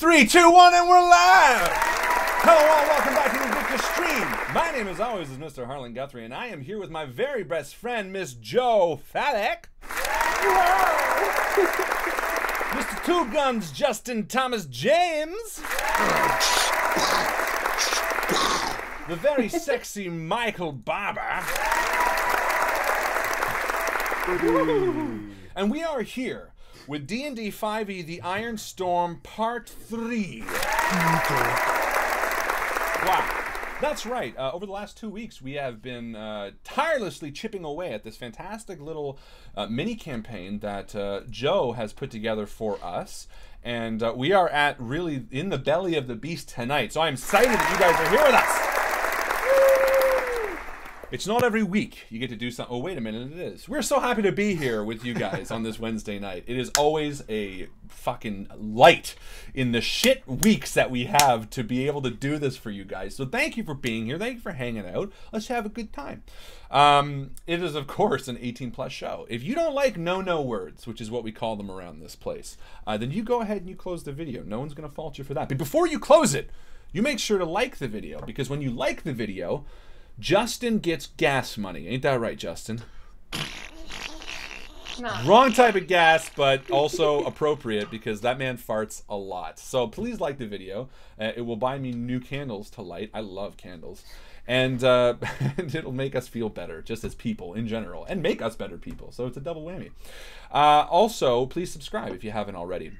3, 2, 1, and we're live! Hello all, welcome back to the INVICTUS stream. My name, as always, is Mr. Harlan Guthrie, and I am here with my very best friend, Miss Joe Fallak. Mr. Two Guns, Justin Thomas James. The very sexy Mycl Barber. And we are here with D&D 5e, The Iron Storm, Part 3. Wow. That's right. Over the last 2 weeks, we have been tirelessly chipping away at this fantastic little mini-campaign that Joe has put together for us. And we are at really in the belly of the beast tonight. So I'm excited that you guys are here with us. It's not every week you get to do something. Oh, wait a minute, it is. We're so happy to be here with you guys on this Wednesday night. It is always a fucking light in the shit weeks that we have to be able to do this for you guys. So thank you for being here. Thank you for hanging out. Let's have a good time. It is, of course, an 18+ show. If you don't like no words, which is what we call them around this place, then you go ahead and you close the video. No one's going to fault you for that. But before you close it, you make sure to like the video, because when you like the video, Justin gets gas money. Ain't that right, Justin? No. Wrong type of gas, but also appropriate because that man farts a lot. So please like the video. It will buy me new candles to light. I love candles. And, and it'll make us feel better, just as people in general, and make us better people. So it's a double whammy. Also, please subscribe if you haven't already.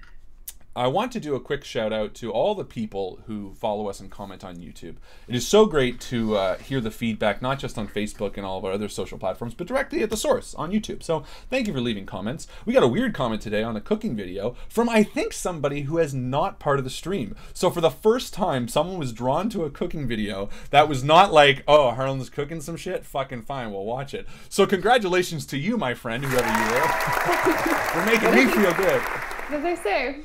I want to do a quick shout out to all the people who follow us and comment on YouTube. It is so great to hear the feedback, not just on Facebook and all of our other social platforms, but directly at the source on YouTube. So thank you for leaving comments. We got a weird comment today on a cooking video from, I think, somebody who is not part of the stream. So for the first time, someone was drawn to a cooking video that was not like, oh, Harlan's cooking some shit? Fucking fine, we'll watch it. So congratulations to you, my friend, whoever you were. You're making me feel good. What did they say?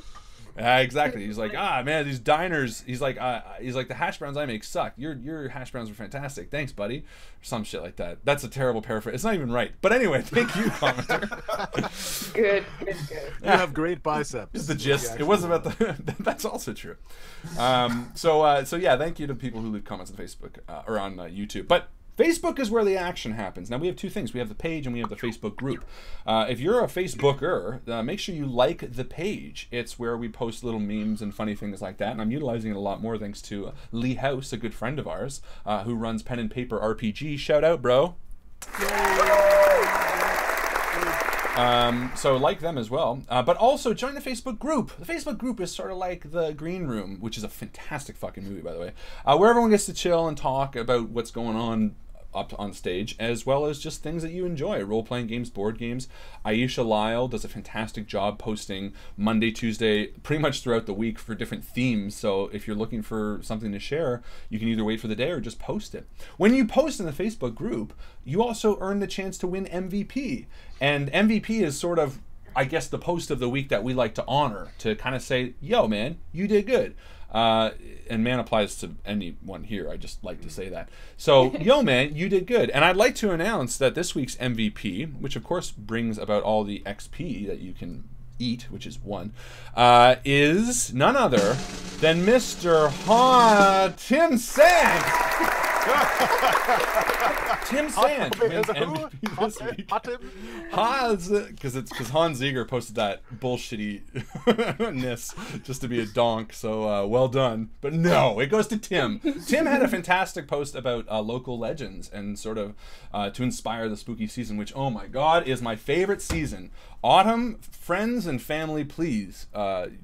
Exactly. He's like, ah, man, these diners. He's like, the hash browns I make suck. Your hash browns are fantastic. Thanks, buddy. Or some shit like that. That's a terrible paraphrase. It's not even right. But anyway, thank you, commenter. Good. You have great biceps. It's the gist. It wasn't about the. That's also true. So yeah, thank you to people who leave comments on Facebook or on YouTube. But Facebook is where the action happens. Now we have two things. We have the page and we have the Facebook group. If you're a Facebooker, make sure you like the page. It's where we post little memes and funny things like that. And I'm utilizing it a lot more thanks to Lee House, a good friend of ours, who runs Pen and Paper RPG. Shout out, bro. So like them as well, but also join the Facebook group. The Facebook group is sort of like the Green Room, which is a fantastic fucking movie, by the way, where everyone gets to chill and talk about what's going on up on stage, as well as just things that you enjoy. Role-playing games, board games. Aisha Lyle does a fantastic job posting Monday, Tuesday, pretty much throughout the week for different themes. So if you're looking for something to share, you can either wait for the day or just post it. When you post in the Facebook group, you also earn the chance to win MVP. And MVP is sort of, I guess, the post of the week that we like to honor, to kind of say, yo, man, you did good. And man applies to anyone here. I just like to say that. So, yo, man, you did good. And I'd like to announce that this week's MVP, which of course brings about all the XP that you can eat, which is 1, is none other than Mr. Tim Sand. Tim Sand wins MVP this week. Because Hans Ziegler posted that bullshitty-ness just to be a donk, so well done. But no, it goes to Tim. Tim had a fantastic post about local legends and sort of to inspire the spooky season, which, oh my god, is my favorite season. Autumn, friends and family, please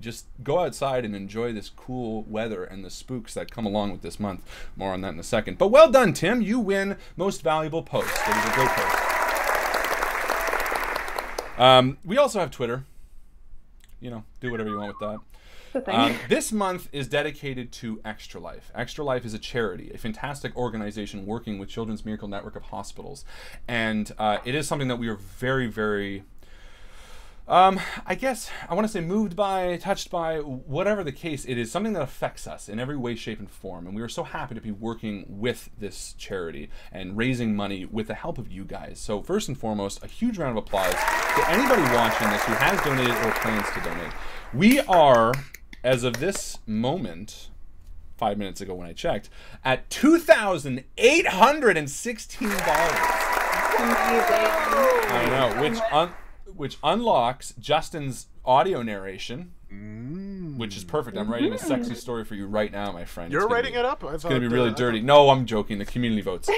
just go outside and enjoy this cool weather and the spooks that come along with this month. More on that in a second. But well done, Tim. You win Most Valuable Post. That is a great post. We also have Twitter. You know, do whatever you want with that. This month is dedicated to Extra Life. Extra Life is a charity, a fantastic organization working with Children's Miracle Network of Hospitals. And it is something that we are very, very... I guess I want to say moved by, touched by, whatever the case, it is something that affects us in every way, shape, and form. And we are so happy to be working with this charity and raising money with the help of you guys. So first and foremost, a huge round of applause to anybody watching this who has donated or plans to donate. We are as of this moment, 5 minutes ago when I checked, at $2,816. I know, which unlocks Justin's audio narration, which is perfect. I'm writing a sexy story for you right now, my friend. You're writing it up? It's going to be really dirty. No, I'm joking. The community votes.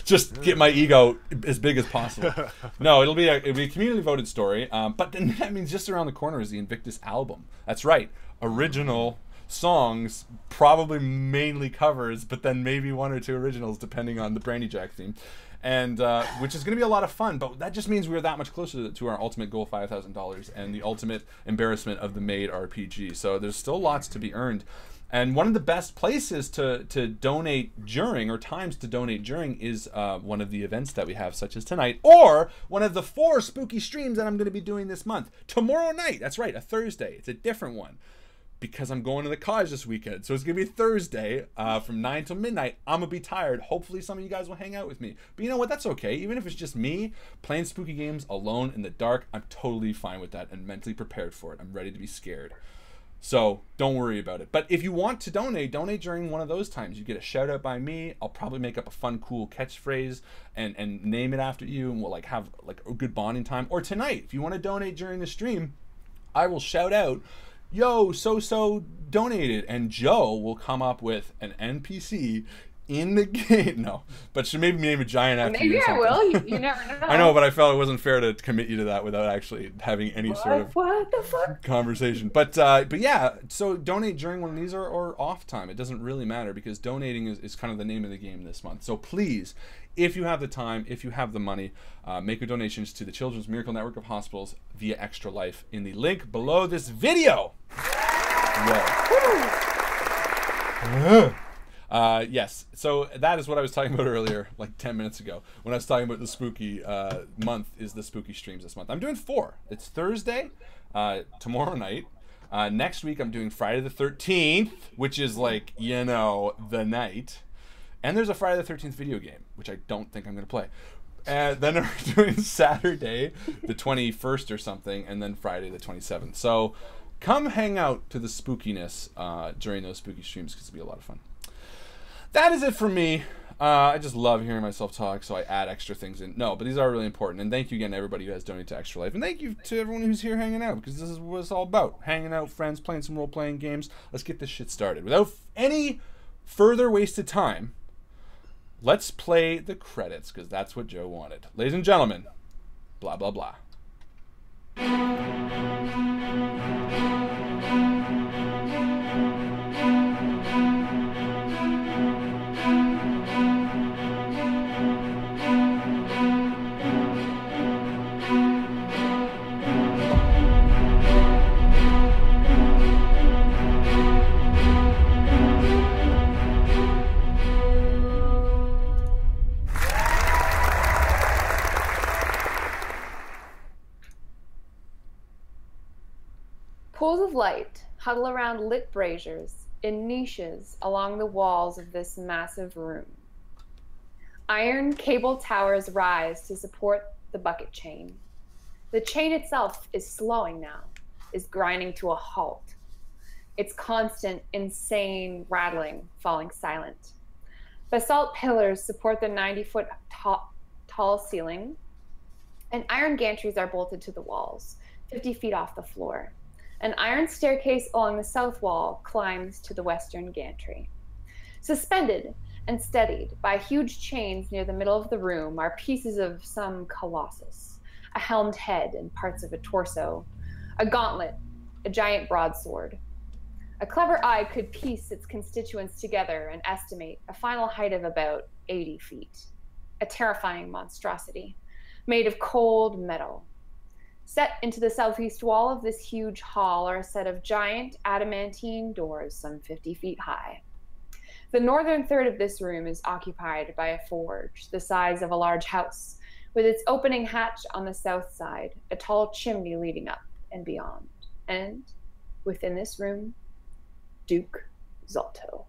Just get my ego as big as possible. No, it'll be a community voted story. But then that means just around the corner is the Invictus album. That's right. Original songs, probably mainly covers, but then maybe 1 or 2 originals depending on the Brandy Jack theme. And which is going to be a lot of fun, but that just means we're that much closer to our ultimate goal, $5,000, and the ultimate embarrassment of the made RPG. So there's still lots to be earned. And one of the best places to donate during, or times to donate during, is one of the events that we have, such as tonight, or one of the 4 spooky streams that I'm going to be doing this month. Tomorrow night, that's right, a Thursday. It's a different one, because I'm going to the cottage this weekend. So it's going to be Thursday from 9 till midnight. I'm going to be tired. Hopefully some of you guys will hang out with me. But you know what? That's okay. Even if it's just me playing spooky games alone in the dark, I'm totally fine with that and mentally prepared for it. I'm ready to be scared. So don't worry about it. But if you want to donate during one of those times. You get a shout out by me. I'll probably make up a fun, cool catchphrase and name it after you, and we'll like have like a good bonding time. Or tonight, if you want to donate during the stream, I will shout out, yo, so donated, and Joe will come up with an NPC in the game. No, but should maybe name a giant after you. Maybe I will. You never know. I know, but I felt it wasn't fair to commit you to that without actually having any sort of what the fuck conversation. But yeah, so donate during one of these or off time. It doesn't really matter, because donating is kind of the name of the game this month. So please, if you have the time, if you have the money, make your donations to the Children's Miracle Network of Hospitals via Extra Life in the link below this video. Yes, so that is what I was talking about earlier, like 10 minutes ago, when I was talking about the spooky month is the spooky streams this month. I'm doing 4. It's Thursday, tomorrow night. Next week I'm doing Friday the 13th, which is like, you know, the night. And there's a Friday the 13th video game, which I don't think I'm going to play. And then we're doing Saturday the 21st or something, and then Friday the 27th. So come hang out to the spookiness during those spooky streams, because it'll be a lot of fun. That is it for me. I just love hearing myself talk, so I add extra things in. No, but these are really important. And thank you again to everybody who has donated to Extra Life. And thank you to everyone who's here hanging out, because this is what it's all about. Hanging out, friends, playing some role-playing games. Let's get this shit started. Without any further wasted time, let's play the credits, because that's what Joe wanted. Ladies and gentlemen, blah, blah, blah. Pools of light huddle around lit braziers in niches along the walls of this massive room. Iron cable towers rise to support the bucket chain. The chain itself is slowing now, is grinding to a halt. Its constant, insane rattling falling silent. Basalt pillars support the 90-foot tall ceiling, and iron gantries are bolted to the walls, 50 feet off the floor. An iron staircase along the south wall climbs to the western gantry. Suspended and steadied by huge chains near the middle of the room are pieces of some colossus, a helmed head and parts of a torso, a gauntlet, a giant broadsword. A clever eye could piece its constituents together and estimate a final height of about 80 feet. A terrifying monstrosity, made of cold metal. Set into the southeast wall of this huge hall are a set of giant adamantine doors some 50 feet high. The northern third of this room is occupied by a forge the size of a large house, with its opening hatch on the south side, a tall chimney leading up and beyond. And within this room, Duke Zalto.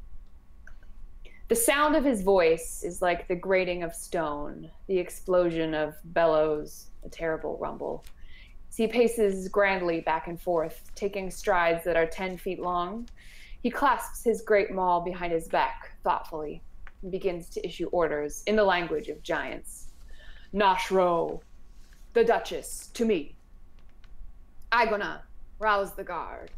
The sound of his voice is like the grating of stone, the explosion of bellows, a terrible rumble. As he paces grandly back and forth, taking strides that are 10 feet long, he clasps his great maul behind his back thoughtfully and begins to issue orders in the language of giants. Nashro, the Duchess, to me. Igona, rouse the guard.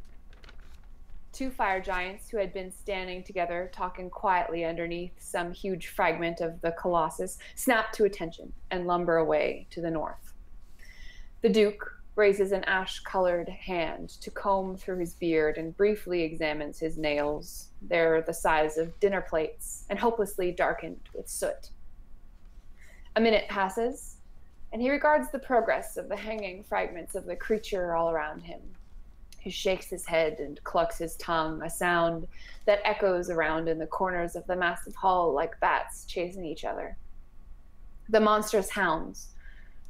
2 fire giants who had been standing together talking quietly underneath some huge fragment of the Colossus snap to attention and lumber away to the north. The Duke raises an ash-colored hand to comb through his beard and briefly examines his nails. They're the size of dinner plates and hopelessly darkened with soot. A minute passes, and he regards the progress of the hanging fragments of the creature all around him. He shakes his head and clucks his tongue, a sound that echoes around in the corners of the massive hall like bats chasing each other. The monstrous hounds,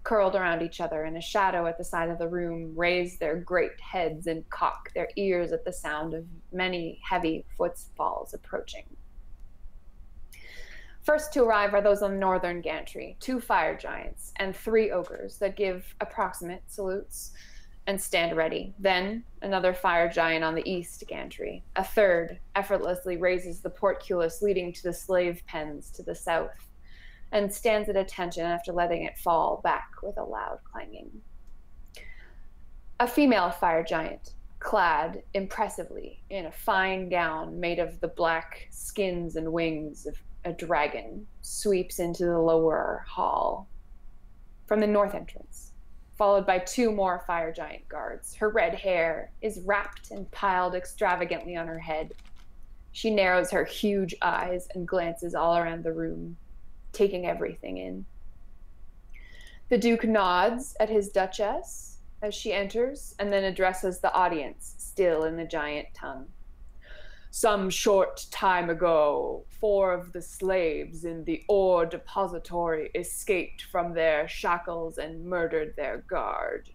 curled around each other in a shadow at the side of the room, raise their great heads and cock their ears at the sound of many heavy footfalls approaching. First to arrive are those on the northern gantry, 2 fire giants and 3 ogres that give approximate salutes and stand ready. Then another fire giant on the east gantry. A third effortlessly raises the portcullis leading to the slave pens to the south and stands at attention after letting it fall back with a loud clanging. A female fire giant, clad impressively in a fine gown made of the black skins and wings of a dragon, sweeps into the lower hall from the north entrance, followed by 2 more fire giant guards. Her red hair is wrapped and piled extravagantly on her head. She narrows her huge eyes and glances all around the room, taking everything in. The Duke nods at his Duchess as she enters and then addresses the audience, still in the giant tongue. Some short time ago, 4 of the slaves in the ore depository escaped from their shackles and murdered their guard.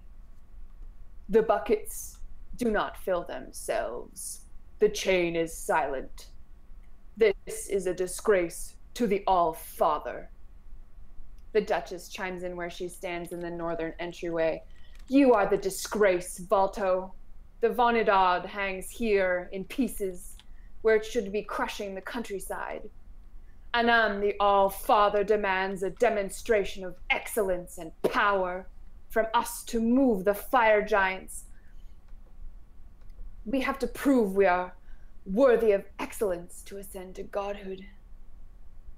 The buckets do not fill themselves. The chain is silent. This is a disgrace to the All-Father. The Duchess chimes in where she stands in the northern entryway. You are the disgrace, Valto. The Vanidad hangs here in pieces, where it should be crushing the countryside. Anan, the All-Father, demands a demonstration of excellence and power from us to move the fire giants. We have to prove we are worthy of excellence to ascend to godhood.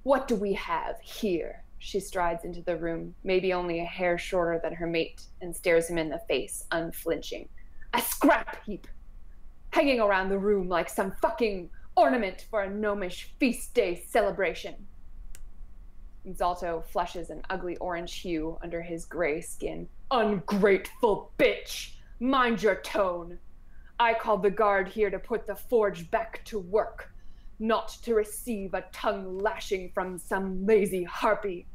What do we have here? She strides into the room, maybe only a hair shorter than her mate, and stares him in the face, unflinching. A scrap heap, hanging around the room like some fucking ornament for a gnomish feast day celebration. Zalto flushes an ugly orange hue under his gray skin. Ungrateful bitch! Mind your tone! I called the guard here to put the forge back to work, not to receive a tongue lashing from some lazy harpy.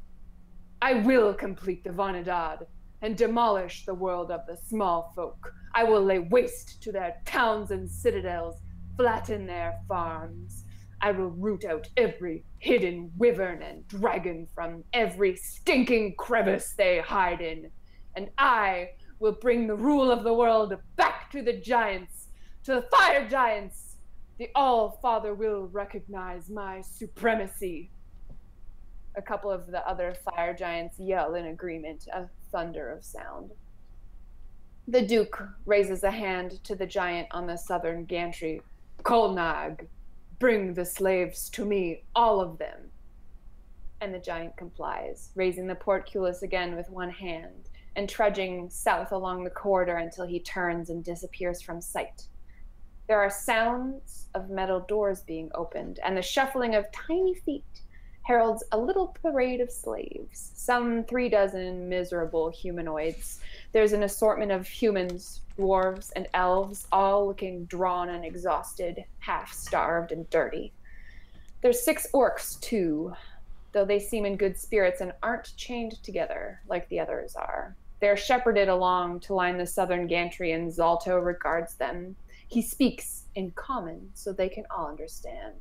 I will complete the Vanidad and demolish the world of the small folk. I will lay waste to their towns and citadels, flatten their farms. I will root out every hidden wyvern and dragon from every stinking crevice they hide in. And I will bring the rule of the world back to the giants, to the fire giants. The All-Father will recognize my supremacy. A couple of the other fire giants yell in agreement, a thunder of sound. The Duke raises a hand to the giant on the southern gantry. Kolnag, bring the slaves to me, all of them. And the giant complies, raising the portcullis again with one hand and trudging south along the corridor until he turns and disappears from sight. There are sounds of metal doors being opened, and the shuffling of tiny feet heralds a little parade of slaves, some 36 miserable humanoids. There's an assortment of humans, dwarves, and elves, all looking drawn and exhausted, half-starved and dirty. There's 6 orcs, too, though they seem in good spirits and aren't chained together like the others are. They're shepherded along to line the southern gantry, and Zalto regards them. He speaks in common so they can all understand.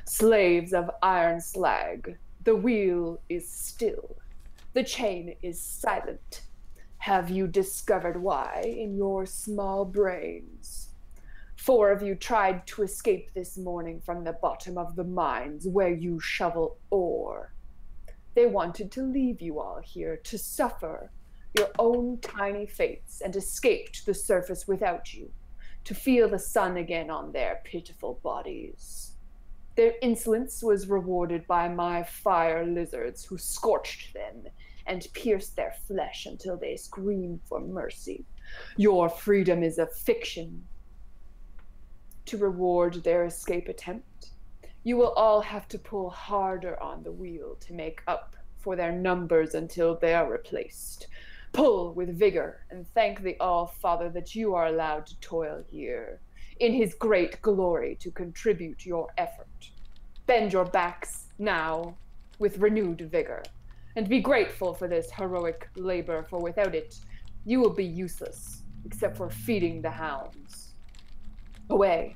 Slaves of iron slag, the wheel is still. The chain is silent. Have you discovered why in your small brains? 4 of you tried to escape this morning from the bottom of the mines where you shovel ore. They wanted to leave you all here to suffer your own tiny fates and escape to the surface without you, to feel the sun again on their pitiful bodies. Their insolence was rewarded by my fire lizards who scorched them and pierced their flesh until they screamed for mercy. Your freedom is a fiction. To reward their escape attempt, you will all have to pull harder on the wheel to make up for their numbers until they are replaced. Pull with vigor and thank the All-Father that you are allowed to toil here, in his great glory to contribute your effort. Bend your backs now with renewed vigor, and be grateful for this heroic labor, for without it, you will be useless, except for feeding the hounds. Away.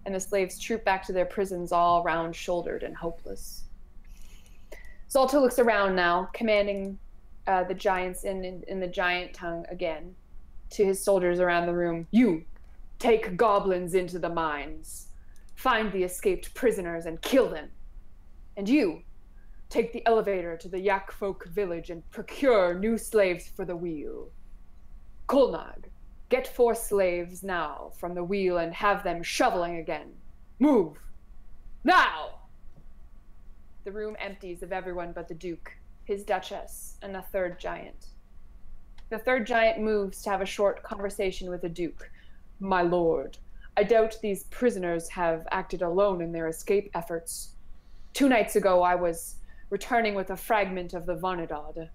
And the slaves troop back to their prisons, all round-shouldered and hopeless. Zalto looks around now, commanding the giants in the giant tongue again to his soldiers around the room. You, take goblins into the mines. Find the escaped prisoners and kill them. And you, take the elevator to the Yak folk village and procure new slaves for the wheel. Kolnag, get 4 slaves now from the wheel and have them shoveling again. Move! Now! The room empties of everyone but the Duke, his Duchess, and the 3rd giant. The 3rd giant moves to have a short conversation with the Duke. My lord, I doubt these prisoners have acted alone in their escape efforts. 2 nights ago I was returning with a fragment of the Vonadad.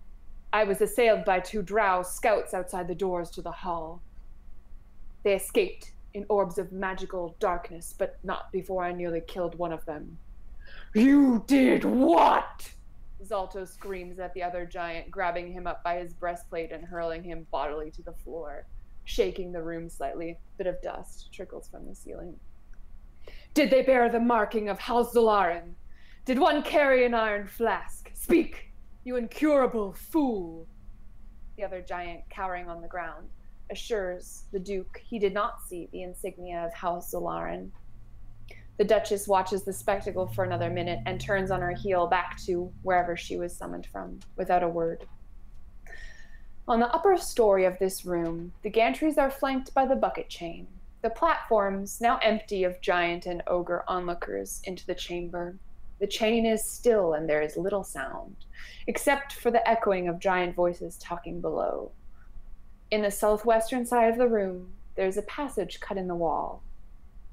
I was assailed by 2 drow scouts outside the doors to the hall. They escaped in orbs of magical darkness, but not before I nearly killed one of them. You did what? Zalto screams at the other giant, grabbing him up by his breastplate and hurling him bodily to the floor, shaking the room slightly. A bit of dust trickles from the ceiling. Did they bear the marking of House Zolarin? Did one carry an iron flask? Speak, you incurable fool! The other giant, cowering on the ground, assures the Duke he did not see the insignia of House Zolarin. The Duchess watches the spectacle for another minute and turns on her heel back to wherever she was summoned from, without a word. On the upper story of this room, the gantries are flanked by the bucket chain, the platforms now empty of giant and ogre onlookers into the chamber. The chain is still and there is little sound, except for the echoing of giant voices talking below. In the southwestern side of the room, there is a passage cut in the wall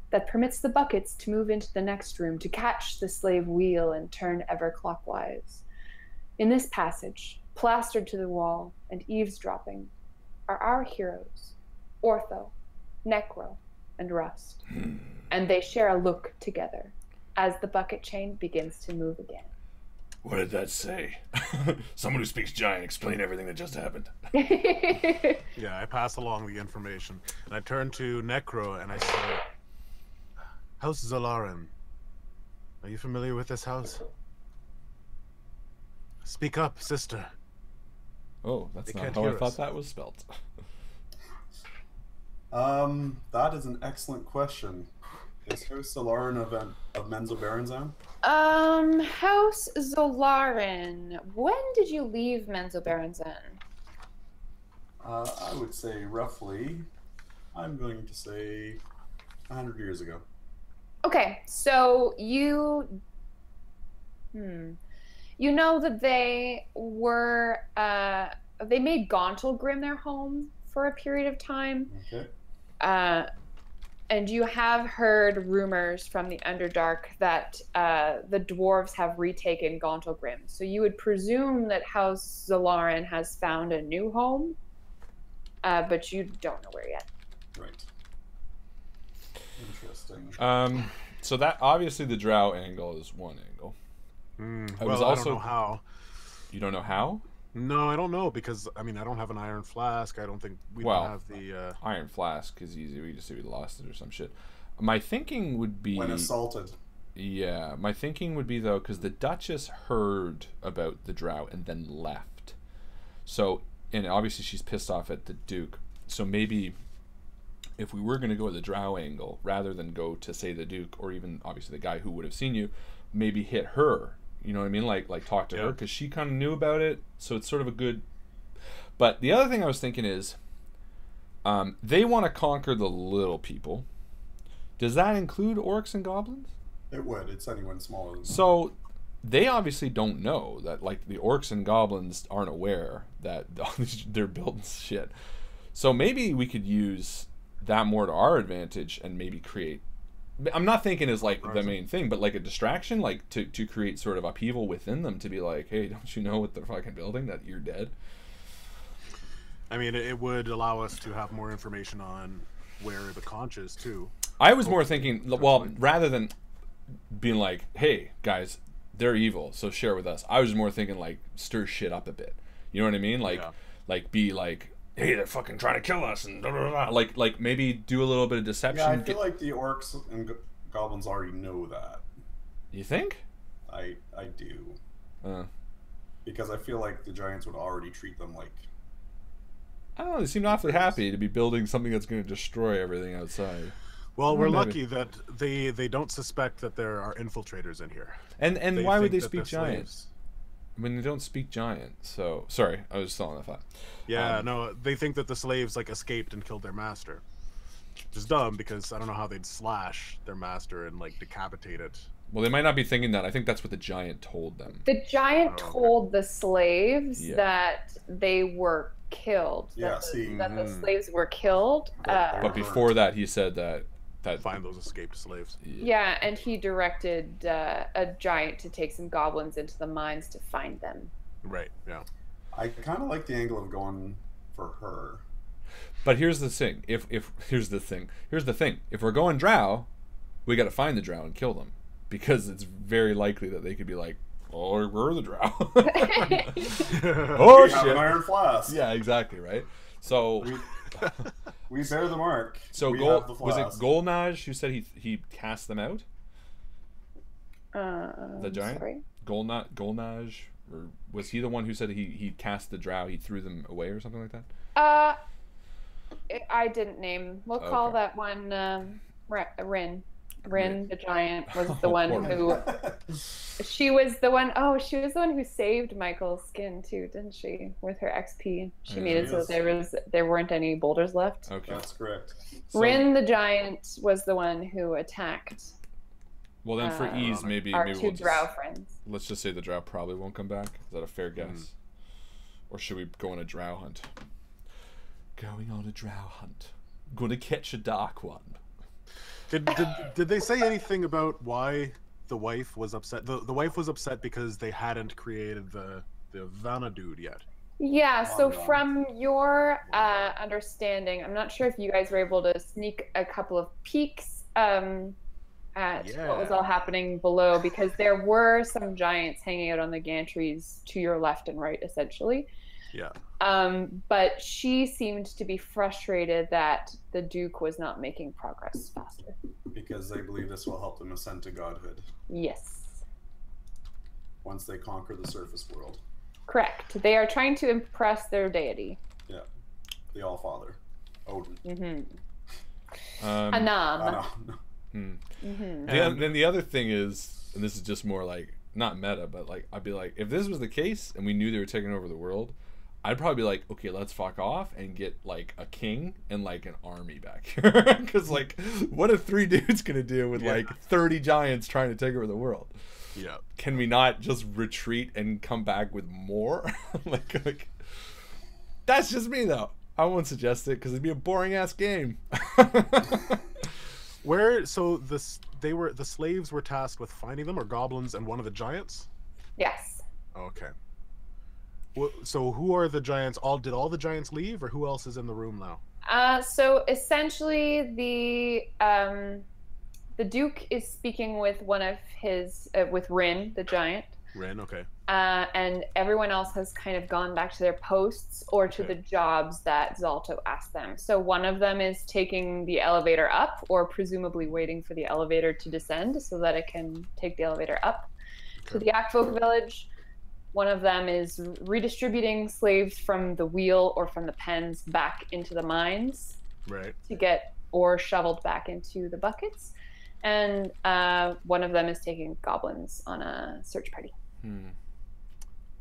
that permits the buckets to move into the next room to catch the slave wheel and turn ever clockwise. In this passage, plastered to the wall and eavesdropping, are our heroes, Ortho, Necro, and Rust, and they share a look together as the bucket chain begins to move again. What did that say? Someone who speaks giant, explain everything that just happened. Yeah, I pass along the information, and I turn to Necro and I say, House Zolarin, are you familiar with this house? Speak up, sister. Oh, that's They not can't how I hear thought us. that was spelt. That is an excellent question. Is House Zolarin of Menzel Baranzan? House Zolarin, when did you leave Menzoberranzan? I would say roughly, I'm going to say 100 years ago. Okay, so you know that they were they made Gauntlgrim their home for a period of time. Okay. And you have heard rumors from the Underdark that the dwarves have retaken Gauntlgrim. So you would presume that House Zolarin has found a new home, but you don't know where yet. Right. Interesting. So that obviously the drow angle is one angle. I don't know how. You don't know how? No, I don't know, because, I mean, I don't have an iron flask. I don't think we don't have the... Iron flask is easy. We just say we lost it or some shit. My thinking would be... When assaulted. Yeah, my thinking would be, though, because the Duchess heard about the drow and then left. So and obviously she's pissed off at the Duke. So maybe if we were going to go the drow angle, rather than go to, say, the Duke, or even obviously the guy who would have seen you, maybe hit her. You know what I mean? Like talk to her, because she kind of knew about it. So it's sort of a good. But the other thing I was thinking is, they want to conquer the little people. Does that include orcs and goblins? It would. It's anyone smaller than that. So they obviously don't know that, like, the orcs and goblins aren't aware that they're building shit. So maybe we could use that more to our advantage and maybe create. I'm not thinking as like the main thing, but like a distraction, like to create sort of upheaval within them, to be like, hey, don't you know what they're fucking building, that you're dead? I mean, it would allow us to have more information on where the conch is too. I was more thinking, well, rather than being like, hey guys, they're evil, so share with us, I was more thinking like stir shit up a bit. You know what I mean? Like be like, hey, they're fucking trying to kill us, and blah, blah, blah. Like maybe do a little bit of deception. Yeah, I feel like the orcs and goblins already know that. You think? I do. Because I feel like the giants would already treat them like. I don't know. They seem awfully happy to be building something that's going to destroy everything outside. Well, we're lucky that they don't suspect that there are infiltrators in here. And why would they speak giant? When they don't speak giant. So sorry, I was still on that thought. Yeah, no, they think that the slaves like escaped and killed their master. Which is dumb, because I don't know how they'd slash their master and like decapitate it. Well, they might not be thinking that. I think that's what the giant told them. The giant told the slaves that they were killed. Yeah, that the slaves were killed. But before that, he said that find those escaped slaves. Yeah, and he directed a giant to take some goblins into the mines to find them. Right. Yeah. I kind of like the angle of going for her. But here's the thing. Here's the thing. If we're going drow, we got to find the drow and kill them, because it's very likely that they could be like, "Oh, we're the drow." Oh, we have an iron flask. Yeah, exactly, right. So we bear the mark. So was it Golnaj who said he cast them out? The giant? Sorry? Golnaj, or was he the one who said he cast the drow, he threw them away or something like that? I didn't name. We'll call that one Rin. Rin the giant was the one who. She was the one. Oh, she was the one who saved Mycl's skin too, didn't she? With her XP, she made it so there weren't any boulders left. Okay, that's correct. Rin the giant was the one who attacked. Well, then for ease, maybe two drow friends. Let's just say the drow probably won't come back. Is that a fair guess? Or should we go on a drow hunt? Going on a drow hunt. Gonna catch a dark one. Did they say anything about why the wife was upset? The wife was upset because they hadn't created the Vanna dude yet. Yeah, so from your understanding, I'm not sure if you guys were able to sneak a couple of peeks at what was all happening below, because there were some giants hanging out on the gantries to your left and right, essentially. Yeah. But she seemed to be frustrated that the Duke was not making progress faster. Because they believe this will help them ascend to godhood. Yes. Once they conquer the surface world. Correct. They are trying to impress their deity. Yeah. The All-Father. Odin. Mm-hmm. Anam. Then the other thing is, and this is just more like, not meta, but like, I'd be like, if this was the case and we knew they were taking over the world, I'd probably be like, okay, let's fuck off and get like a king and like an army back here. Because like, what are 3 dudes gonna do with like 30 giants trying to take over the world? Yeah. Can we not just retreat and come back with more? like that's just me though. I won't suggest it because it'd be a boring ass game. So the slaves were tasked with finding them, or goblins and one of the giants? Yes. Okay. So who are the giants? Did all the giants leave, or who else is in the room now? So essentially, the Duke is speaking with one of his, with Rin, the giant. Rin, okay. And everyone else has kind of gone back to their posts or to the jobs that Zalto asked them. So one of them is taking the elevator up, or presumably waiting for the elevator to descend so that it can take the elevator up to the Akfolk village. One of them is redistributing slaves from the wheel or from the pens back into the mines to get ore shoveled back into the buckets. And one of them is taking goblins on a search party.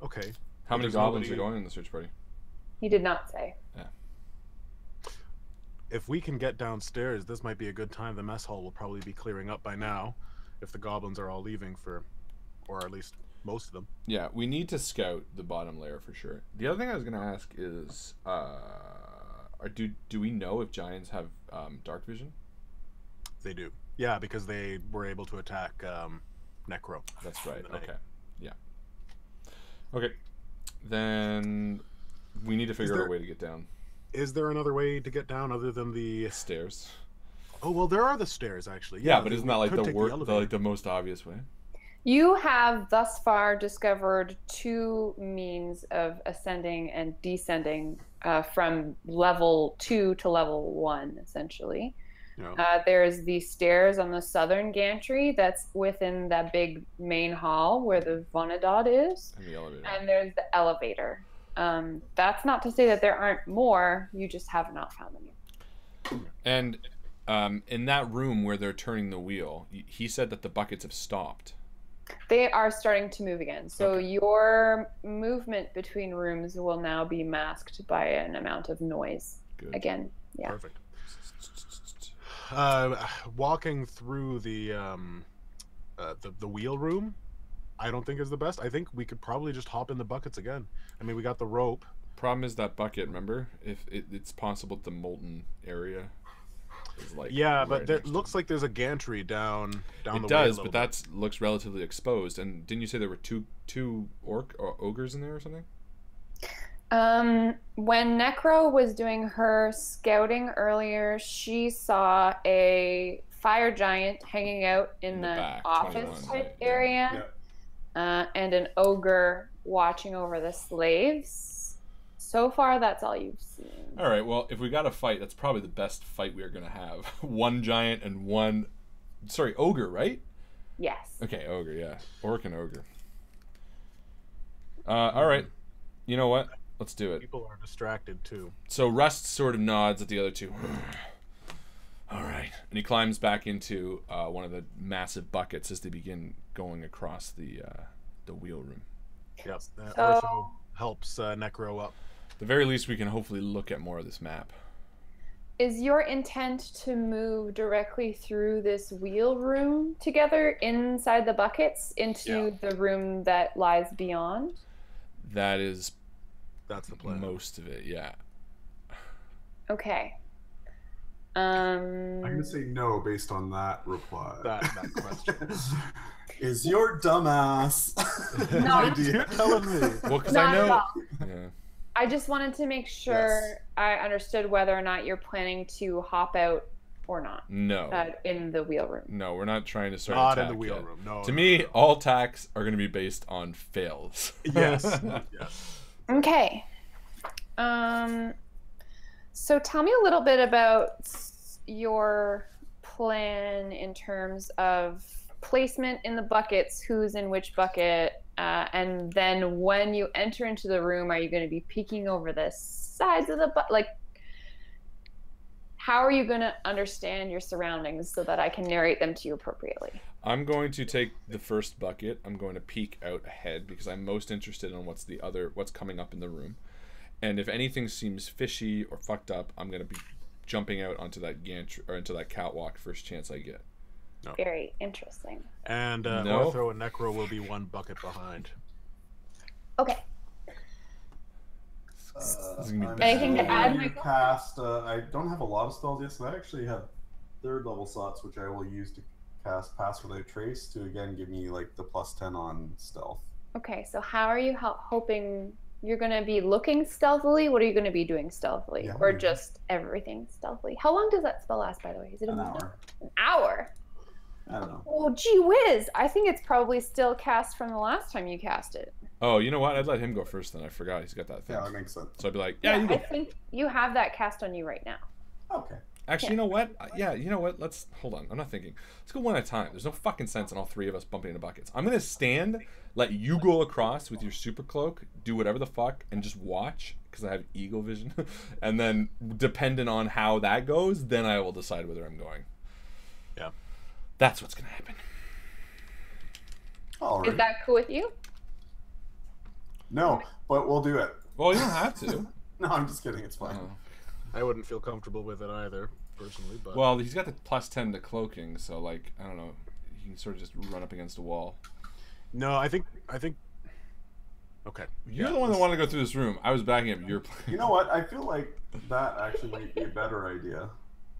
Okay. How many goblins are going in the search party? He did not say. Yeah. If we can get downstairs, this might be a good time. The mess hall will probably be clearing up by now, if the goblins are all leaving or at least most of them. Yeah, we need to scout the bottom layer for sure. The other thing I was going to ask is, do we know if giants have dark vision? They do. Yeah, because they were able to attack Necro. That's right. Okay. Yeah. Okay. Then we need to figure out a way to get down. Is there another way to get down other than the stairs? Oh well, there are the stairs actually. Yeah, but isn't that like the most obvious way? You have thus far discovered two means of ascending and descending from level 2 to level 1, essentially. Yeah. There's the stairs on the southern gantry that's within that big main hall where the Vonadod is. And the elevator. And there's the elevator. That's not to say that there aren't more, you just have not found them yet. And in that room where they're turning the wheel, he said that the buckets have stopped. They are starting to move again. So your movement between rooms will now be masked by an amount of noise. Good. Again. Yeah. Perfect. Walking through the wheel room, I don't think is the best. I think we could probably just hop in the buckets again. I mean, we got the rope. Problem is that bucket, remember? If it's possible the molten area is like... Yeah, but it looks like there's a gantry down the way. It does, but that looks relatively exposed. And didn't you say there were two orc or ogres in there or something? When Necro was doing her scouting earlier, she saw a fire giant hanging out in the back, office type area, and an ogre watching over the slaves. So far, that's all you've seen. All right, well, if we got a fight, that's probably the best fight we are going to have. One giant and one... Sorry, ogre, right? Yes. Okay, ogre, yeah. Orc and ogre. All right. You know what? Let's do it. People are distracted, too. So Rust sort of nods at the other two. All right. And he climbs back into one of the massive buckets as they begin going across the wheel room. Yep. Ortho helps Necro up. At the very least, we can hopefully look at more of this map. Is your intent to move directly through this wheel room together inside the buckets into the room that lies beyond? That's the plan. Most of it, yeah. Okay. I'm going to say no based on that reply. That question. Is your dumbass You're telling me. Well, because I know... Yeah. I just wanted to make sure I understood whether or not you're planning to hop out or not. No. In the wheel room. No, we're not trying to start Not in the wheel room. No. To me, all attacks are going to be based on fails. Yes. Yes. Okay. So tell me a little bit about your plan in terms of placement in the buckets, who's in which bucket, and then when you enter into the room, are you going to be peeking over the sides of the bucket? Like, how are you going to understand your surroundings so that I can narrate them to you appropriately? I'm going to take the first bucket. I'm going to peek out ahead because I'm most interested in what's coming up in the room. And if anything seems fishy or fucked up, I'm going to be jumping out onto that gantry or into that catwalk first chance I get. No. Very interesting. And Ortho and Necro will be one bucket behind. Okay. Anything to add, Mycl? I don't have a lot of spells yet, so I actually have third level slots, which I will use to cast Pass Without Trace to again give me like the +10 on stealth. Okay, so how are you hoping you're going to be looking stealthily? What are you going to be doing stealthily? Or just everything stealthily? How long does that spell last, by the way? Is it an hour? An hour? I don't know. Oh, gee whiz. I think it's probably still cast from the last time you cast it. Oh, you know what? I'd let him go first then. I forgot he's got that thing. Yeah, that makes sense. So I'd be like, you go. I think you have that cast on you right now. Okay. Actually, you know what? Yeah, you know what? Let's hold on. I'm not thinking. Let's go one at a time. There's no fucking sense in all three of us bumping into buckets. I'm gonna stand, let you go across with your super cloak, do whatever the fuck, and just watch because I have eagle vision. And then, depending on how that goes, then I will decide whether I'm going. Yeah, that's what's gonna happen. All right. Is that cool with you? No, but we'll do it. Well, you don't have to. No, I'm just kidding. It's fine. I wouldn't feel comfortable with it either, personally. But Well, he's got the +10 to cloaking, so like I don't know, he can sort of just run up against a wall. no, I think. Okay. You're the one that wanted to go through this room. I was backing up your plan. You know what? I feel like that actually might be a better idea.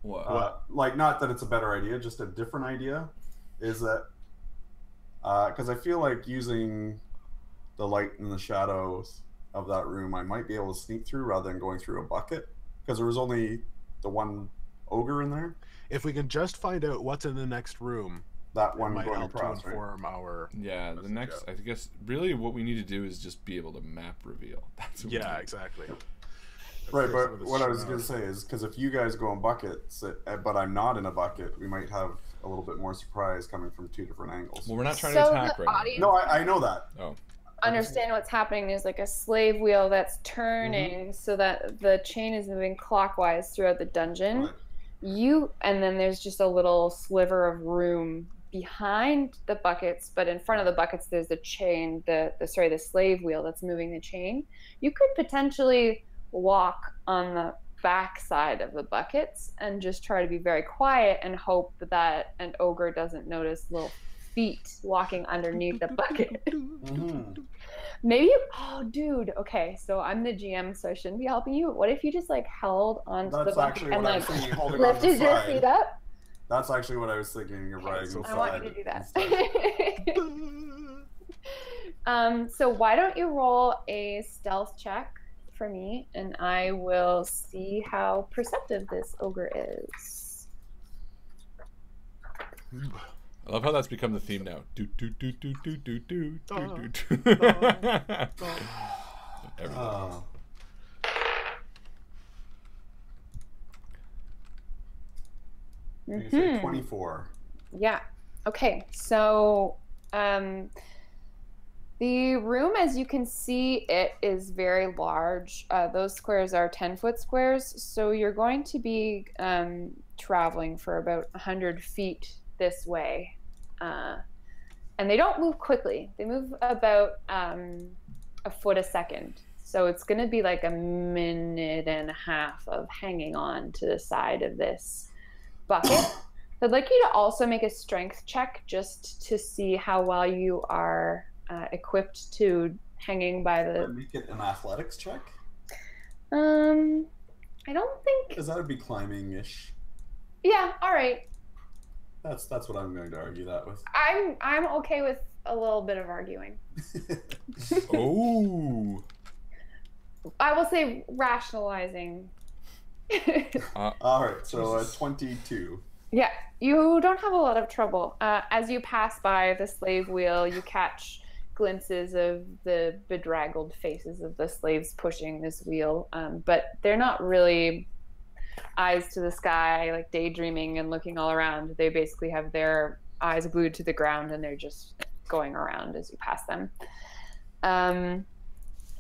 What? Like, not that it's a better idea, just a different idea. Is that because I feel like using the light and the shadows of that room, I might be able to sneak through rather than going through a bucket, because there was only the one ogre in there. If we can just find out what's in the next room, That it one might going help to across, right? inform our. Yeah, the next, I guess, really what we need to do is just be able to map reveal. That's what we Yeah, need. exactly. Right, Some but of the what I was going to shadows. say is, because if you guys go in buckets, but I'm not in a bucket, we might have a little bit more surprise coming from two different angles. Well, we're not trying So to attack the right audience- No, I know that. now. Oh. Understand what's happening. There's like a slave wheel that's turning so that the chain is moving clockwise throughout the dungeon. Right. And then there's just a little sliver of room behind the buckets, but in front of the buckets there's the chain, the slave wheel that's moving the chain. You could potentially walk on the back side of the buckets and just try to be very quiet and hope that an ogre doesn't notice little feet walking underneath the bucket. Mm-hmm. Maybe oh dude, okay, so I'm the GM, so I shouldn't be helping you. What if you just like held onto the That's bucket actually and what I like was thinking, holding on to the lifted your side. feet up? That's actually what I was thinking of riding so the I side. want you to do that. instead. So why don't you roll a stealth check for me, and I will see how perceptive this ogre is. I love how that's become the theme now. Do do do do do do do do do. Oh. You say 24. Yeah. Okay. So the room, as you can see, it is very large. Those squares are 10-foot squares. So you're going to be traveling for about 100 feet this way. And they don't move quickly. They move about a foot a second. So it's going to be like a minute and a half of hanging on to the side of this bucket. I'd like you to also make a strength check just to see how well you are equipped to hanging by the. Make it an athletics check? I don't think. Because that would be climbing-ish. Yeah. All right. That's what I'm going to argue that with. I'm okay with a little bit of arguing. Oh. I will say rationalizing. All right, so 22. Yeah, you don't have a lot of trouble. As you pass by the slave wheel, you catch glimpses of the bedraggled faces of the slaves pushing this wheel, but they're not really eyes to the sky, like daydreaming and looking all around. They basically have their eyes glued to the ground, and they're just going around as you pass them.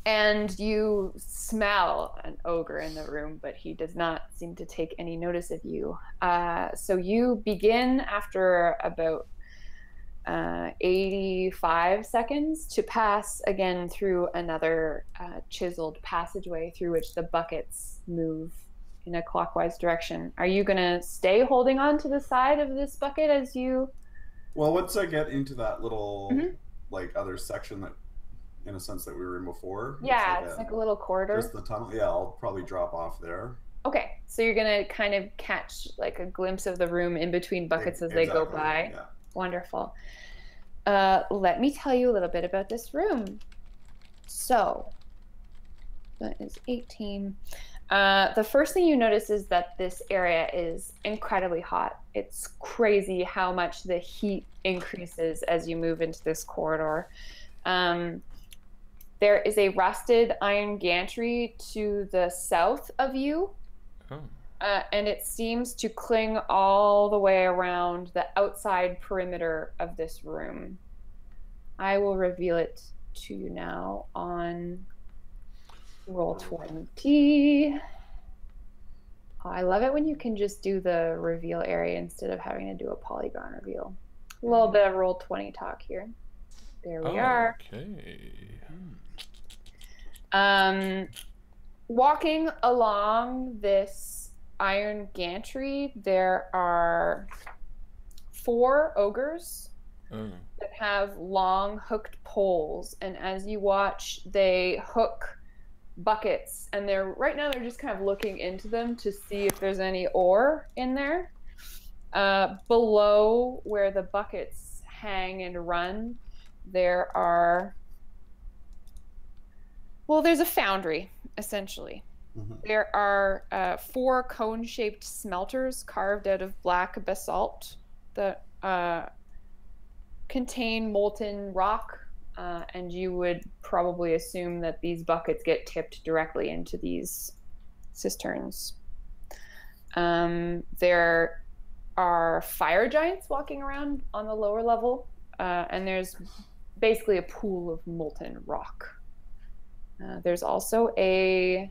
And you smell an ogre in the room, but he does not seem to take any notice of you. So you begin, after about 85 seconds, to pass again through another chiseled passageway through which the buckets move in a clockwise direction. Are you going to stay holding on to the side of this bucket as you... Well, once I get into that little, like, other section that, in a sense, that we were in before. Yeah, it's like a little corridor. Just the tunnel. Yeah, I'll probably drop off there. Okay, so you're going to kind of catch, like, a glimpse of the room in between buckets as they go by. Yeah. Wonderful. Let me tell you a little bit about this room. So, that is 18. The first thing you notice is that this area is incredibly hot. It's crazy how much the heat increases as you move into this corridor. There is a rusted iron gantry to the south of you. and it seems to cling all the way around the outside perimeter of this room. I will reveal it to you now on roll 20. I love it when you can just do the reveal area instead of having to do a polygon reveal. A little bit of roll 20 talk here. There we are. Okay. Walking along this iron gantry, there are 4 ogres that have long hooked poles, and as you watch, they hook buckets, and right now they're just kind of looking into them to see if there's any ore in there. Below where the buckets hang and run, there's a foundry, essentially. There are 4 cone-shaped smelters carved out of black basalt that contain molten rock, and you would probably assume that these buckets get tipped directly into these cisterns. There are fire giants walking around on the lower level, and there's basically a pool of molten rock. There's also a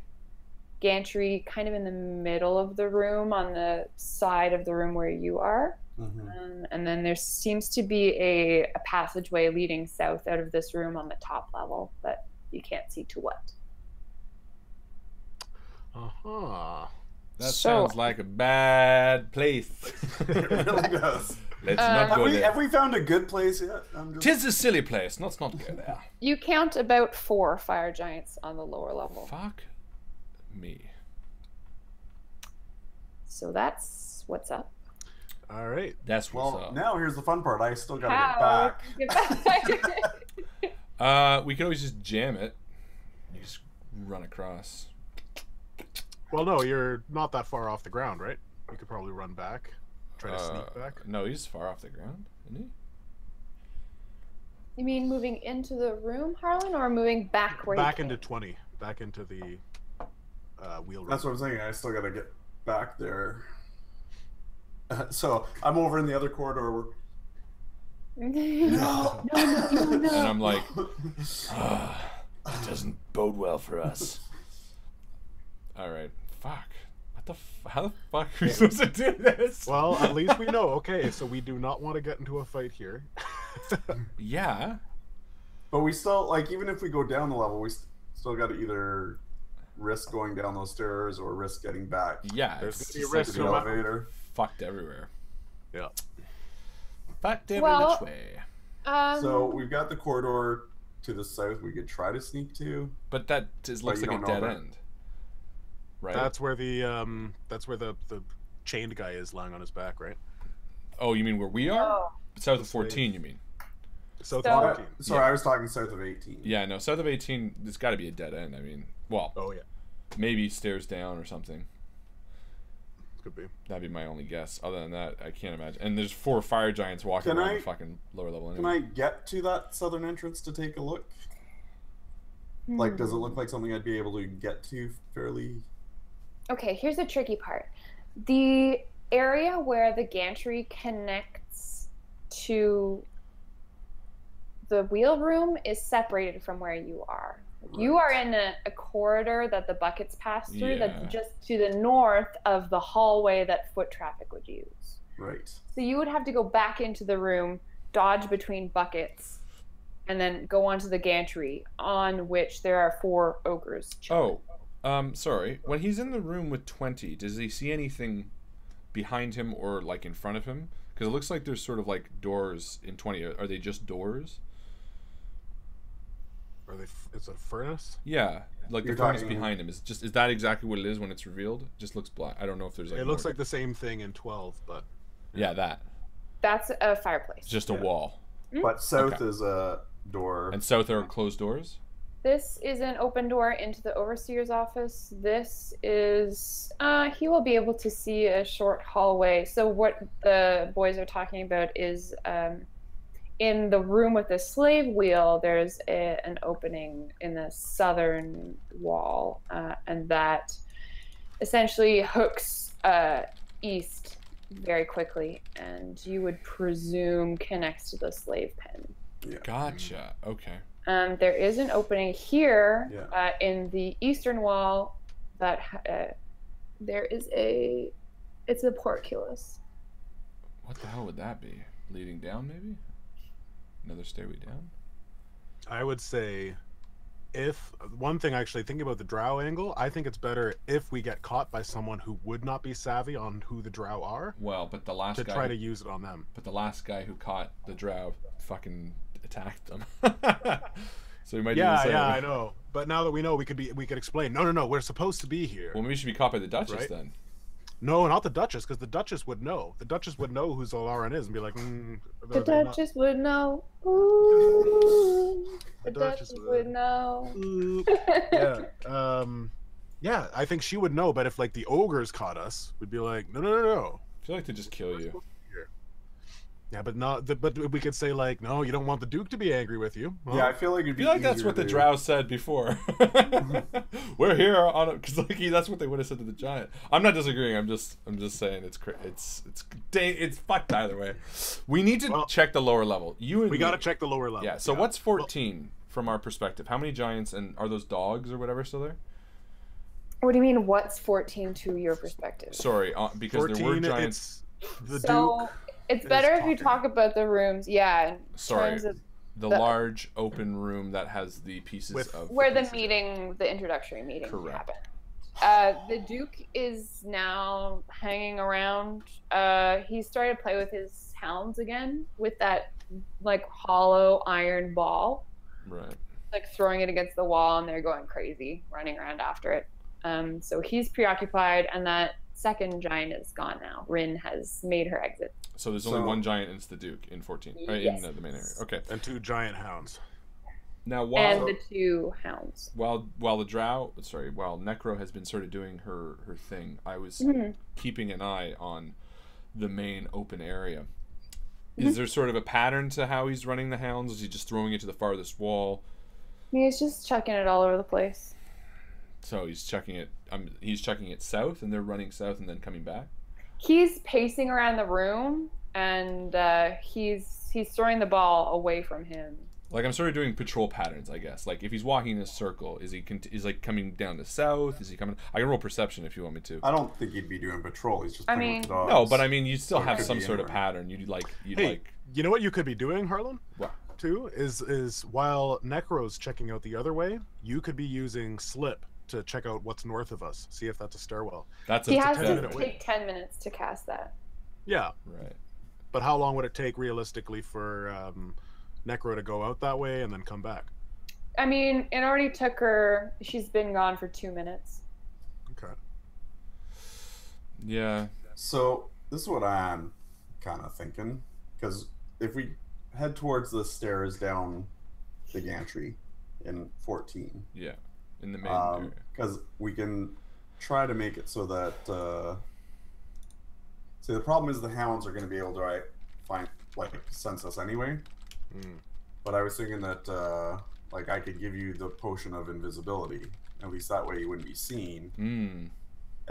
gantry kind of in the middle of the room, on the side of the room where you are. And then there seems to be a passageway leading south out of this room on the top level, but you can't see to what. That sounds like a bad place. It really does. Let's not go there. Have we found a good place yet? Tis a silly place. Let's not go there. You count about 4 fire giants on the lower level. Fuck me. So that's what's up. All right. That's what's up. Now here's the fun part. I still gotta get back. We could always just jam it. You just run across. Well, no, you're not that far off the ground, right? You could probably run back. Try to sneak back. No, he's far off the ground, isn't he? You mean moving into the room, Harlan, or moving back where back into 20. Back into the wheel room. That's what I'm saying. I still gotta get back there. So I'm over in the other corridor. No. And I'm like, it doesn't bode well for us. All right. Fuck. How the fuck are we supposed to do this? Well, at least we know. Okay, so we do not want to get into a fight here. Yeah. But we still, like, even if we go down the level, we still got to either risk going down those stairs or risk getting back. Yeah, There's it's gonna be just a like risk the no elevator. fucked everywhere. Yeah. Fucked every Well, which way. So we've got the corridor to the south we could try to sneak to. But that looks you like a don't know dead that. end. Right? That's where the chained guy is lying on his back, right? Oh, you mean where we are? Oh. South of 14, you mean? South So- of 14. Sorry, Yeah. I was talking south of 18. Yeah, no, south of 18, it's got to be a dead end. I mean, well, Oh yeah, maybe stairs down or something. could be. That'd be my only guess. Other than that, I can't imagine. And there's 4 fire giants walking Can around I- the fucking lower level Can anyway. I get to that southern entrance to take a look? Like, does it look like something I'd be able to get to fairly? Okay, here's the tricky part. The area where the gantry connects to the wheel room is separated from where you are. You are in a corridor that the buckets pass through Yeah. that's just to the north of the hallway that foot traffic would use. Right. So you would have to go back into the room, dodge between buckets, and then go onto the gantry on which there are 4 ogres chilling. Sorry. When he's in the room with 20, does he see anything behind him or like in front of him? Because it looks like there's sort of like doors in 20. Are they just doors? Are they? It's a furnace. Yeah, like You're the furnace talking- behind him is that exactly what it is when it's revealed? Just looks black. I don't know if there's like. It looks more- like the same thing in 12, but Yeah, that. That's a fireplace. It's just a wall. But south Okay. is a door. And south are closed doors. This is an open door into the overseer's office. This is, he will be able to see a short hallway. So what the boys are talking about is in the room with the slave wheel, there's an opening in the southern wall, and that essentially hooks east very quickly, and you would presume connects to the slave pen. Yeah. Gotcha. Okay. There is an opening here Yeah. in the eastern wall that there is it's a portcullis. What the hell would that be? Leading down, maybe? Another stairway down? I would say, if one thing actually thinking about the drow angle, I think it's better if we get caught by someone who would not be savvy on who the drow are. Well, but the last to guy try to use it on them. But the last guy who caught the drow fucking attacked them. So we might do the same. Yeah, I know. But now that we know, we could explain. No, we're supposed to be here. Well, maybe we should be caught by the Duchess Right? then. No, not the Duchess, because the Duchess would know. The Duchess would know who Zolaran is and be like, The Duchess would know. Ooh, the Duchess Duchess would know. Ooh. Yeah, I think she would know. But if like the ogres caught us, we'd be like, no. I feel like they just kill you. Yeah, but not. But we could say like, no, you don't want the Duke to be angry with you. Well, Yeah, I feel like it'd I be feel like that's easier what the to- drow said before. We're here on it because like that's what they would have said to the giant. I'm not disagreeing. I'm just saying it's fucked either way. We need to check the lower level. You and we me. got to check the lower level. Yeah. So what's 14 from our perspective? How many giants and are those dogs or whatever still there? What do you mean? What's 14 to your perspective? Sorry, because there were 14, giants. the So Duke. it's is better if you talking. talk about the rooms. Yeah. In Sorry. terms of The large open room that has the pieces With- of where the pieces. meeting, the introductory meeting Correct. happened. The Duke is now hanging around. He started to play with his hounds again with that like hollow iron ball, Right. like throwing it against the wall, and they're going crazy, running around after it. So he's preoccupied, and that second giant is gone now. Rin has made her exit. So there's only So- one giant, and it's the Duke in 14. Yes. In the main area. Okay. And 2 giant hounds. Now And the 2 hounds. while Necro has been sort of doing her thing, I was Mhm. keeping an eye on the main open area. Mm-hmm. Is there sort of a pattern to how he's running the hounds? Is he just throwing it to the farthest wall? He's just chucking it all over the place. So he's checking it. He's checking it south, and they're running south and then coming back. He's pacing around the room, and he's throwing the ball away from him. Like I'm sort of doing patrol patterns, I guess. Like if he's walking in a circle, is he like coming down to south? Is he coming? I can roll perception if you want me to. I don't think he'd be doing patrol. He's just I playing mean- with the dogs. No, but I mean, you still So it have could some be sort of anywhere. pattern. You'd like. Hey, you know what you could be doing, Harlan? What? Too is while Necro's checking out the other way, you could be using Slip to check out what's north of us. See if that's a stairwell. That's He a has 10-minute to wait. take 10 minutes to cast that. Yeah, right. but how long would it take realistically for Necro to go out that way and then come back? I mean, it already took her. She's been gone for 2 minutes. Okay. Yeah. So this is what I'm kind of thinking, because if we head towards the stairs down the gantry in 14, Yeah. In the main area. because we can try to make it so that. See, the problem is the hounds are going to be able to sense us anyway. Mm. But I was thinking that I could give you the potion of invisibility. At least that way you wouldn't be seen. Mm.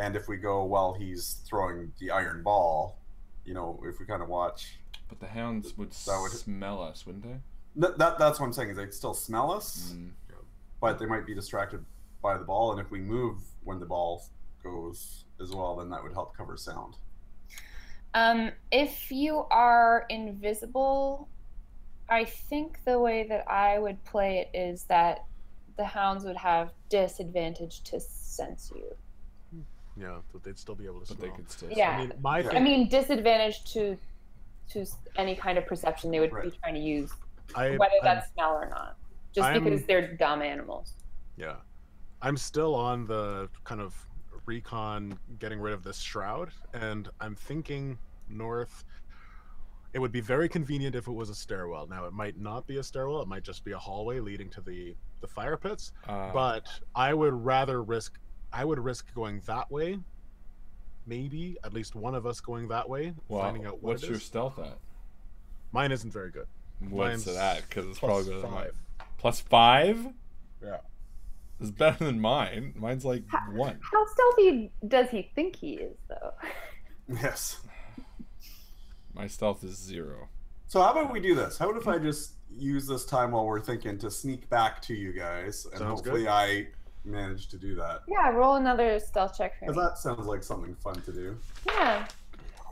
And if we go while he's throwing the iron ball, if we kind of watch. But the hounds would That would- smell us, wouldn't they? That's what I'm saying, is they'd still smell us, Mm. but they might be distracted by the ball. And if we move when the ball goes as well, then that would help cover sound. If you are invisible, I think the way that I would play it is that the hounds would have disadvantage to sense you. Yeah, but they'd still be able to But smell. they could still. Yeah. My I mean, disadvantage to any kind of perception they would be Right. trying to use, I, whether I'm- that's smell or not. Just I'm- because they're dumb animals. Yeah. I'm still on the kind of recon getting rid of this shroud, and I'm thinking north. It would be very convenient if it was a stairwell. Now, it might not be a stairwell. It might just be a hallway leading to the fire pits. But I would risk going that way. Maybe at least one of us going that way, finding out what what's it your is. stealth at? Mine isn't very good. What's Mine's that? Because it's plus probably better than mine. 5. +5? Yeah. It's better than mine. Mine's like 1. How stealthy does he think he is, though? Yes. My stealth is 0. So how about we do this? How about if I just use this time while we're thinking to sneak back to you guys, and Sounds hopefully good. I manage to do that. Yeah, roll another stealth check for me. Because that sounds like something fun to do. Yeah.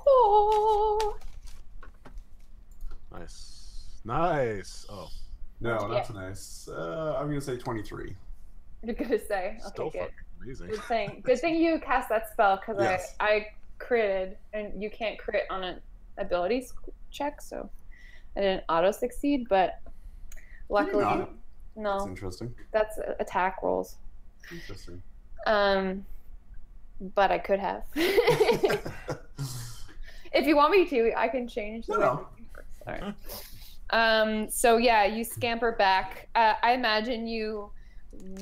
Oh. Nice. Nice. Oh, No, that's nice. I'm gonna say 23. You're gonna say. Okay, still good. fucking amazing. Good thing. Good thing you cast that spell because Yes. I critted, and you can't crit on an ability check, so I didn't auto succeed. But luckily, not? That's no, interesting. that's attack rolls. Interesting. But I could have. If you want me to, I can change the way No. it works. All right. So yeah, you scamper back. I imagine you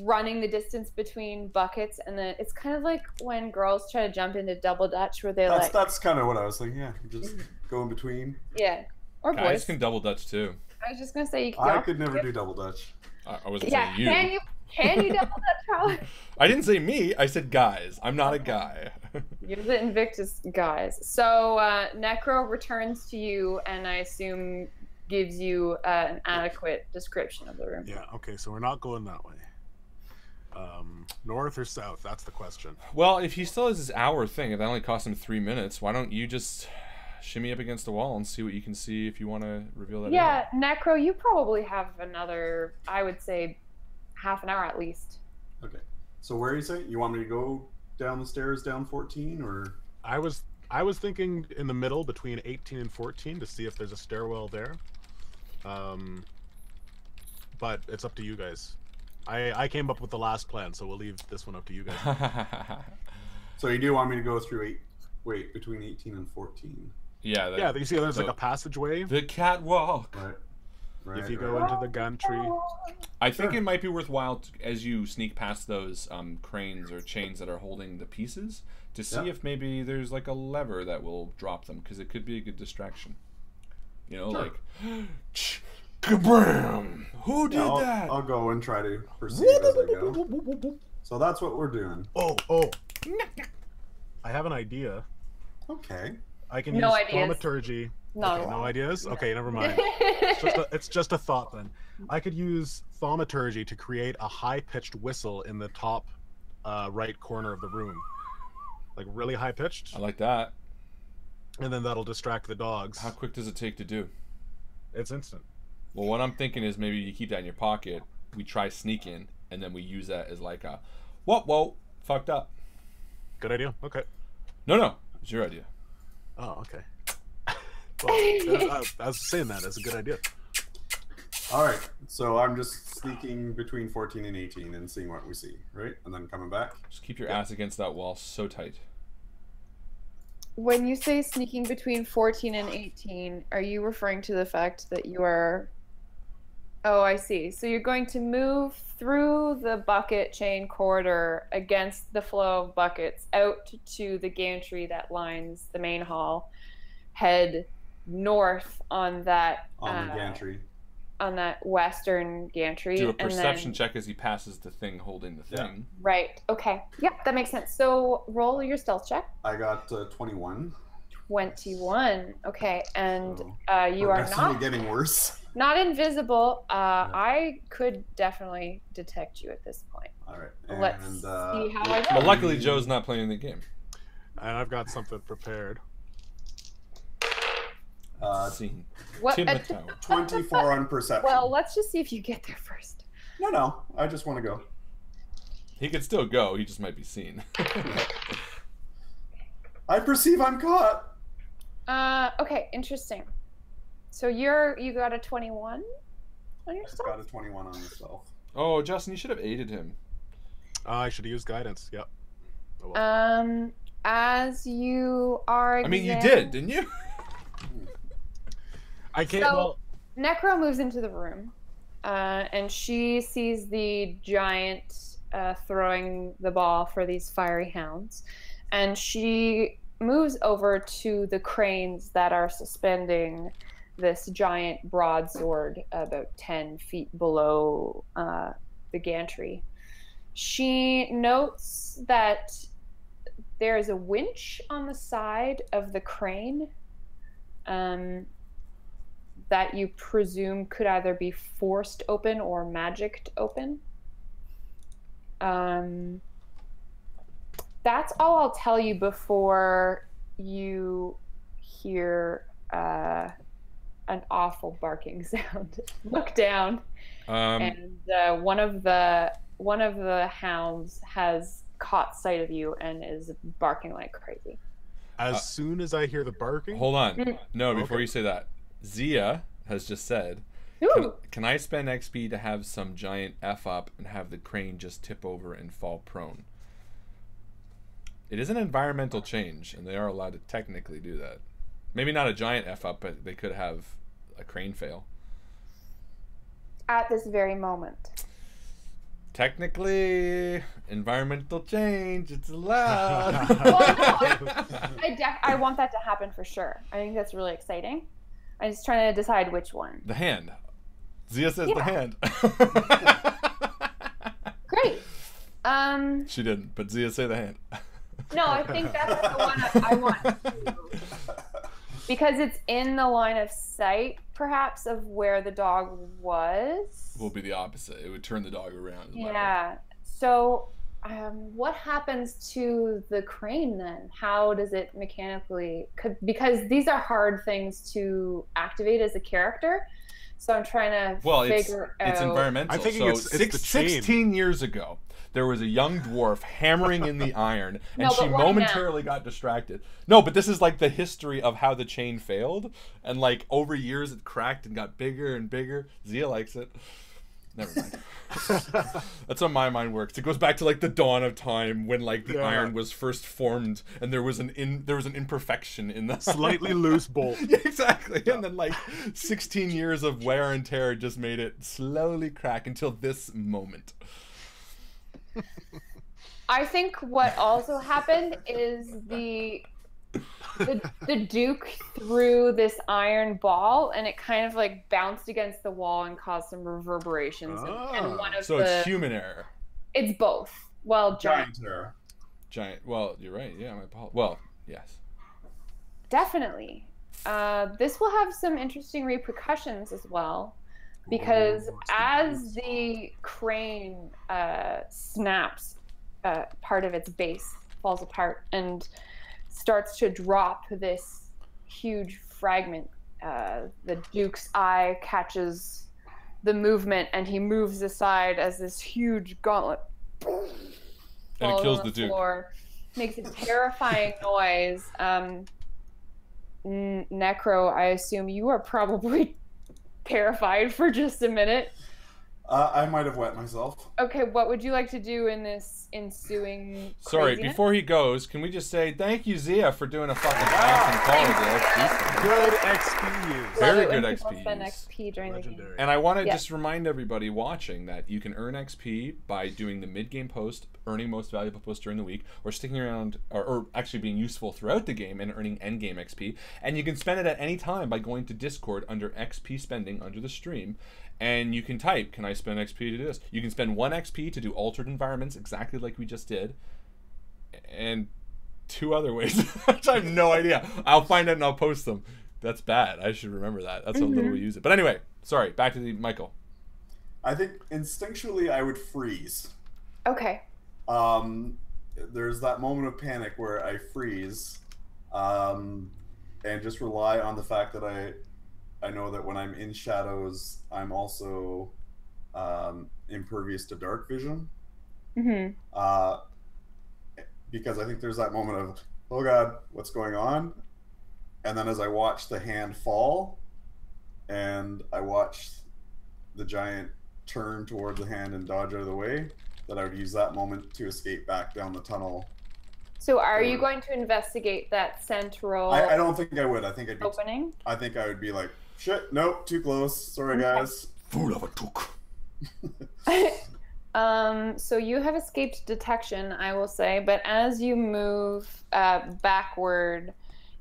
running the distance between buckets, and then it's kind of like when girls try to jump into double dutch, where they're like, That's kind of what I was thinking. Yeah, just go in between. yeah, or Guys boys. can double dutch too. I was just gonna say you can. I could never do double dutch. I wasn't Yeah, saying you. can you double dutch, Harlan? I didn't say me. I said guys. I'm not a guy. You're the Invictus guys. So Necro returns to you, and I assume gives you an adequate description of the room. Yeah. Okay. So we're not going that way. North or south? That's the question. Well, if he still has his hour thing, if that only costs him 3 minutes, why don't you just shimmy up against the wall and see what you can see if you want to reveal that? Yeah, Necro, you probably have another, I would say, half an hour at least. Okay. So where are you saying? You want me to go down the stairs down 14 or? I was thinking in the middle between 18 and 14 to see if there's a stairwell there. But it's up to you guys. I came up with the last plan, so we'll leave this one up to you guys. So you do want me to go through between 18 and 14? Yeah. Yeah, you see there's like a passageway. The catwalk. Right. If you go into the gantry. I think it might be worthwhile as you sneak past those cranes or chains that are holding the pieces to see if maybe there's like a lever that will drop them, because it could be a good distraction. You know, Sure. like kabam! Who did that? I'll go and try to perceive as I go. So that's what we're doing. Oh. I have an idea. Okay. I can No use ideas. thaumaturgy. No. Okay, no ideas? Okay, never mind. It's just a thought then. I could use thaumaturgy to create a high-pitched whistle in the top right corner of the room. Like really high-pitched. I like that. And then that'll distract the dogs. How quick does it take to do? It's instant. Well, what I'm thinking is maybe you keep that in your pocket, we try sneaking, and then we use that as like a, whoa, fucked up. Good idea. Okay. No, it's your idea. Oh, okay. Well, I was saying that as a good idea. All right. So I'm just sneaking between 14 and 18 and seeing what we see, right? And then coming back. Just keep your ass against that wall so tight. When you say sneaking between 14 and 18, are you referring to the fact that you are... Oh, I see. So you're going to move through the bucket chain corridor against the flow of buckets out to the gantry that lines the main hall, head north on that... On the gantry. On that western gantry. Do a and perception then... check as he passes the thing holding the thing. Right. Okay. Yep, that makes sense. So roll your stealth check. I got 21. 21. Okay, and So you we're are definitely not getting worse. invisible. I could definitely detect you at this point. All right. Let's And, see how I But go. luckily, Joe's not playing the game. And I've got something prepared. Scene. What? Tim the Tower. 24 on perception. Well, let's just see if you get there first. No. I just want to go. He could still go. He just might be seen. I perceive I'm caught. Okay, interesting. So you got a 21 on your I stealth? got a 21 on myself. Oh, Justin, you should have aided him. I should have used guidance. Yep. Oh, well. As you are I mean, you did, didn't you? I can't. So, Well, Necro moves into the room, and she sees the giant throwing the ball for these fiery hounds, and she moves over to the cranes that are suspending this giant broadsword about 10 feet below the gantry. She notes that there is a winch on the side of the crane that you presume could either be forced open or magicked open. That's all I'll tell you before you hear an awful barking sound. Look down, and one of the hounds has caught sight of you and is barking like crazy. As soon as I hear the barking... Hold on. No, before you say that, Zia has just said, can I spend XP to have some giant F up and have the crane just tip over and fall prone? It is an environmental change, and they are allowed to technically do that. Maybe not a giant F up, but they could have a crane fail. At this very moment. Technically, environmental change, it's allowed. Well, no, I want that to happen for sure. I think that's really exciting. I'm just trying to decide which one. The hand. Zia says the hand. Great. She didn't, but Zia say the hand. No, I think that's the one I want to. Because it's in the line of sight, perhaps, of where the dog was. Will be the opposite. It would turn the dog around. Yeah. So, what happens to the crane then? How does it mechanically? Because these are hard things to activate as a character. So I'm trying to figure out. It's environmental. I'm thinking so it's the chain. 16 years ago, there was a young dwarf hammering in the iron, and she momentarily got distracted. No, but this is like the history of how the chain failed, and like over years it cracked and got bigger and bigger. Zia likes it. Never mind. That's how my mind works. It goes back to like the dawn of time when like the iron was first formed, and there was an imperfection in the slightly loose bolt. Yeah, exactly. And then like 16 years of wear and tear just made it slowly crack until this moment. I think what also happened is the Duke threw this iron ball, and it kind of like bounced against the wall and caused some reverberations. And one of it's human error. It's both. Well, giant error. Giant. Well, you're right. Yeah, my apologies. Well, yes. Definitely. This will have some interesting repercussions as well, because as the crane snaps, part of its base falls apart and starts to drop this huge fragment. The Duke's eye catches the movement, and he moves aside as this huge gauntlet and it kills the Duke. Floor, makes a terrifying noise. Necro, I assume you are probably terrified for just a minute. I might have wet myself. Okay, what would you like to do in this ensuing Sorry, craziness? before he goes, can we just say thank you, Zia, for doing a fucking awesome call today. Good XP use. Very good XP spend use. XP during the game. And I want to just remind everybody watching that you can earn XP by doing the mid-game post, earning most valuable post during the week, or sticking around, or actually being useful throughout the game and earning endgame XP. And you can spend it at any time by going to Discord under XP spending under the stream. And you can type, can I spend XP to do this? You can spend 1 XP to do altered environments, exactly like we just did. And 2 other ways, which I have no idea. I'll find out and I'll post them. That's bad. I should remember that. That's how little we use it. But anyway, sorry, back to the Mycl. I think instinctually I would freeze. Okay. There's that moment of panic where I freeze and just rely on the fact that I know that when I'm in shadows, I'm also impervious to dark vision. Because I think there's that moment of, oh God, what's going on? And then as I watch the hand fall, and I watch the giant turn towards the hand and dodge out of the way, that I would use that moment to escape back down the tunnel. So are you going to investigate that central I don't think I would. I think I'd be opening? I think I would be like, shit, nope, too close. Sorry, guys. Fool of a took. So you have escaped detection, I will say, but as you move backward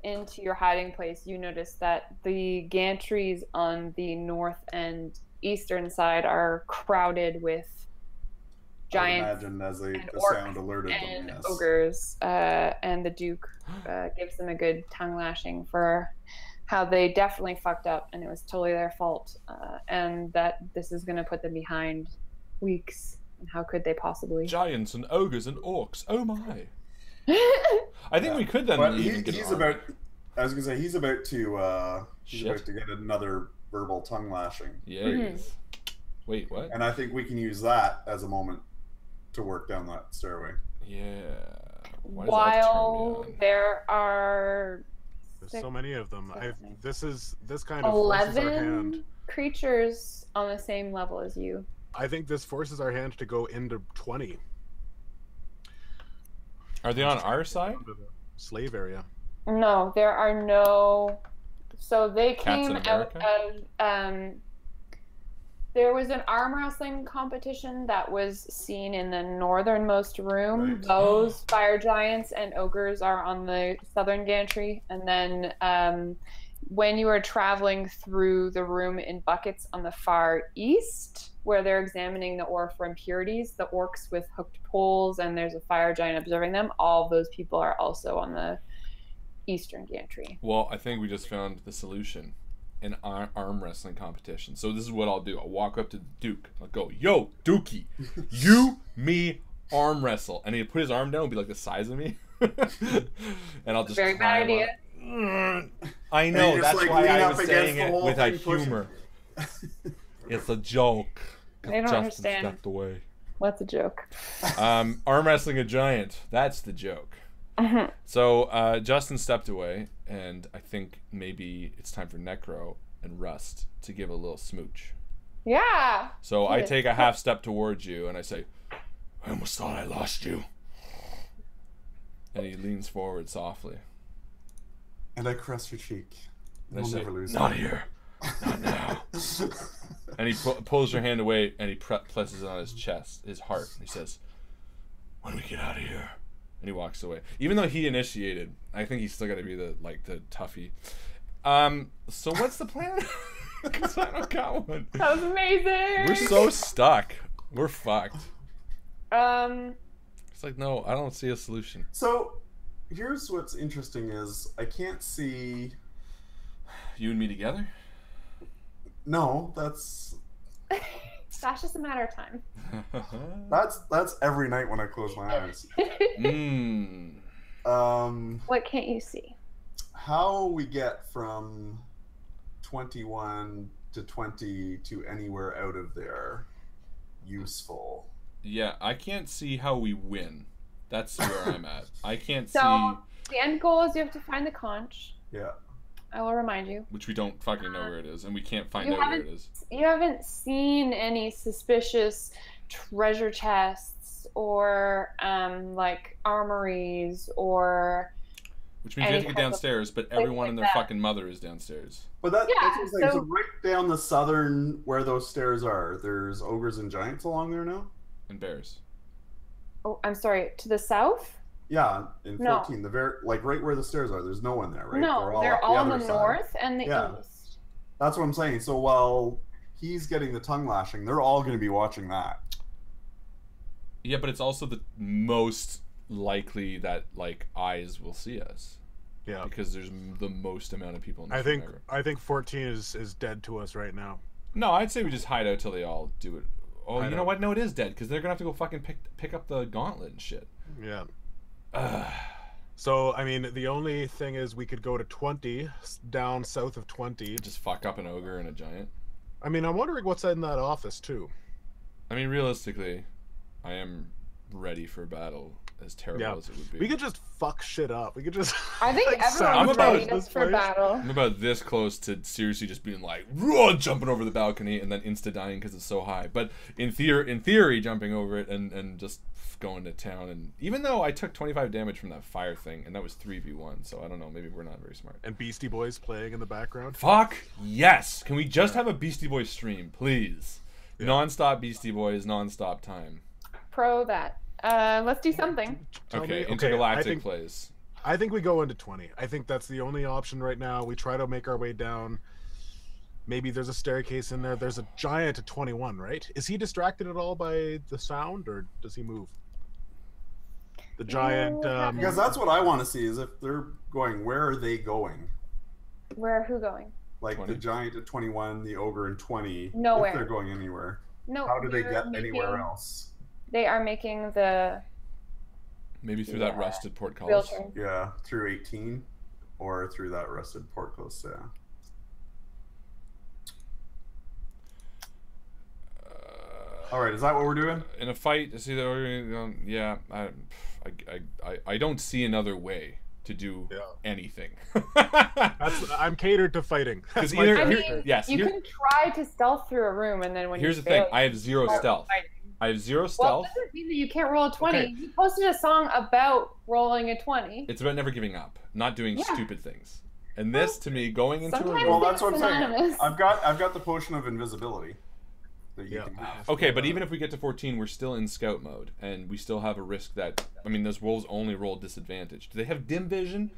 into your hiding place, you notice that the gantries on the north and eastern side are crowded with giants imagine as the orcs sound alerted and them. Yes. ogres, and the Duke gives them a good tongue lashing for how they definitely fucked up and it was totally their fault, and that this is going to put them behind weeks. And how could they possibly? Giants and ogres and orcs. Oh my! I think we could then. But even get he's an army. about. I was gonna say he's about to get another verbal tongue lashing. Yeah. Wait, what? And I think we can use that as a moment to work down that stairway. Yeah. Why does that turn me While on? there are There's so many of them. This kind of forces our 11 hand. creatures on the same level as you. I think this forces our hand to go into 20. Are they on our side? Into the slave area. No, there are no. So they Cats came in out America? of. There was an arm wrestling competition that was seen in the northernmost room. Right. Those fire giants and ogres are on the southern gantry, and then when you are traveling through the room in buckets on the far east, where they're examining the ore for impurities, the orcs with hooked poles, and there's a fire giant observing them. All of those people are also on the eastern gantry. Well, I think we just found the solution. An arm wrestling competition. So this is what I'll do. I'll walk up to the Duke. I'll go, "Yo, Dookie, you, me, arm wrestle," and he'd put his arm down and be like the size of me, and I'll just Very bad idea. I know, just, that's like, why lean I up was against saying the it whole with a thing, pushing. humor. It's a joke. They don't Justin understand. stepped away. What's a joke? Arm wrestling a giant. That's the joke. So Justin stepped away, and I think maybe it's time for Necro and Rust to give a little smooch. Yeah. So I take a half step towards you, and I say, "I almost thought I lost you." And he leans forward softly. And I caress your cheek. And I We'll say, never lose. "Not here. Not now." And he pulls your hand away, and he presses it on his chest, his heart. And he says, "When we get out of here." And he walks away. Even though he initiated, I think he's still got to be the toughie. So what's the plan? Because I don't got one. That was amazing. We're so stuck. We're fucked. It's like, no, I don't see a solution. So here's what's interesting is I can't see. You and me together? No, that's just a matter of time. that's every night when I close my eyes. What can't you see? How we get from 21 to 20 to anywhere out of there useful. Yeah, I can't see how we win. That's where I'm at. I can't see. The end goal is you have to find the conch. Yeah. I will remind you. Which we don't fucking know where it is, and we can't find out where it is. You haven't seen any suspicious treasure chests or like armories or. Which means we have to get downstairs, but everyone and their fucking mother is downstairs. But that's what I'm saying. So right down the southern where those stairs are, there's ogres and giants along there now? And bears. Oh, I'm sorry. To the south? Yeah, in 14, the very right where the stairs are. There's no one there, right? No, they're all in the north and the east. That's what I'm saying. So while he's getting the tongue lashing, they're all going to be watching that. Yeah, but it's also the most likely that eyes will see us. Yeah, because there's the most amount of people in this room ever. I think 14 is dead to us right now. No, I'd say we just hide out till they all do it. Oh, you know what? No, it is dead because they're gonna have to go fucking pick up the gauntlet and shit. Yeah. So I mean, the only thing is we could go to 20 down south of 20. Just fuck up an ogre and a giant. I mean, I'm wondering what's in that office too. I mean, realistically, I am ready for battle. As terrible as it would be, we could just fuck shit up. We could just. I think everyone's ready for battle. I'm about this close to seriously just being like, jumping over the balcony and then insta dying because it's so high. But in theory, jumping over it and just going to town. And even though I took 25 damage from that fire thing, and that was 3v1, so I don't know. Maybe we're not very smart. And Beastie Boys playing in the background. Fuck yes! Can we just have a Beastie Boys stream, please? Yeah. Non-stop Beastie Boys, non-stop time. Pro that. Let's do something. Okay, intergalactic plays. I think we go into 20. I think that's the only option right now. We try to make our way down. Maybe there's a staircase in there. There's a giant at 21, right? Is he distracted at all by the sound, or does he move? The giant. Because that's what I want to see, is if they're going, where are they going? Where are who going? Like 20. the giant at 21, the ogre in 20. Nowhere. If they're going anywhere. No. How do they get anywhere else? They are making the Maybe through that rusted portcullis. wheelchair. Yeah, through 18, or through that rusted portcullis. Yeah. All right, is that what we're doing? In a fight, see the yeah. I don't see another way to do anything. I'm catered to fighting. Because my either character. yes, You can try to stealth through a room, and then when here's you the thing: fail, I have zero you start stealth. fighting. I have zero Well, stealth. that doesn't mean that you can't roll a 20. Okay. You posted a song about rolling a 20. It's about never giving up, not doing Yeah. stupid things. And this, to me, going into a Sometimes room. Well, that's what I'm saying. synonymous. I've got the potion of invisibility that you can have. Okay, but even if we get to 14, we're still in scout mode, and we still have a risk that, I mean, those wolves only roll disadvantage. Do they have dim vision?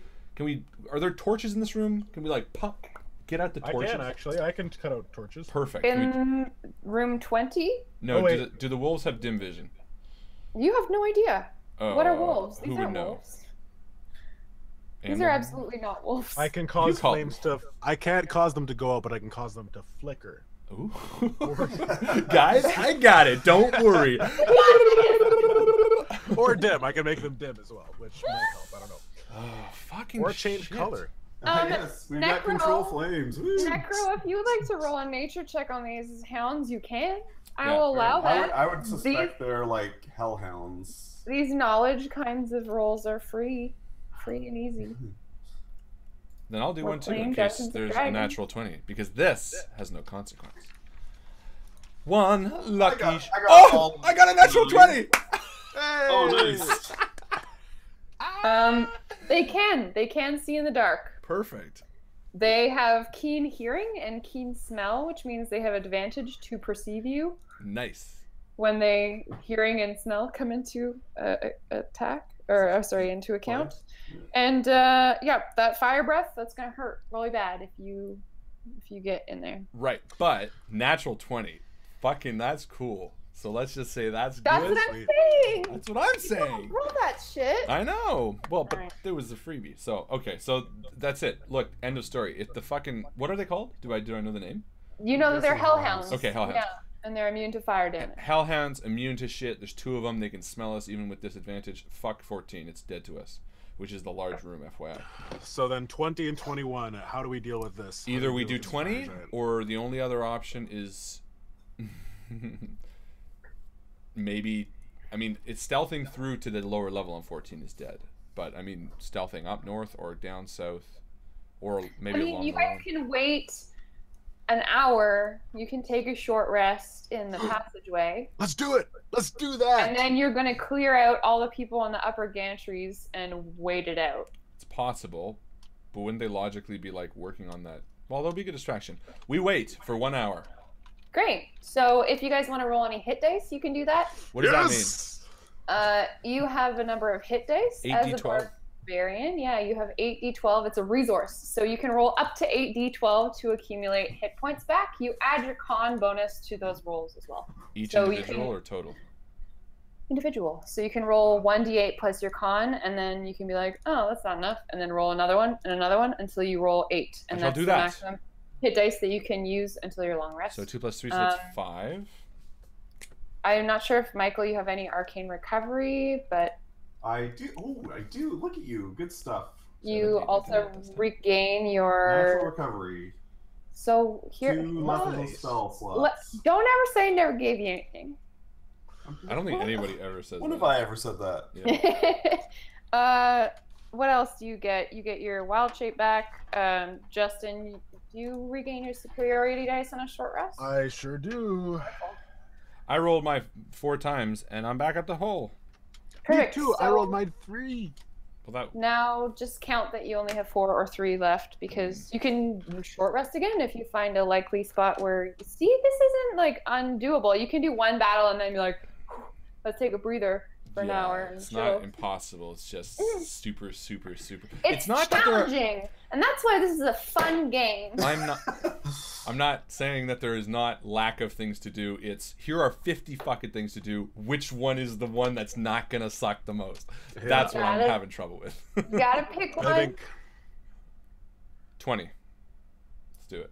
Are there torches in this room? Can we, like, pop, get out the torches? I can, actually. I can cut out torches. Perfect. Can we- In room 20, no, Oh, wait. do the wolves have dim vision? you have no idea. What are wolves? Who These would aren't know? wolves. These Animal? are absolutely not wolves. I can cause call flames to. I can't cause them to go out, but I can cause them to flicker. Ooh. Guys, I got it. Don't worry. Or dim. I can make them dim as well, which might help. I don't know. Oh, fucking Or change shit. color. Yes, we've got Necro- control flames. Woo. Necro, if you would like to roll a nature check on these hounds, you can. I Yeah, will allow that. I would suspect they're like hellhounds. These knowledge kinds of rolls are free and easy. Then I'll do We're one too in playing case Dungeons and there's a Dragons. natural 20, because this has no consequence. One lucky. I got Oh, I got a natural 20. Oh, nice. They can see in the dark. Perfect. They have keen hearing and keen smell, which means they have advantage to perceive you Nice. when they hearing and smell come into into account. And yeah, that fire breath, that's gonna hurt really bad if you get in there. Right, but natural 20. Fucking, that's cool. So let's just say that's That's good. what I'm saying. That's what I'm saying. Roll that shit. I know. Well, but Alright. there was a freebie. So okay, so that's it. Look, end of story. If the fucking what are they called? Do I know the name? You know that they're Guessing hellhounds. hellhounds. Okay, hellhounds. Yeah, and they're immune to fire damage. Hellhounds, immune to shit. There's 2 of them. They can smell us even with disadvantage. Fuck 14. It's dead to us, which is the large room, FYI. So then 20 and 21. How do we deal with this? How Either we deal do with this 20, giant? or the only other option is maybe. I mean, it's stealthing through to the lower level on 14 is dead. But I mean, stealthing up north or down south, or maybe I mean, along you the guys road. can wait an hour. You can take a short rest in the passageway. Let's do it. Let's do that. And then you're going to clear out all the people on the upper gantries and wait it out. It's possible, but wouldn't they logically be like working on that? Well, there'll be a distraction. We wait for 1 hour. Great. So if you guys want to roll any hit dice, you can do that. What does that mean? You have a number of hit dice. 8d12? Barbarian, yeah, you have 8d12. It's a resource. So you can roll up to 8d12 to accumulate hit points back. You add your con bonus to those rolls as well. Each So you individual can- or total? Individual. So you can roll 1d8 plus your con, and then you can be like, oh, that's not enough, and then roll another one and another one until you roll 8. And I shall that's do the that. maximum hit dice that you can use until your long rest. So 2 plus 3, so that's 5. I'm not sure if, Michael, you have any arcane recovery, but I do. Oh, I do. Look at you. Good stuff. you 17, also 18, that's 10. regain Natural your... recovery. So here... 2 levels of Nice. spell slots. Don't ever say never gave you anything. I don't think anybody ever says When that. have I ever said that? Yeah. What else do you get? You get your wild shape back. Justin, do you regain your superiority dice on a short rest? I sure do. I rolled my 4 times, and I'm back at the hole. Perfect. Me too. I So rolled my 3. Well, that now just count that you only have 4 or 3 left, because you can short rest again if you find a likely spot where you see this isn't like undoable. You can do 1 battle and then be like, let's take a breather. for an hour. And it's not impossible. It's just super, super, super. It's not challenging, and that's why this is a fun game. I'm not saying that there is not lack of things to do. It's here are 50 fucking things to do. Which one is the one that's not gonna suck the most? Yeah. That's what I'm having trouble with. You gotta pick one. I think 20. Let's do it.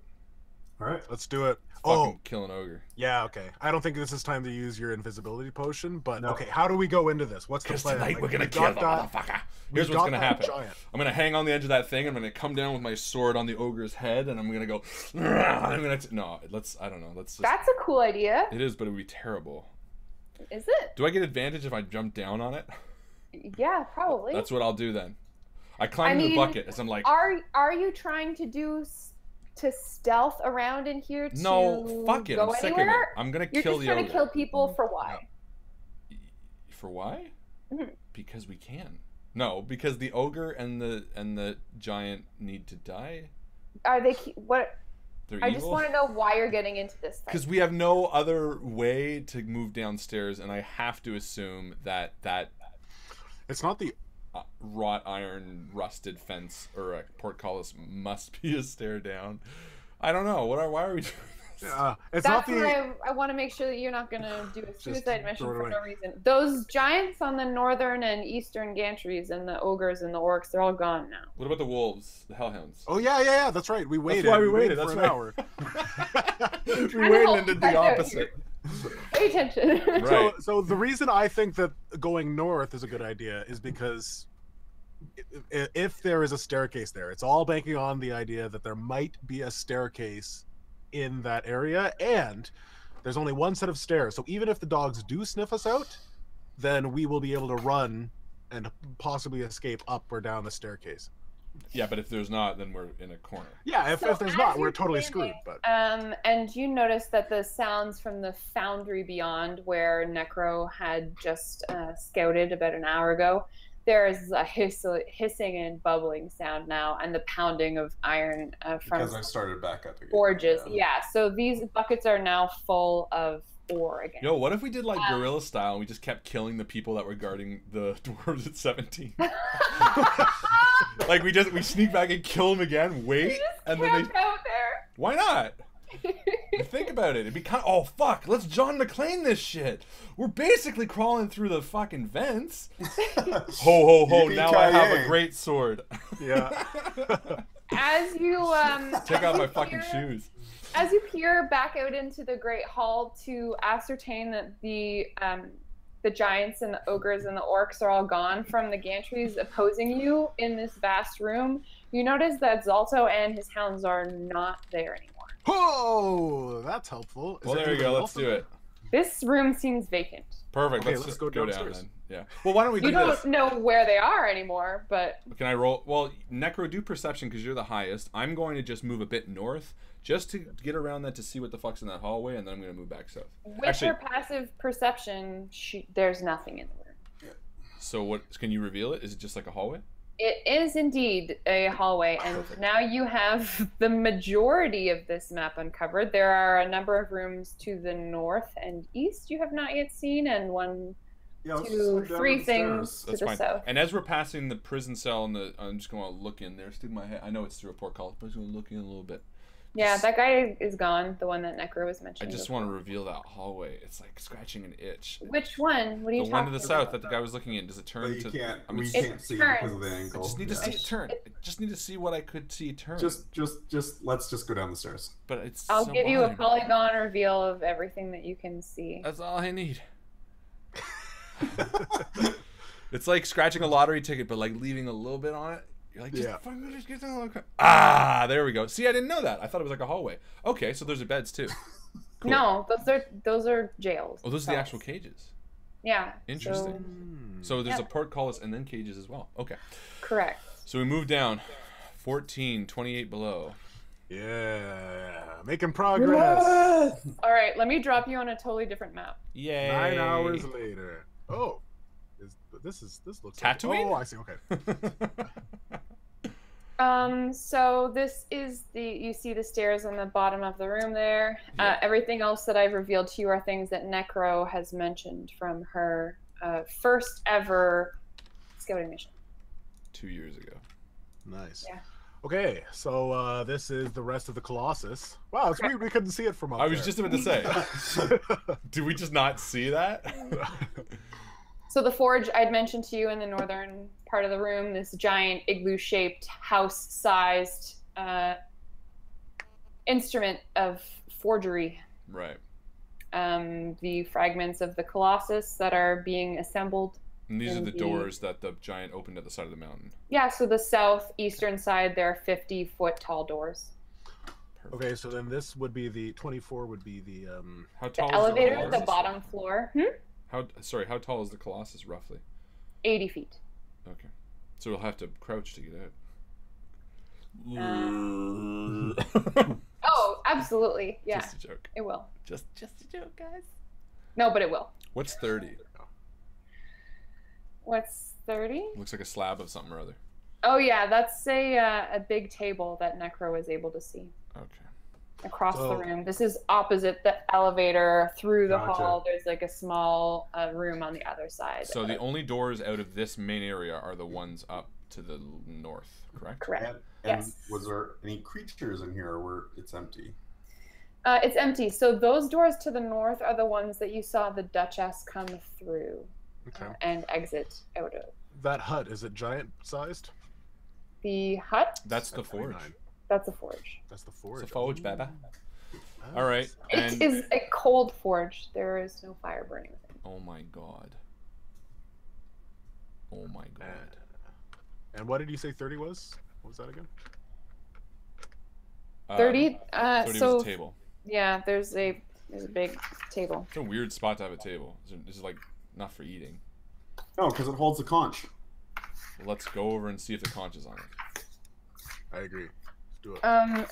All right, let's do it. Fucking kill an ogre. Yeah, okay. I don't think this is time to use your invisibility potion, but okay, how do we go into this? What's the plan? Tonight like, we're gonna kill the motherfucker. Here's what's gonna happen. I'm gonna hang on the edge of that thing. I'm gonna come down with my sword on the ogre's head, and I'm gonna go. I'm gonna no. I don't know. Let's. That's a cool idea. It is, but it would be terrible. Is it? Do I get advantage if I jump down on it? Yeah, probably. That's what I'll do then. I climb in the bucket as I'm like. Are you trying to stealth around in here to no, fuck it. go I'm sick anywhere? of it. I'm gonna kill the ogre. You're just trying to kill people for why? For why? Because we can. No, because the ogre and the giant need to die. Are they what? They're I evil? just want to know why you're getting into this fight. Because we have no other way to move downstairs, and I have to assume that it's not the wrought iron rusted fence or a portcullis must be a stair down. I don't know. Why are we doing this? It's That's not the. why I want to make sure that you're not going to do a suicide mission for no reason. Those giants on the northern and eastern gantries and the ogres and the orcs, they're all gone now. What about the wolves, the hellhounds? Oh yeah. That's right. We waited. That's why we waited. That's for an hour. We waited and did the opposite. Pay attention. Right. So the reason I think that going north is a good idea is because if there is a staircase there, it's all banking on the idea that there might be a staircase in that area, and there's only one set of stairs. So even if the dogs do sniff us out, then we will be able to run and possibly escape up or down the staircase. Yeah, but if there's not, then we're in a corner. Yeah, if there's not, we're totally screwed. But and you notice that the sounds from the foundry beyond, where Necro had just scouted about an hour ago, there is a hissing and bubbling sound now, and the pounding of iron from because I started back up again. Forges. Yeah, so these buckets are now full of ore again. Yo, what if we did like guerrilla style and we just kept killing the people that were guarding the dwarves at 17? Like we sneak back and kill them again, wait, and then they out there. Why not? Think about it. It'd be kind of, oh fuck, let's John McClane this shit. We're basically crawling through the fucking vents. Ho ho ho! Now I have a great sword. Yeah. As you take out my fucking shoes. As you peer back out into the Great Hall to ascertain that the giants and the ogres and the orcs are all gone from the gantries opposing you in this vast room, you notice that Zalto and his hounds are not there anymore. Oh, that's helpful. Well, there you go. Let's do it. This room seems vacant. Perfect. Okay, let's just go down downstairs. then. Yeah. Well, why don't we do this? You don't know where they are anymore, but... Can I roll? Well, Necro, do perception because you're the highest. I'm going to just move a bit north just to get around that to see what the fuck's in that hallway, and then I'm going to move back south. With her passive perception, there's nothing in the room. Yeah. So what? Can you reveal it? Is it just like a hallway? It is indeed a hallway, and now you have the majority of this map uncovered. There are a number of rooms to the north and east you have not yet seen, and two, three things to the south. And as we're passing the prison cell, I'm just going to look in there, stick my head. I know it's through a portcullis, but I'm just going to look in a little bit. Yeah, that guy is gone, the one that Necro was mentioning. I just want to reveal that hallway. It's like scratching an itch. Which one? What are you talking about? The one to the south that the guy was looking in. Does it turn we to... can't see because of the angle. I just need to see it turn. I just need to see what I could see turn. Let's just go down the stairs. But it's I'll give you a polygon reveal of everything that you can see. That's all I need. It's like scratching a lottery ticket, but like leaving a little bit on it. You're like, just get down a little... Ah, there we go. See, I didn't know that. I thought it was like a hallway. Okay, so those are beds too. Cool. No, those are jails. Oh, those are the actual cages. Yeah. Interesting. So there's a portcullis and then cages as well. Okay. Correct. So we move down. 14, 28 below. Yeah, making progress. All right, let me drop you on a totally different map. Yay. 9 hours later. Oh. This looks Tatooine? Oh, I see. Okay. So this is you see the stairs on the bottom of the room there. Everything else that I've revealed to you are things that Necro has mentioned from her first ever scouting mission. 2 years ago. Nice. Yeah. Okay, so this is the rest of the Colossus. Wow, it's weird we couldn't see it from up I was there. just about to say. Did we just not see that? So the forge I'd mentioned to you in the northern part of the room, this giant igloo-shaped, house-sized instrument of forgery. Right. The fragments of the Colossus that are being assembled. And these are the doors that the giant opened at the side of the mountain. Yeah, so the southeastern side, there are 50-foot tall doors. Perfect. Okay, so then this would be the 24 would be the How tall The is elevator, the the Colossus? bottom floor, How tall is the Colossus roughly? 80 feet. Okay. So we'll have to crouch to get out. Oh, absolutely. Yeah, Just a joke. it will. Just a joke, guys. No, but it will. What's 30? What's 30? Looks like a slab of something or other. Oh, yeah, that's a big table that Necro was able to see Okay. across the room. This is opposite the elevator. Through the Gotcha. hall, there's like a small room on the other side. So the only doors out of this main area are the ones up to the north, correct? Correct. And Yes. was there any creatures in here where it's empty? It's empty. So those doors to the north are the ones that you saw the Duchess come through okay. and exit out of. That hut, is it giant sized? The hut, That's the forge. 29. that's a forge. That's the forge. It's a forge, baby. Nice. All right. It And is a cold forge. There is no fire burning within. oh my god. Oh my god. And what did you say 30 was? What was that again? 30. 30 So was a table. yeah, there's a big table. It's a weird spot to have a table. This is like not for eating. No, because it holds the conch. Let's go over and see if the conch is on it. I agree. Let's do it.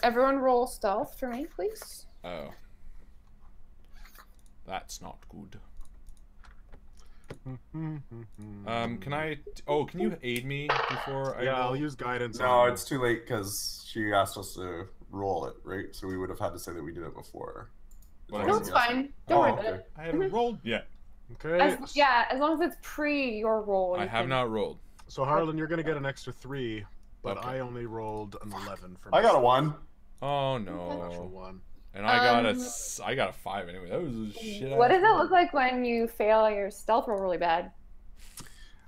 Everyone roll stealth for me, please. Oh. That's not good. Can I? Oh, can you aid me before I? Yeah, roll? I'll use guidance. No, on- it's too late because she asked us to roll it, right? So we would have had to say that we did it before. Whatever. No, it's fine. Don't worry about okay. it. I haven't rolled yet. Okay. As long as it's pre your roll. I you have can- not rolled. So Harlan, you're gonna get an extra 3, but Okay. I only rolled an 11 for I got a myself. 1. Oh Natural no. 1. And I got a 5 anyway. That was a shit. What does it look like when you fail your stealth roll really bad?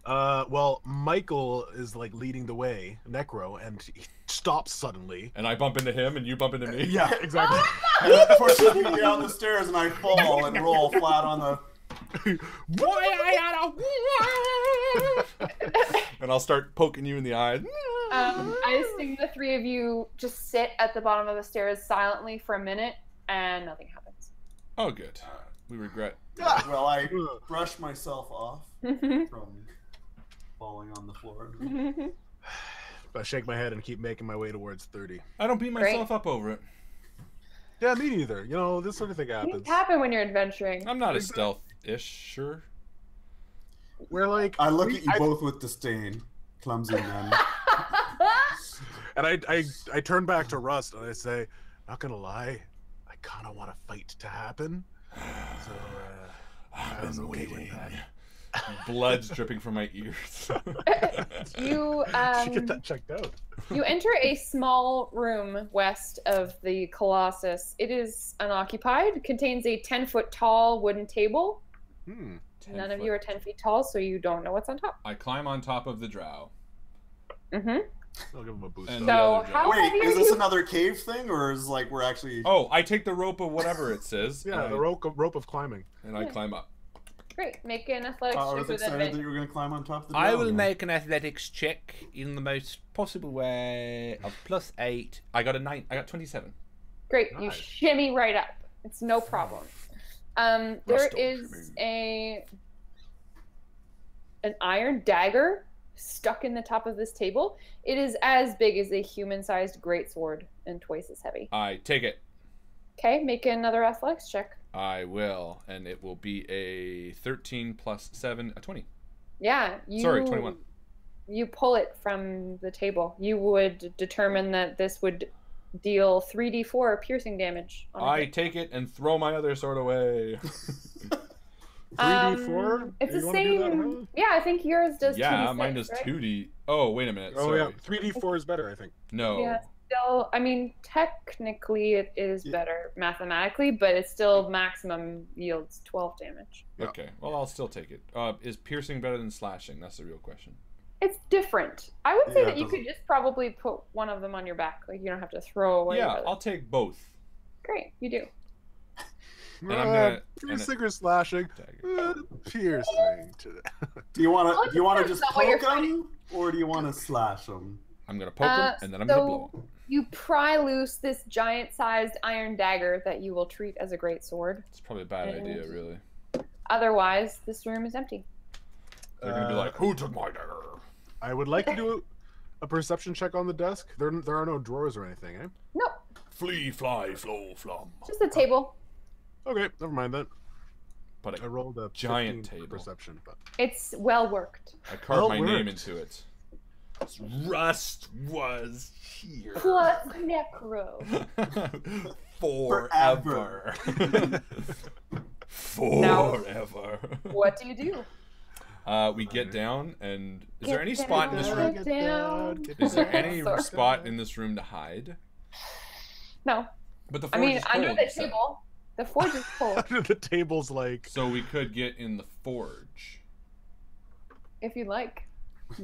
Well, Mycl is like leading the way, Necro, and he stops suddenly. And I bump into him, and you bump into me. Yeah, exactly. And then unfortunately, we get down the stairs and I fall and roll flat on the. And I'll start poking you in the eye. I assume the three of you just sit at the bottom of the stairs silently for a minute, and nothing happens. Oh, good. We regret. Well, I brush myself off from falling on the floor. I shake my head and keep making my way towards 30. I don't beat myself up over it. Yeah, me neither. You know, this sort of thing Things happens. happen when you're adventuring. I'm not as stealth-ish, sure. We're like, I look at you both with disdain, clumsy men. and I turn back to Rust and I say, not gonna lie, I kind of want a fight to happen. So, I've been okay with waiting. that. Blood's dripping from my ears. You Should get that checked out. you enter a small room west of the Colossus. It is unoccupied. Contains a 10-foot tall wooden table. None of you are 10 feet tall, so you don't know what's on top. I climb on top of the drow. Mm-hmm. I'll give him a boost. And up. So the other how drow. Wait, heavy are is this you? another cave thing, or is like we're actually? Oh, I take the rope of whatever it says. Yeah, and the rope of climbing. And I climb up. Great. Make an athletics I check was with excited that advantage. you were going to climb on top of the. I drone, will man. make an athletics check in the most possible way of +8. I got a 9. I got 27. Great. You Nice. shimmy right up. It's no problem. There Rust is an iron dagger stuck in the top of this table. It is as big as a human-sized greatsword and twice as heavy. I take it. Okay, make another athletics check. I will, and it will be a 13 + 7, a 20. Yeah, you. Sorry, 21. You pull it from the table. You would determine that this would deal 3d4 piercing damage. On a I hit. take it and throw my other sword away. 3d4? It's You the wanna do that, same. Harlan? Yeah, I think yours does. Yeah, 2d6, mine does right? 2D. Oh, wait a minute. Oh Sorry. yeah, 3d4 is better, I think. No. Yeah, still. I mean, technically, it is better mathematically, but it still maximum yields 12 damage. Yeah. Okay. Well, I'll still take it. Is piercing better than slashing? That's the real question. It's different. I would say Yeah, that it you could just probably put one of them on your back. Like, you don't have to throw away. Yeah, the other. I'll take both. Great, you do. And I'm gonna piercing or slashing. Piercing to the... Do you want Well, to? it Do you want to depends just on what you're poke them, or do you want to slash them? I'm gonna poke him, and then I'm gonna blow him. You pry loose this giant-sized iron dagger that you will treat as a great sword. It's probably a bad idea, really. Otherwise, this room is empty. They're gonna be like, "Who took my dagger?" I would like to do a perception check on the desk. There are no drawers or anything, eh? No, Flee, fly, flow, flum. just a table. Okay, never mind then. But I rolled a giant 15 table. perception, but It's well worked. I carved my Well name worked. into it. Rust was here. Plus necro. Forever. Forever. What do you do? We get down, and is Get there any spot in this down, room? get down. Is there any Sorry. spot in this room to hide? No. But the I forge mean, is cold, under the you said. table. The forge is cold. under the table's like So we could get in the forge. If you like,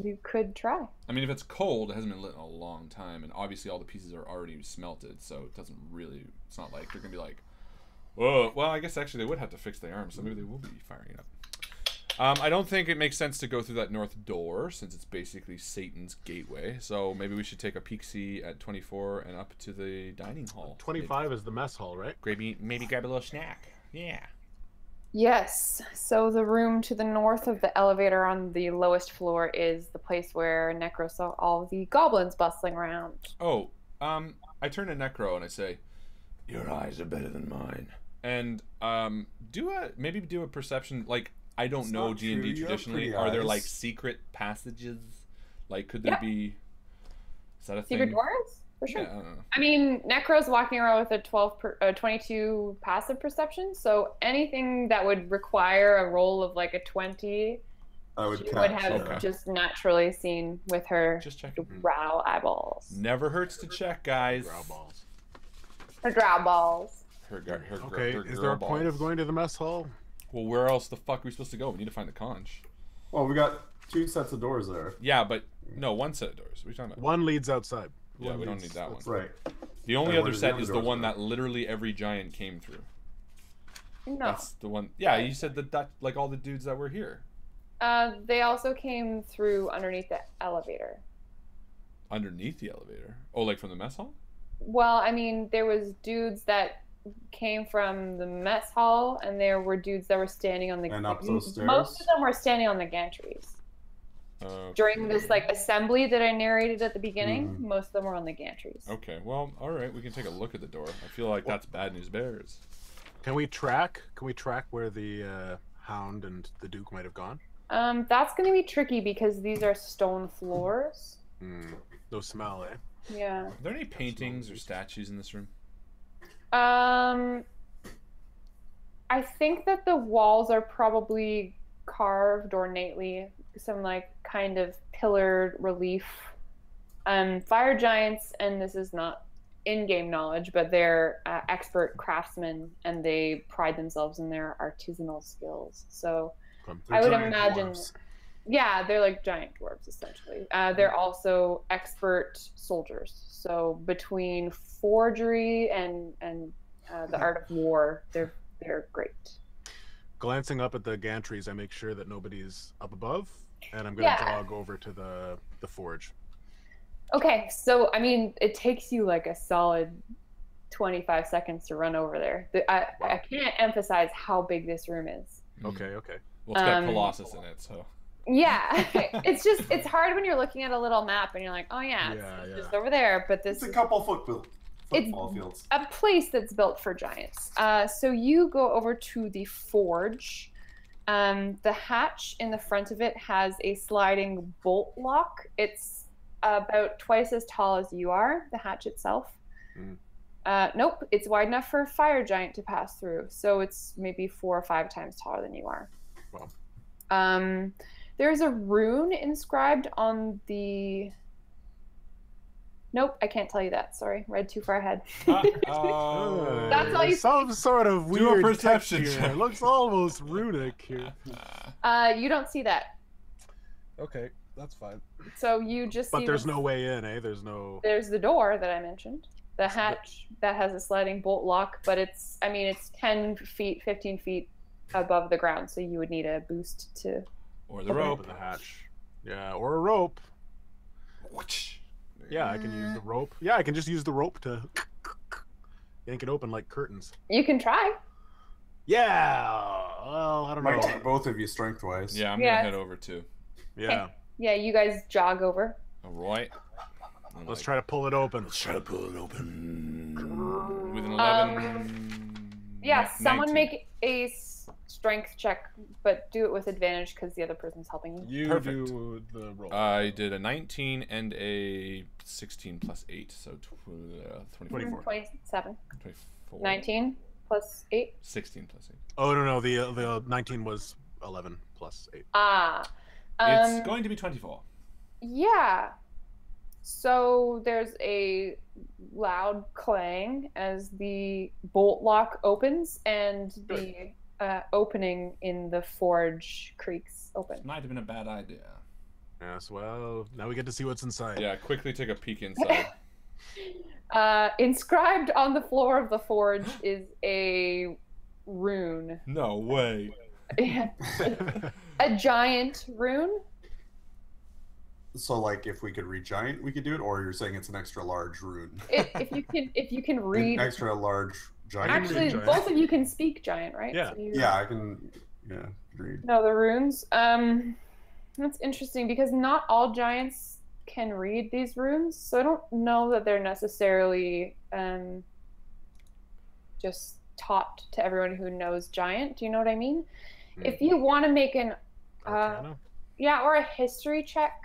you could try. I mean, if it's cold, it hasn't been lit in a long time, and obviously all the pieces are already smelted, so it doesn't really. It's not like they're gonna be like, "Whoa." Well, I guess actually they would have to fix the arms, so maybe they will be firing it up. I don't think it makes sense to go through that north door since it's basically Satan's gateway. So maybe we should take a peek-see at 24 and up to the dining hall. 25 is the mess hall, right? Maybe grab a little snack. Yeah. Yes. So the room to the north of the elevator on the lowest floor is the place where Necro saw all the goblins bustling around. Oh, I turn to Necro and I say, "Your eyes are better than mine." And maybe do a perception, like, I don't It's know not D&D true, you have traditionally. pretty Are there eyes. like secret passages? Like, could there be? Is that a Secret thing? doors? For sure. Yeah, I don't know. I mean, Necro's walking around with a 22 passive perception, so anything that would require a roll of like a 20, I would she catch. would have Okay. just naturally seen with her Just checking. drow eyeballs. Never hurts to check, guys. Growl balls. Her drow balls. Okay, her is there a girl point of balls. going to the mess hall? Well, where else the fuck are we supposed to go? We need to find the conch. Well, we got 2 sets of doors there. Yeah, but no, one set of doors. What are you talking about? One leads outside. Yeah, One we don't leads need that one. That's right. The only And other where set the is the doors one are. that literally every giant came through. No. That's the one. Yeah, you said that like all the dudes that were here. They also came through underneath the elevator. Underneath the elevator. Oh, like from the mess hall? Well, I mean, there was dudes that came from the mess hall, and there were dudes that were standing on the. And up those stairs? Most of them were standing on the gantries. During this like assembly that I narrated at the beginning, most of them were on the gantries. Okay, well, all right, we can take a look at the door. I feel like that's bad news bears. Can we track where the hound and the duke might have gone? That's going to be tricky because these are stone floors. Those smell, eh? Yeah. Are there any paintings or statues in this room? I think that the walls are probably carved ornately, some like kind of pillared relief. Fire giants, and this is not in-game knowledge, but they're expert craftsmen, and they pride themselves in their artisanal skills. So I would giant imagine, dwarves. yeah, they're like giant dwarves essentially. They're also expert soldiers. So between forgery and the art of war, they're great. Glancing up at the gantries, I make sure that nobody's up above, and I'm gonna jog over to the forge. Okay, so I mean, it takes you like a solid 25 seconds to run over there. I can't emphasize how big this room is. Okay. Well, it's got Colossus in it, so. Yeah, it's hard when you're looking at a little map and you're like, oh yeah, it's just over there. But this It's a is couple football fields. a place that's built for giants. So you go over to the forge. The hatch in the front of it has a sliding bolt lock. It's about twice as tall as you are, the hatch itself. Nope, it's wide enough for a fire giant to pass through. So it's maybe 4 or 5 times taller than you are. Wow. There's a rune inscribed on the... Nope, I can't tell you that. Sorry, read too far ahead. That's all you... Some sort of Do a weird perception text here. check. It looks almost runic here. You don't see that. Okay, that's fine. So you just see... But there's no way in, eh? There's no... There's the door that I mentioned. The hatch that has a sliding bolt lock, but it's 10 feet, 15 feet above the ground, so you would need a boost to... Or the rope. Open the hatch. Yeah, or a rope. Yeah, I can use the rope. Yeah, I can just use the rope to yank it open like curtains. You can try. Yeah. Well, I don't Might know. take both of you strength-wise. Yeah, I'm Yeah. gonna head over too. Yeah. Yeah, you guys jog over. All right. Let's try to pull it open. Let's try to pull it open. With an 11. Yeah, someone 19. make a strength check, but do it with advantage because the other person's helping you. You Perfect. do the roll. I did a 19 and a 16 plus 8, so 24. 27. 24. 19 plus 8. 16 plus 8. Oh no, the 19 was 11 plus 8. Ah. It's going to be 24. Yeah. So there's a loud clang as the bolt lock opens and the opening in the forge creaks open. Might have been a bad idea. Yes, well, now we get to see what's inside. Yeah, quickly take a peek inside. Inscribed on the floor of the forge is a rune. No way. A giant rune. So, like, if we could read giant, we could do it, or you're saying it's an extra large rune? If you can read. An extra large giant. Actually, giant. both of you can speak giant, right? Yeah. So you... Yeah, I can. Yeah, read. No, the runes. That's interesting because not all giants can read these runes, so I don't know that they're necessarily just taught to everyone who knows giant. Do you know what I mean? If you want to make an yeah, or a history check,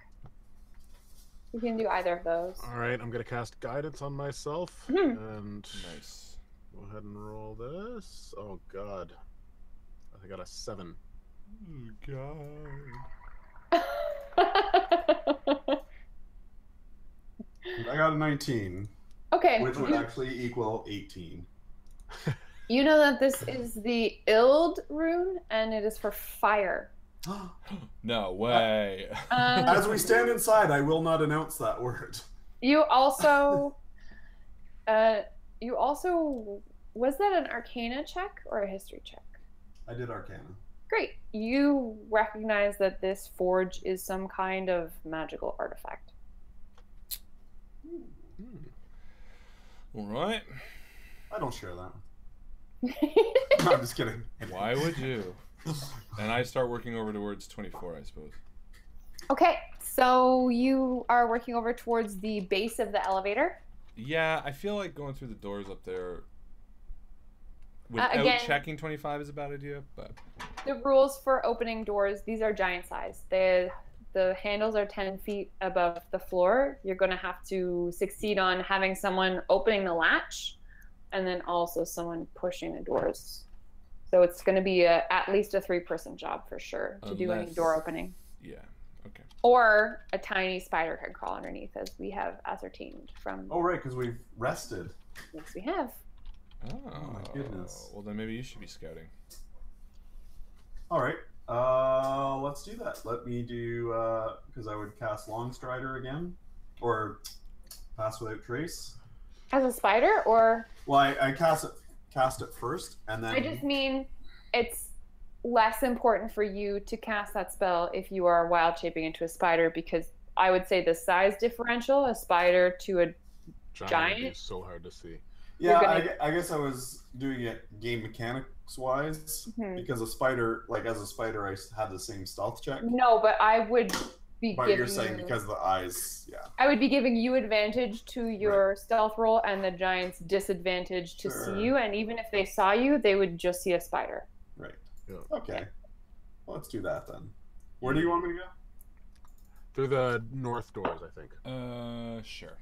you can do either of those. All right, I'm gonna cast guidance on myself Mhm. and Nice. go ahead and roll this. Oh God, I got a 7. Oh, God. I got a 19, Okay. which would actually equal 18. You know that this is the Ild rune, and it is for fire. No way. As we stand inside, I will not announce that word. You also, was that an Arcana check or a history check? I did Arcana. Great. You recognize that this forge is some kind of magical artifact. All right. I don't share that. No, I'm just kidding. Why would you? And I start working over towards 24, I suppose. Okay, so you are working over towards the base of the elevator. Yeah, I feel like going through the doors up there without again, checking 25 is a bad idea, but... The rules for opening doors, these are giant size. The handles are 10 feet above the floor. You're going to have to succeed on having someone opening the latch and then also someone pushing the doors. So it's going to be at least a 3-person job for sure to do any door opening. Yeah, okay. Or a tiny spider can crawl underneath, as we have ascertained from... Oh, right, because we've rested. Yes, we have. Oh, my goodness. Well, then maybe you should be scouting. All right, let's do that. Let me do, because I would cast Long Strider again, or Pass Without Trace. As a spider, or... Well, I cast it first, and then... I just mean it's less important for you to cast that spell if you are wild shaping into a spider, because I would say the size differential, a spider to a giant is so hard to see. Yeah, I guess I was doing it game mechanics wise, because a spider, as a spider, I had the same stealth check. No, but I would be But giving you're saying because of the eyes, yeah. I would be giving you advantage to your stealth roll and the giant's disadvantage to see you, and even if they saw you, they would just see a spider. Right. Yeah. Okay. Well, let's do that then. Where do you want me to go? Through the north doors, I think. Sure.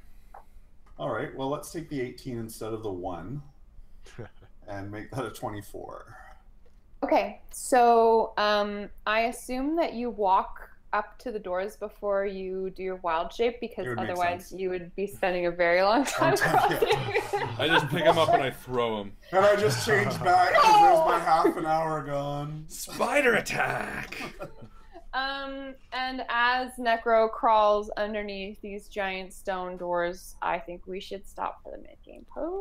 All right. Well, let's take the 18 instead of the 1 and make that a 24. Okay, so I assume that you walk up to the doors before you do your wild shape, because otherwise you would be spending a very long time crossing. I just pick them up and I throw them. And I just change back because there's my half an hour gone. Spider attack! And as Necro crawls underneath these giant stone doors, I think we should stop for the mid-game pose.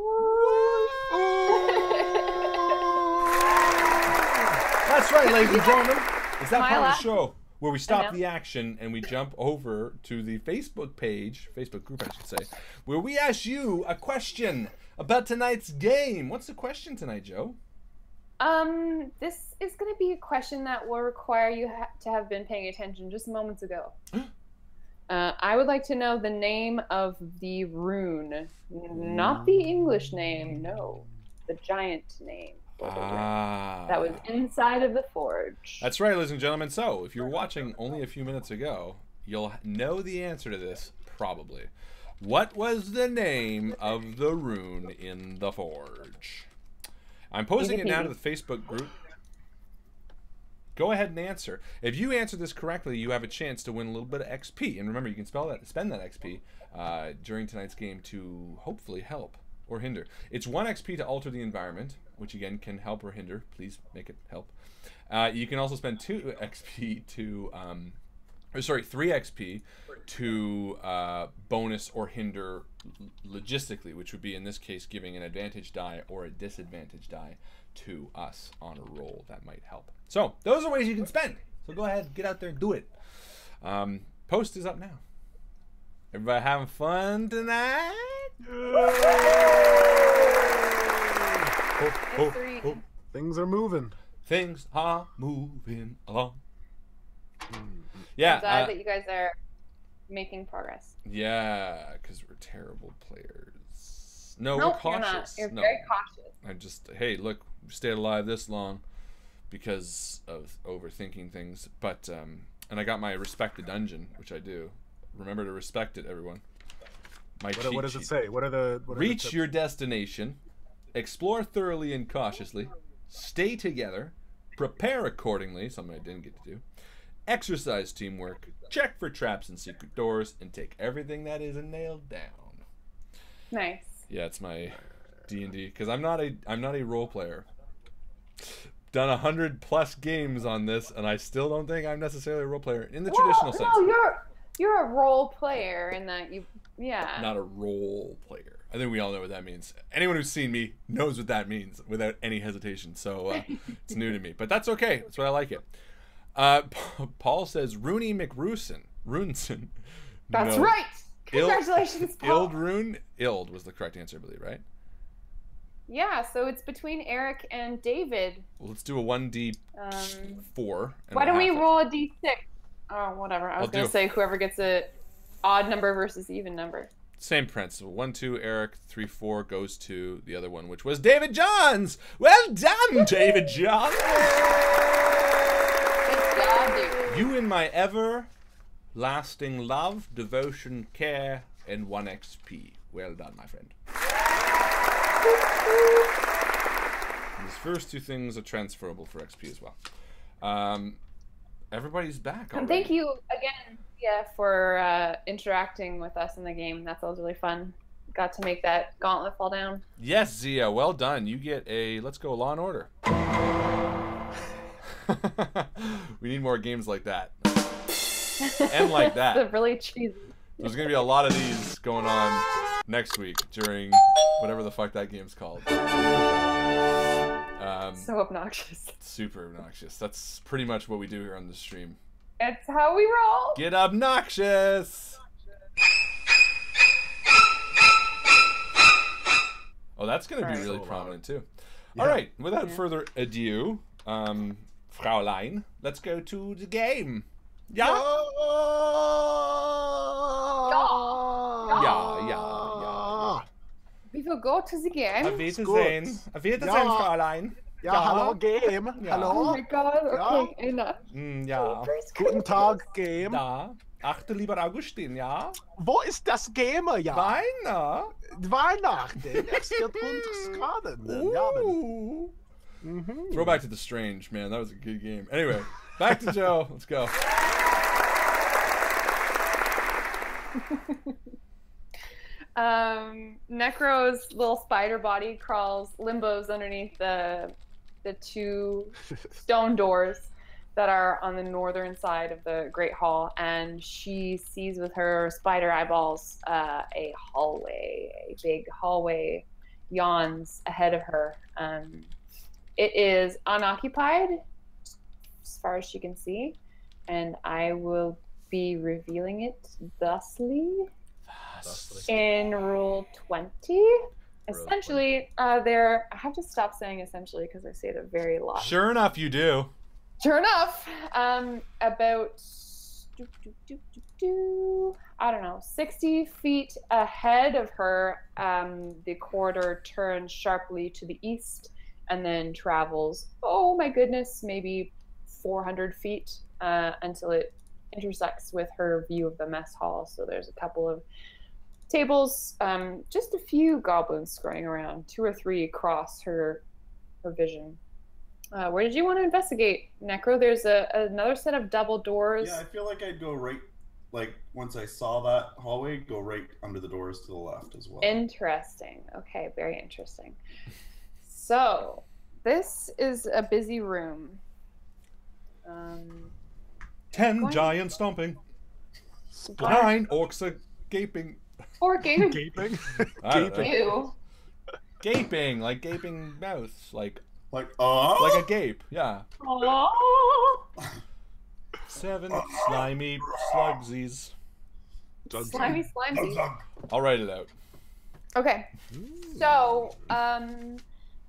That's right, ladies and gentlemen. It's that part of the show where we stop the action and we jump over to the Facebook page, Facebook group I should say, where we ask you a question about tonight's game. What's the question tonight, Joe? This is going to be a question that will require you to have been paying attention just moments ago. I would like to know the name of the rune. Not the English name, no. The giant name. That was inside of the forge. That's right, ladies and gentlemen. So, if you're watching only a few minutes ago, you'll know the answer to this, probably. What was the name of the rune in the forge? I'm posting it now to the Facebook group. Go ahead and answer. If you answer this correctly, you have a chance to win a little bit of XP. And remember, you can spend that XP during tonight's game to hopefully help or hinder. It's 1 XP to alter the environment, which again can help or hinder. Please make it help. You can also spend 2 XP to, 3 XP to bonus or hinder logistically, which would be in this case giving an advantage die or a disadvantage die to us on a roll. That might help. So those are ways you can spend. So go ahead, get out there and do it. Post is up now. Everybody having fun tonight? Things are moving. Things are moving along. Yeah. I'm glad that you guys are making progress. Yeah, because we're terrible players. No, nope, we're cautious. You're very cautious. I just, hey, look, we stayed alive this long because of overthinking things. But, and I got my respect the dungeon, which I do. Remember to respect it, everyone. What does it say? What are the... Reach your destination. Explore thoroughly and cautiously. Stay together. Prepare accordingly, something I didn't get to do. Exercise teamwork. Check for traps and secret doors. And take everything that isn't nailed down. Nice. Yeah, it's my D&D. Because I'm not a role player. Done 100+ games on this, and I still don't think I'm necessarily a role player in the traditional sense. No, you're a role player in that yeah. Not a role player. I think we all know what that means. Anyone who's seen me knows what that means without any hesitation. So it's new to me, but that's okay. That's why I like it. Paul says Rooney McRusen. Runson. That's right. Congratulations, Paul. Ildrune. Ild was the correct answer, I believe, right? Yeah, so it's between Eric and David. Well, let's do a 1d4. Why don't we roll a d6? Oh, whatever. I was going to say whoever gets a odd number versus even number. Same principle. 1, 2, Eric. 3, 4 goes to the other one, which was David Johns. Well done, David Johns. Good job, David. You in my everlasting love, devotion, care, and 1 XP. Well done, my friend. These first 2 things are transferable for XP as well. Everybody's back already. And thank you again, Zia, for interacting with us in the game. That was really fun. Got to make that gauntlet fall down. Yes, Zia, well done. You get a Let's Go Law and Order. We need more games like that. And like that. They're really cheesy. There's going to be a lot of these going on next week during whatever the fuck that game's called. So obnoxious. Super obnoxious. That's pretty much what we do here on the stream. It's how we roll. Get obnoxious. Oh, that's going to be really prominent too. Yeah. All right, without further ado, Fraulein, let's go to the game. Yeah. Yeah. We will go to the game. Auf Wiedersehen. Auf Wiedersehen, Fraulein. Ja, hallo, Game. Ja. Hallo. Oh my god, okay, enough. Ja. Guten Tag, Game. Da. Achte, lieber Augustin, ja? Wo ist das Gamer, ja? Weiner. Weihnachten. Es wird runterskaden. Ja, Throwback to The Strange, man. That was a good game. Anyway, back to Joe. Let's go. Necro's little spider body limbos underneath the two stone doors that are on the northern side of the Great Hall, and she sees with her spider eyeballs a big hallway yawns ahead of her. It is unoccupied as far as she can see, and I will be revealing it thusly. In rule 20. Essentially, I have to stop saying essentially because I say it a very lot. Sure enough, you do. Sure enough, about I don't know, 60 feet ahead of her, the corridor turns sharply to the east and then travels, oh my goodness, maybe 400 feet until it intersects with her view of the mess hall. So there's a couple of tables, just a few goblins scurrying around, 2 or 3 across her vision. Where did you want to investigate, Necro? There's another set of double doors. Yeah, I feel like I'd go right, like, once I saw that hallway, go right under the doors to the left as well. Interesting. Okay, very interesting. So, this is a busy room. 10 giants stomping. 9 orcs are gaping. Orking. Gaping? Gaping. Ew. Gaping, like gaping mouths, like a gape, yeah. Aww. 7 slimy slugsies. Slimy slimesies. I'll write it out. Okay. So,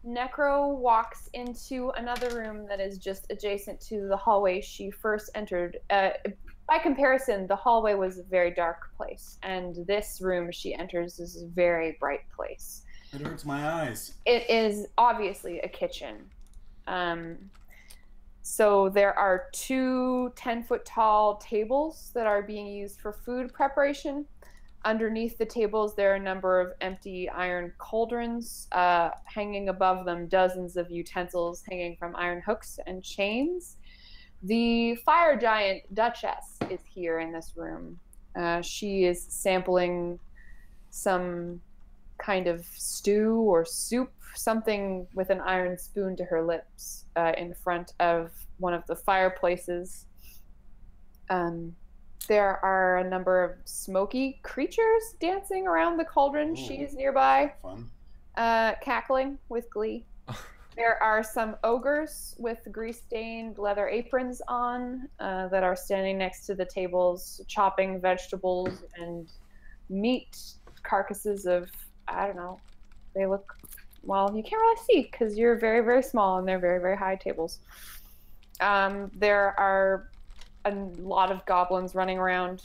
Necro walks into another room that is just adjacent to the hallway she first entered. By comparison, the hallway was a very dark place, and this room she enters is a very bright place. It hurts my eyes. It is obviously a kitchen. So there are 2 10-foot tall tables that are being used for food preparation. Underneath the tables, there are a number of empty iron cauldrons. Hanging above them, dozens of utensils hanging from iron hooks and chains. The fire giant Duchess is here in this room. She is sampling some kind of stew or soup, something with an iron spoon to her lips, in front of one of the fireplaces. There are a number of smoky creatures dancing around the cauldron. She is nearby, Fun. cackling with glee. There are some ogres with grease-stained leather aprons on that are standing next to the tables, chopping vegetables and meat carcasses of, I don't know, they look, well, you can't really see because you're very, very small and they're very, very high tables. There are a lot of goblins running around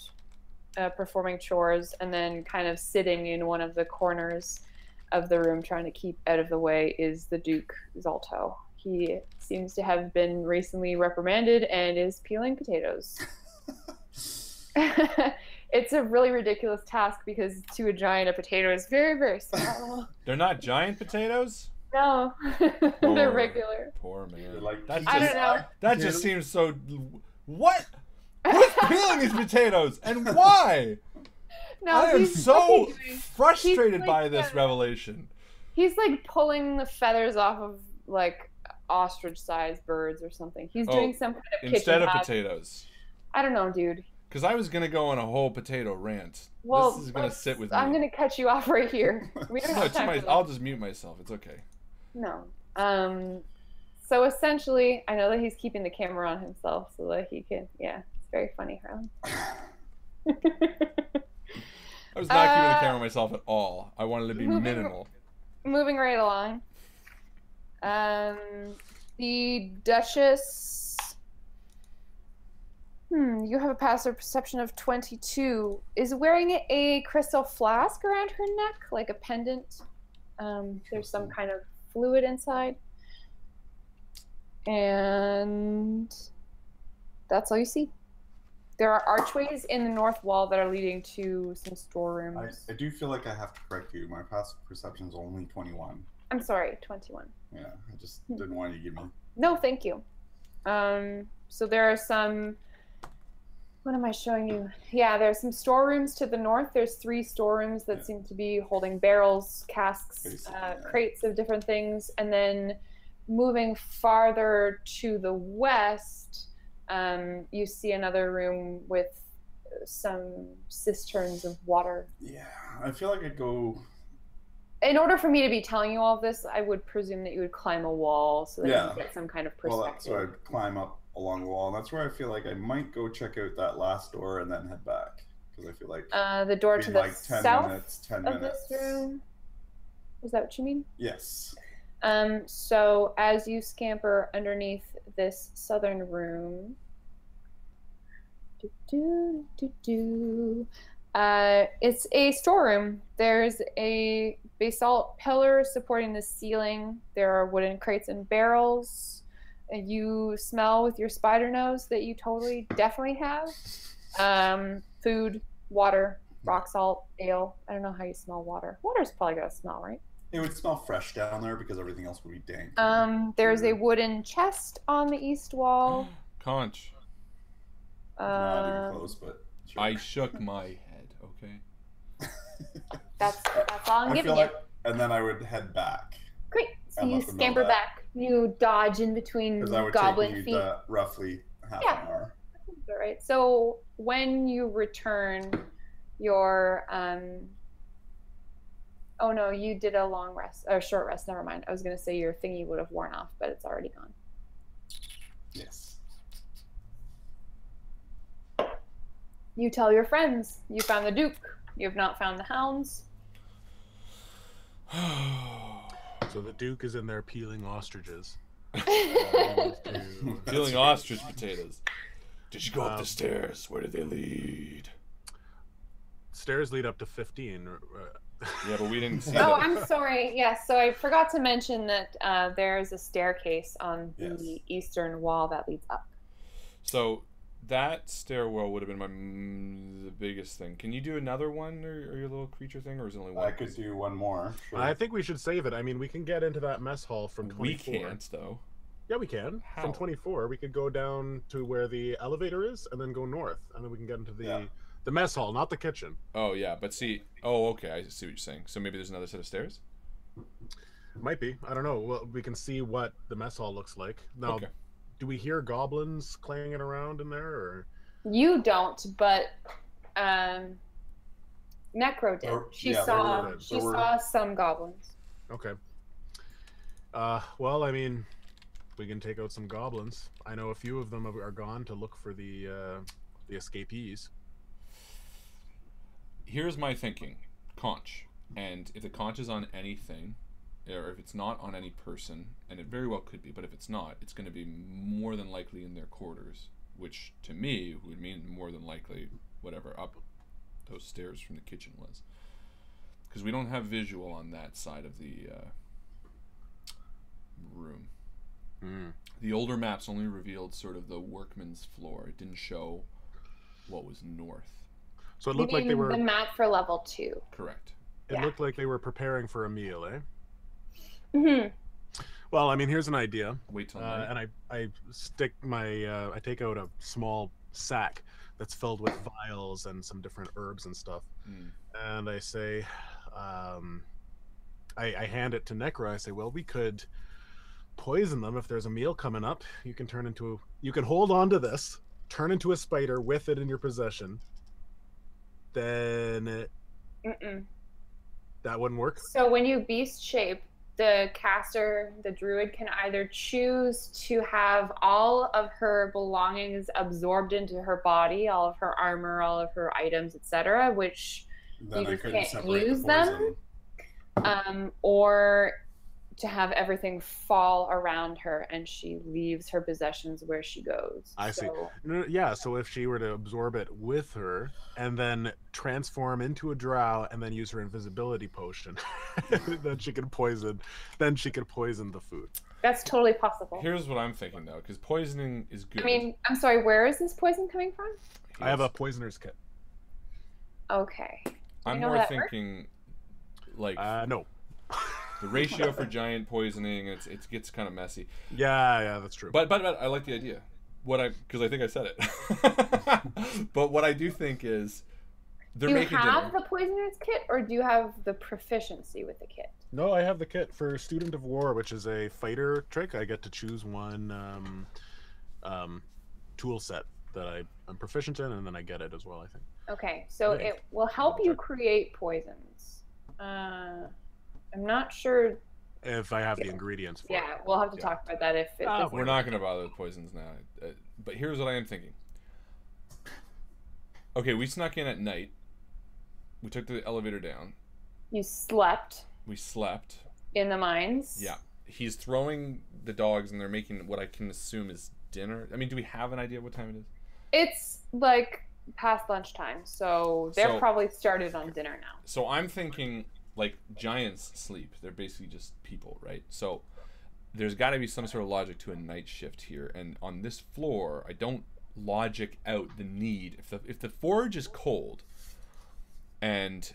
performing chores and then kind of sitting in one of the corners of the room trying to keep out of the way is the Duke Zalto. He seems to have been recently reprimanded and is peeling potatoes. It's a really ridiculous task because to a giant, a potato is very, very small. They're not giant potatoes? No, they're regular. Poor man. Like, I don't know. That just seems so... What? Who's peeling these potatoes? And why? No, I am he's so doing- frustrated he's by like this a- revelation. He's like pulling the feathers off of like ostrich-sized birds or something. He's doing some kind of kitchen Instead of task. potatoes. I don't know, dude. Because I was going to go on a whole potato rant. Well, this is going to sit with me. I'm going to cut you off right here. We don't No, have it's time for that. I'll just mute myself. It's okay. No. So essentially, I know that he's keeping the camera on himself so that he can, yeah, it's very funny, Harlan. I was not keeping the camera on myself at all. I wanted to be minimal. Moving right along. The Duchess. You have a passive perception of 22. Is wearing a crystal flask around her neck, like a pendant. There's some kind of fluid inside. And that's all you see. There are archways in the north wall that are leading to some storerooms. I do feel like I have to correct you. My passive perception is only 21. I'm sorry, 21. Yeah, I just didn't want you to give me. No, thank you. So there are some. What am I showing you? Yeah, there's some storerooms to the north. There's 3 storerooms that seem to be holding barrels, casks, crates of different things. And then moving farther to the west, you see another room with some cisterns of water. Yeah, I feel like I'd go... In order for me to be telling you all of this, I would presume that you would climb a wall so that you can get some kind of perspective. Well, that's why I'd climb up along the wall. And that's where I feel like I might go check out that last door and then head back. Because I feel like... the door to the like 10 south minutes, 10 of minutes. this room? Is that what you mean? Yes. So as you scamper underneath this southern room... it's a storeroom. There's a basalt pillar supporting the ceiling. There are wooden crates and barrels. You smell with your spider nose that you totally definitely have. Food, water, rock salt, ale. I don't know how you smell water. Water's probably got a smell, right? It would smell fresh down there because everything else would be dank. There's a wooden chest on the east wall. Conch. Not even close, but sure. I shook my head, okay? That's all I'm giving you. And then I would head back. Great. So you scamper back. You dodge in between goblin feet. Roughly half an hour. All right. So when you return, your oh no, you did a long rest or short rest. Never mind. I was gonna say your thingy would have worn off, but it's already gone. Yes. You tell your friends you found the Duke. You have not found the hounds. So the Duke is in there peeling ostriches. Peeling ostrich potatoes. Did you go up the stairs? Where did they lead? Stairs lead up to 15. Yeah, but we didn't see Oh, I'm sorry. Yes, so I forgot to mention that there's a staircase on the eastern wall that leads up. So that stairwell would have been the biggest thing. Can you do another one or your little creature thing, or is it only one? I could do one more. Sure. I think we should save it. I mean, we can get into that mess hall from 24. We can't, though. Yeah, we can. How? From 24, we could go down to where the elevator is, and then go north, and then we can get into the mess hall, not the kitchen. Oh, yeah, but see... Oh, okay, I see what you're saying. So maybe there's another set of stairs? Might be. I don't know. Well, we can see what the mess hall looks like. Now, do we hear goblins clanging around in there, or... You don't, but Necro did. She saw some goblins. Okay. Well, I mean, we can take out some goblins. I know a few of them are gone to look for the escapees. Here's my thinking. Conch. And if the conch is on anything, or if it's not on any person, and it very well could be, but if it's not, it's going to be more than likely in their quarters, which to me would mean more than likely whatever up those stairs from the kitchen was. Because we don't have visual on that side of the room. The older maps only revealed sort of the workman's floor. It didn't show what was north. So it looked like they were... the map for level 2. Correct. It looked like they were preparing for a meal, eh? Mm-hmm. Well, I mean, here's an idea. Wait till night. And I stick my... I take out a small sack that's filled with vials and some different herbs and stuff. And I say... I hand it to Necro. I say, well, we could poison them if there's a meal coming up. You can turn into... You can hold on to this, turn into a spider with it in your possession. Then... That wouldn't work? So when you beast shape, the caster, the druid, can either choose to have all of her belongings absorbed into her body, all of her armor, all of her items, etc., which then you just can't use them, or to have everything fall around her and she leaves her possessions where she goes. I see. No, yeah, so if she were to absorb it with her and then transform into a drow and then use her invisibility potion, then she could poison the food. That's totally possible. Here's what I'm thinking though, because poisoning is good. I mean, I'm sorry, where is this poison coming from? I have a poisoner's kit. Okay. I'm more thinking like no. The ratio for giant poisoning, it gets kind of messy. Yeah, that's true. But I like the idea. Because I think I said it. But what I do think is they're making dinner. Do you have the poisoner's kit, or do you have the proficiency with the kit? No, I have the kit for Student of War, which is a fighter trick. I get to choose one tool set that I'm proficient in, and then I get it as well, I think. Okay, so it will help you create poisons. I'm not sure if I have the ingredients for it. Yeah, we'll have to talk about that if it doesn't. We're not going to bother with poisons now. But here's what I am thinking. Okay, we snuck in at night. We took the elevator down. You slept. We slept. In the mines. Yeah. He's throwing the dogs and they're making what I can assume is dinner. I mean, do we have an idea what time it is? It's like past lunchtime, so they're probably started on dinner now. So I'm thinking... like giants sleep. They're basically just people, right? So there's got to be some sort of logic to a night shift here. And on this floor, I don't logic out the need. If the forge is cold and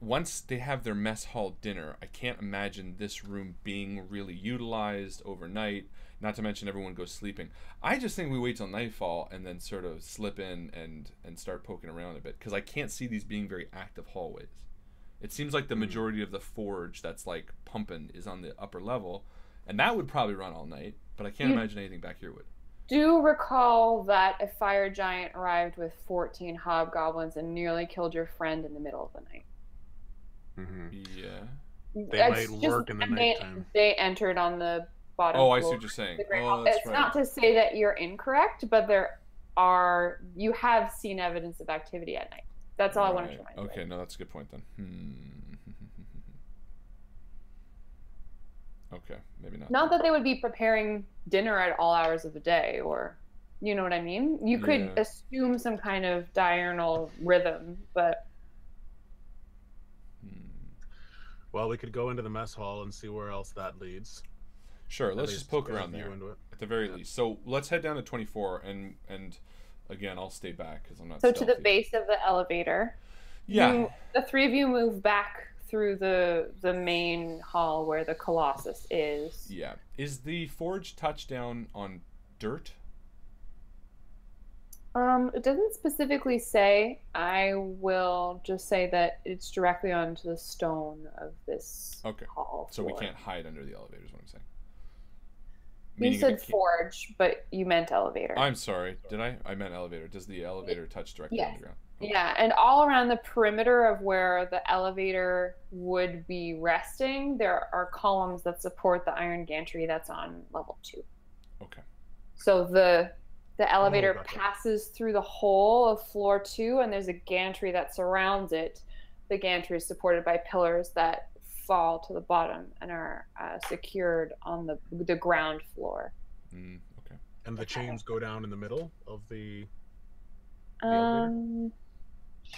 once they have their mess hall dinner, I can't imagine this room being really utilized overnight, not to mention everyone goes sleeping. I just think we wait till nightfall and then sort of slip in and start poking around a bit, because I can't see these being very active hallways. It seems like the majority of the forge that's like pumping is on the upper level, and that would probably run all night, but I can't imagine anything back here would. Do recall that a fire giant arrived with 14 hobgoblins and nearly killed your friend in the middle of the night. Mm-hmm. Yeah. They might work in the nighttime. They entered on the bottom floor. I see what you're saying. It's not to say that you're incorrect, but you have seen evidence of activity at night. That's all I wanted to remind you. Okay, no, that's a good point then. Okay, maybe not. Not that they would be preparing dinner at all hours of the day, or, you know what I mean? You could assume some kind of diurnal rhythm, but... Well, we could go into the mess hall and see where else that leads. Sure, let's just poke around there, at the very least. So let's head down to 24, and again, I'll stay back because I'm not stealthy. To the base of the elevator. Yeah. The three of you move back through the main hall where the Colossus is. Yeah. Is the forge touchdown on dirt? It doesn't specifically say. I will just say that it's directly onto the stone of this hall. So we can't hide under the elevator is what I'm saying. You said forge, but you meant elevator. I'm sorry. Did I? I meant elevator. Does the elevator touch directly on the ground? Okay. Yeah, and all around the perimeter of where the elevator would be resting, there are columns that support the iron gantry that's on level 2. Okay. So the elevator passes through the whole of floor 2, and there's a gantry that surrounds it. The gantry is supported by pillars that fall to the bottom and are secured on the ground floor. Okay. And the chains go down in the middle of the elevator?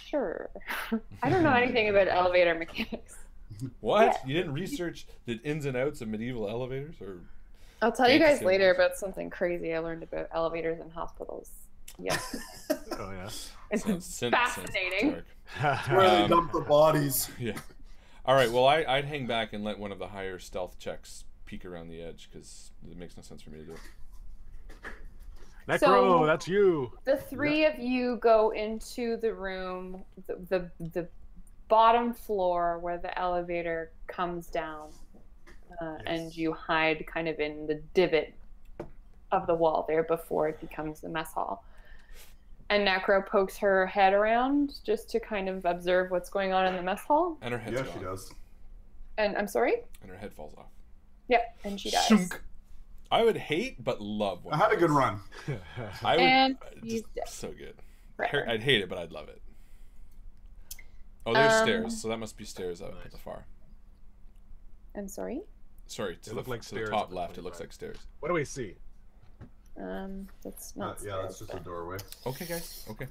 Sure. I don't know anything about elevator mechanics. What? Yeah. You didn't research the ins and outs of medieval elevators? I'll tell you guys later about something crazy I learned about elevators in hospitals. Yes. Oh, yeah. It's fascinating. Where they dump the bodies. Yeah. All right, well, I'd hang back and let one of the higher stealth checks peek around the edge, because it makes no sense for me to do it. Necro, that's you. The three of you go into the room, the bottom floor where the elevator comes down, and you hide kind of in the divot of the wall there before it becomes the mess hall. And Necro pokes her head around just to kind of observe what's going on in the mess hall. And her head's gone. She does. And I'm sorry? And her head falls off. Yep, and she dies. Shunk. I would hate but love one. I had a good run. I would, and he's dead. So good. Forever. I'd hate it, but I'd love it. Oh, there's stairs, so that must be stairs up at the far. I'm sorry? Sorry, to look like the stairs top at the left, it 25. looks like stairs. What do we see? That's not Yeah, that's just a doorway. Okay, guys. Okay.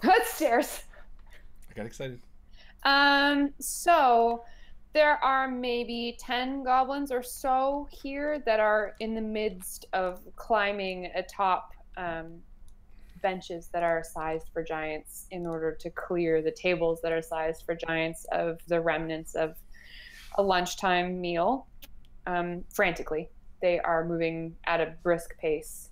That's stairs. I got excited. So there are maybe 10 goblins or so here that are in the midst of climbing atop benches that are sized for giants in order to clear the tables that are sized for giants of the remnants of a lunchtime meal. Frantically, they are moving at a brisk pace.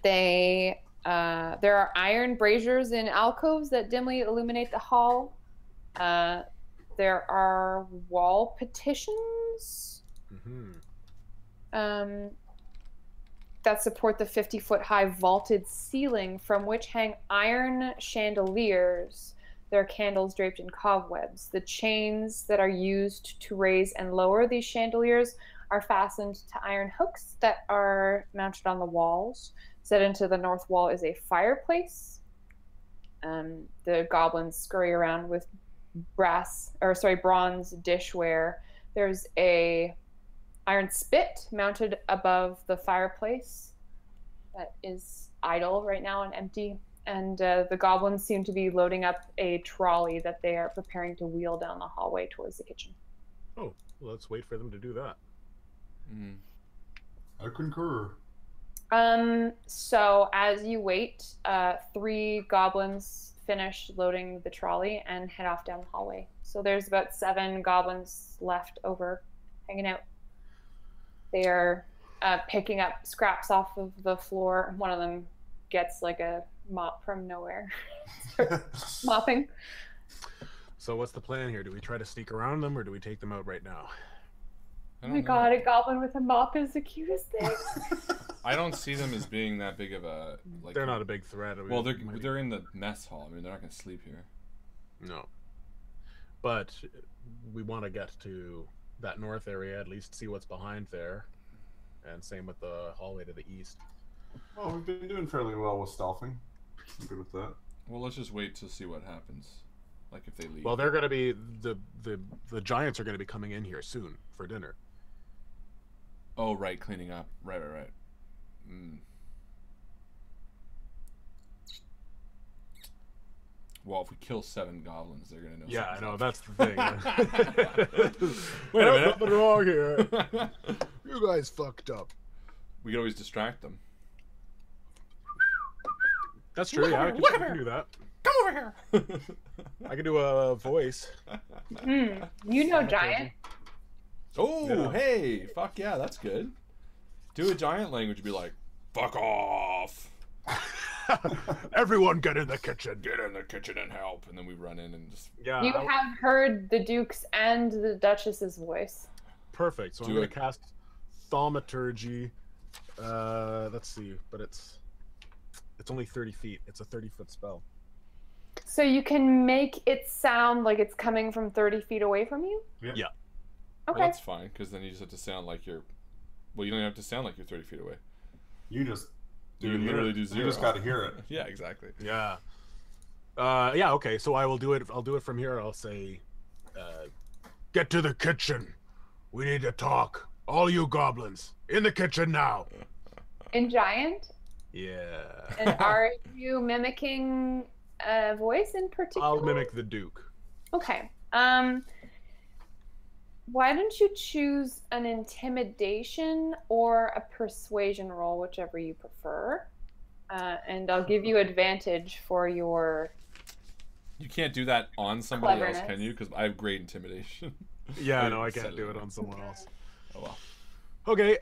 There are iron braziers in alcoves that dimly illuminate the hall. There are wall petitions that support the 50-foot high vaulted ceiling from which hang iron chandeliers. There are candles draped in cobwebs. The chains that are used to raise and lower these chandeliers are fastened to iron hooks that are mounted on the walls. Set into the north wall is a fireplace. The goblins scurry around with bronze dishware. There's a iron spit mounted above the fireplace that is idle right now and empty. And the goblins seem to be loading up a trolley that they are preparing to wheel down the hallway towards the kitchen. Oh, well, let's wait for them to do that. I concur. So as you wait, 3 goblins finish loading the trolley and head off down the hallway. So there's about 7 goblins left over hanging out. They are picking up scraps off of the floor. One of them gets like a mop from nowhere. Mopping. So what's the plan here? Do we try to sneak around them or do we take them out right now? Oh my god, a goblin with a mop is the cutest thing. I don't see them as being that big of a... like. They're not a big threat. Well, they're in the mess hall. I mean, they're not going to sleep here. No. But we want to get to that north area, at least see what's behind there. And same with the hallway to the east. Well, we've been doing fairly well with stealthing. I'm good with that. Well, let's just wait to see what happens. Like if they leave. Well, they're going to be... The giants are going to be coming in here soon for dinner. Oh, right, cleaning up. Right. Well, if we kill 7 goblins, they're gonna know. Yeah, I know, up. that's the thing. Wait a minute. Nothing wrong here. You guys fucked up. We could always distract them. That's true, yeah, I can do that. Come over here! I can do a voice. You know giant. Oh, Yeah. hey! Fuck yeah, that's good. Do a giant language, be like, fuck off! Everyone get in the kitchen. Get in the kitchen and help. And then we run in and just... Yeah. You have heard the Duke's and the Duchess's voice. Perfect. So I'm going to cast Thaumaturgy. Let's see, but it's only 30 feet. It's a 30-foot spell. So you can make it sound like it's coming from 30 feet away from you? Yeah. Okay. Well, that's fine, because then you just have to sound like you're... Well, you don't have to sound like you're 30 feet away. You just... You literally do 0. You just got to hear it. Yeah, exactly. Yeah. Yeah, okay, so I will do it. I'll do it from here. I'll say, get to the kitchen. We need to talk. All you goblins, in the kitchen now. In giant? Yeah. And are you mimicking a voice in particular? I'll mimic the Duke. Okay. Why don't you choose an intimidation or a persuasion roll, whichever you prefer. And I'll give you advantage for your... You can't do that on somebody else, Cleverness. can you? Because I have great intimidation. Yeah, no, I can't do it on someone else. Oh well. Okay.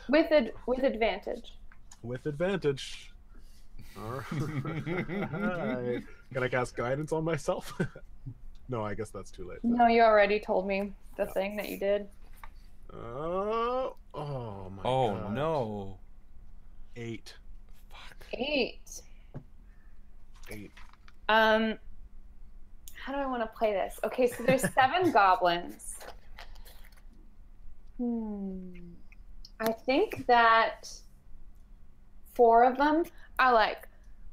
With advantage. With advantage. All right. Can I cast guidance on myself? No, I guess that's too late. No, you already told me the thing that you did. Oh my god. Oh no. 8. Fuck. 8. 8. How do I want to play this? Okay, so there's 7 goblins. I think that 4 of them are like,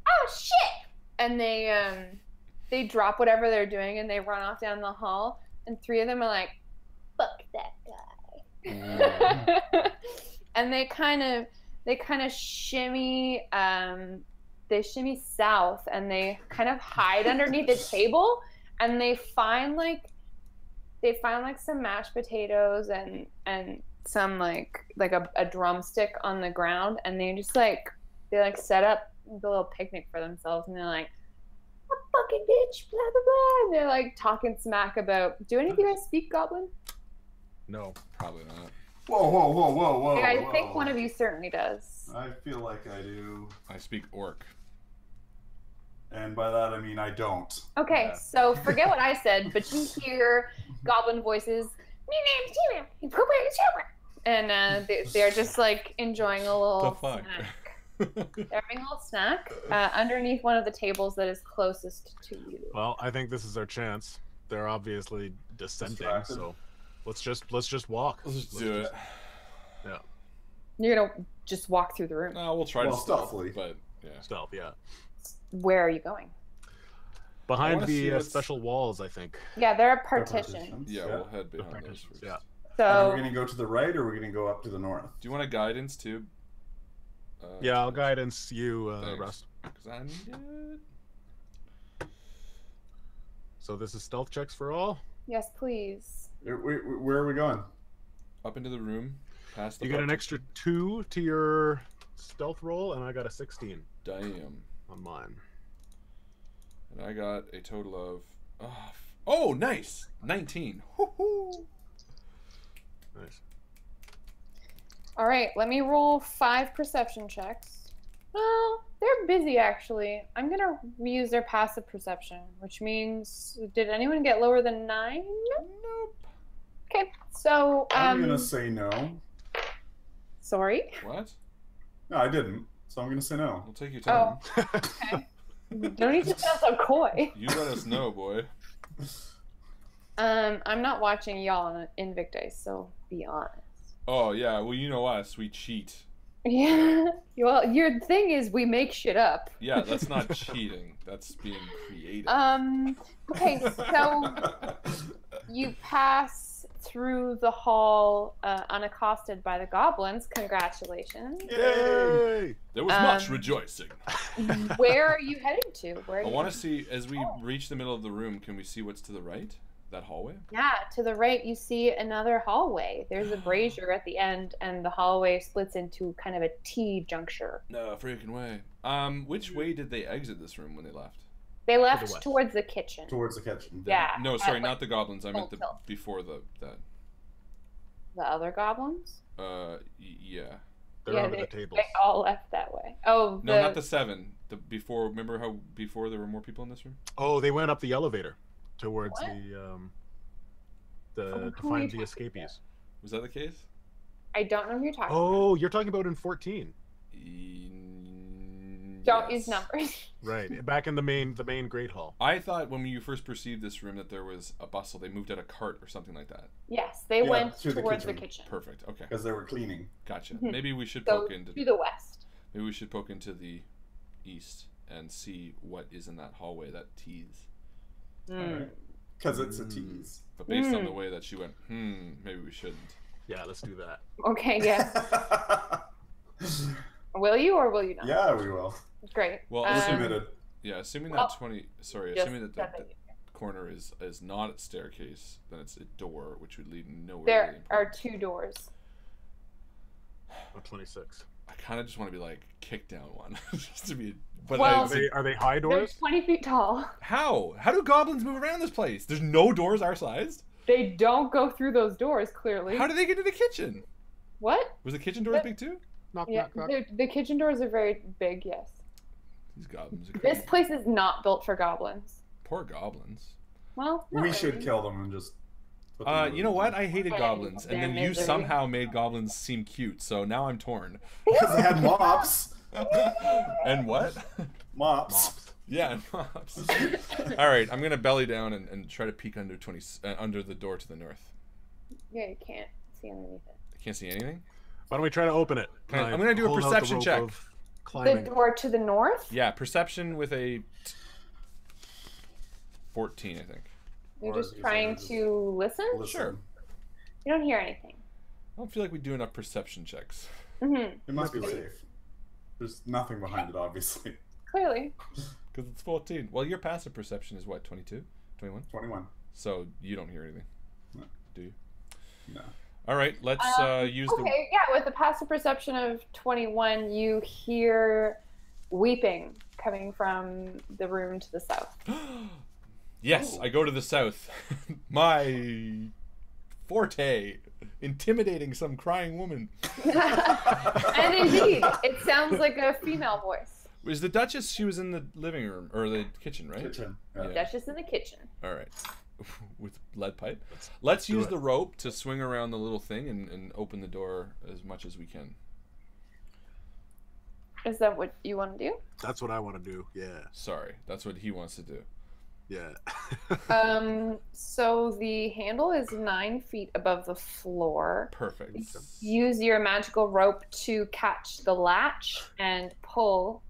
oh shit! And they drop whatever they're doing and they run off down the hall. and 3 of them are like, "Fuck that guy," and they kind of shimmy. They shimmy south, and they kind of hide underneath the table, and they find like some mashed potatoes and some like a drumstick on the ground, and they set up the little picnic for themselves, and they're like, "A fucking bitch, blah blah blah," and they're like talking smack about. Do any of you guys speak Goblin? No, Probably not. Whoa. Yeah, I think one of you certainly does. I feel like I do. I speak Orc. And by that I mean I don't. Okay, so forget what I said, but you hear Goblin voices. And they're just like enjoying a little snack. They're having a little snack underneath one of the tables that is closest to you. Well, I think this is our chance. They're obviously descending, Distracted. so let's just walk. Let's just do it. Yeah. You're gonna just walk through the room. No, we'll try to stealthily. but yeah. Stealth, yeah. Where are you going? Behind wanna see the what's- special walls, I think. Yeah, there are Partitions. partitions. Yeah, Yeah. we'll head The behind those partitions, first. yeah. Are we So going to go to the right or are we going to go up to the north? Do you want a guidance too? Yeah, I'll guidance you, Thanks. Rust. Because I need it. So this is stealth checks for all. yes, please. Where are we going? Up into the room, past the You get an button. extra 2 to your stealth roll, and I got a 16 Damn. on mine. And I got a total of... Oh, nice! 19. Woohoo! Nice. All right, let me roll 5 perception checks. Well, they're busy actually. I'm gonna use their passive perception, which means, did anyone get lower than 9? Nope. Okay, so I'm going to say no. sorry. What? No, I didn't. So I'm going to say no. We'll take your time. Oh, okay. Don't need to sound so coy. You let us know, boy. I'm not watching y'all on Invictus, so be honest. Oh, yeah. Well, you know us. We cheat. Yeah. Well, your thing is we make shit up. Yeah, that's not cheating. That's being creative. Okay, so you pass through the hall unaccosted by the goblins. Congratulations. Yay! There was much rejoicing. Where are you heading to? Where are I you want to see, as we reach the middle of the room, can we see what's to the right? That hallway? Yeah, to the right you see another hallway. There's a brazier at the end, and the hallway splits into kind of a T juncture. No freaking way. Which way did they exit this room when they left? They left west. towards the kitchen. Towards the kitchen. Yeah. No, sorry, at, not the goblins. I meant full the tilt. before that. The other goblins? Yeah. They're under they, the tables. they all left that way. Oh, No, not the 7. The before. Remember how before there were more people in this room? Oh, they went up the elevator towards What? to Who are you find the talking escapees. Was that the case? I don't know who you're talking about. Oh, you're talking about in 14. Don't Yes. use numbers. Right. Back in the main Great Hall. I thought when you first perceived this room that there was a bustle. They moved out a cart or something like that. Yes, they Yeah, went to the towards the kitchen. kitchen. Perfect. Okay. Because they were cleaning. Gotcha. Mhm. Maybe we should So poke into to the west. maybe we should poke into the east and see what is in that hallway that tease. Mm. Because it's a tease. But based on the way that she went, maybe we shouldn't. Yeah, let's do that. Okay, yes. Will you or will you not? Yeah, we will. Great. Well, Submitted. Yeah, assuming Well, that 20. Sorry, just assuming that seven. the corner is not a staircase, then it's a door, which would lead nowhere. There really are important. 2 doors. 26. I kind of just want to be like kick down one, just to be. But Well- Are they high They're doors? 20 feet tall. how? How do goblins move around this place? There's no doors our sized. They don't go through those doors, clearly. How do they get to the kitchen? What? Was the kitchen doors big too? Knock, Yeah, knock, knock. the kitchen doors are very big, yes. These goblins are This crazy. place is not built for goblins. Poor goblins. Well, not We should really. kill them and just. put them You know what? I hated Okay, goblins, and their then you misery. somehow made goblins seem cute. So now I'm torn. Because they had mops. And what? Mops. Mops. Yeah, mops. All right, I'm gonna belly down and try to peek under under the door to the north. Yeah, you can't see underneath it. I can't see anything. Why don't we try to open it? Can I- And I'm gonna do a hold out the perception rope check. of The Climbing. door to the north? Yeah, perception with a 14, I think. You're Or just is it trying just to listen? Sure. You don't hear anything. I don't feel like we do enough perception checks. Mm-hmm. It must be safe. There's nothing behind it, obviously. Clearly. Because it's 14. Well, your passive perception is what, 22? 21? 21. So you don't hear anything, No. do you? No. All right, let's use the... Okay, yeah, with a passive perception of 21, you hear weeping coming from the room to the south. Yes, I go to the south. My forte, intimidating some crying woman. And indeed, it sounds like a female voice. Was the Duchess, she was in the living room, or the kitchen, right? Kitchen. Yeah. Duchess in the kitchen. All right. With lead pipe. Let's use the rope to swing around the little thing and open the door as much as we can. Is that what you want to do? That's what I want to do. Yeah. Sorry, that's what he wants to do. Yeah. So the handle is 9 feet above the floor. Perfect. Use your magical rope to catch the latch and pull.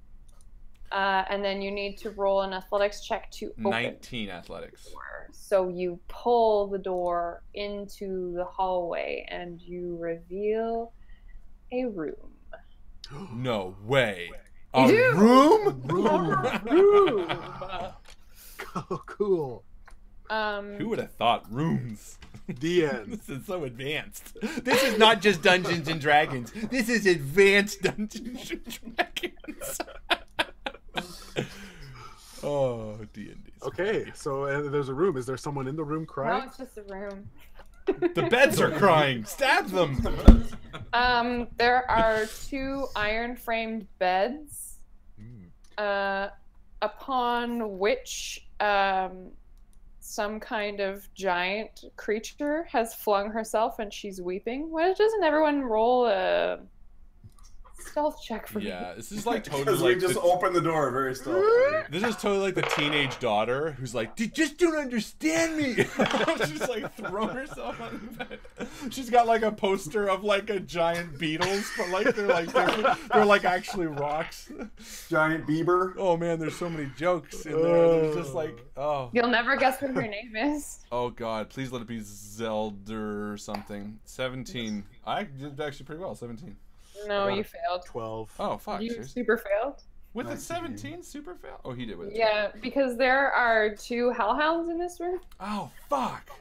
And then you need to roll an athletics check to open 19 athletics. the door. So you pull the door into the hallway and you reveal a room. No way. You A do. room? Room. Oh, cool. Who would have thought rooms? The end. This is so advanced. This is not just Dungeons and Dragons. This is advanced Dungeons and Dragons. Oh, D&D. Okay, so there's a room. Is there someone in the room No, crying? it's just a room. The beds are crying. Stab them. There are 2 iron-framed beds, upon which some kind of giant creature has flung herself and she's weeping. Why doesn't everyone roll a stealth check for me? Yeah, this is like Because totally we like just opened the door very stealthily. this is totally like the teenage daughter who's like, "You just don't understand me." She's like throwing herself on the bed. She's got like a poster of like a giant beetles, but like they're like actually rocks. Giant Bieber. Oh man, there's so many jokes in there. There's just like, oh, You'll never guess what her name is. oh god, please let it be Zelda or something. 17. I did actually pretty well. 17. No, you failed. 12. Oh fuck, You seriously? super failed. With a 19. 17 super fail? Oh, he did with it. Yeah, because there are 2 hellhounds in this room. Oh fuck.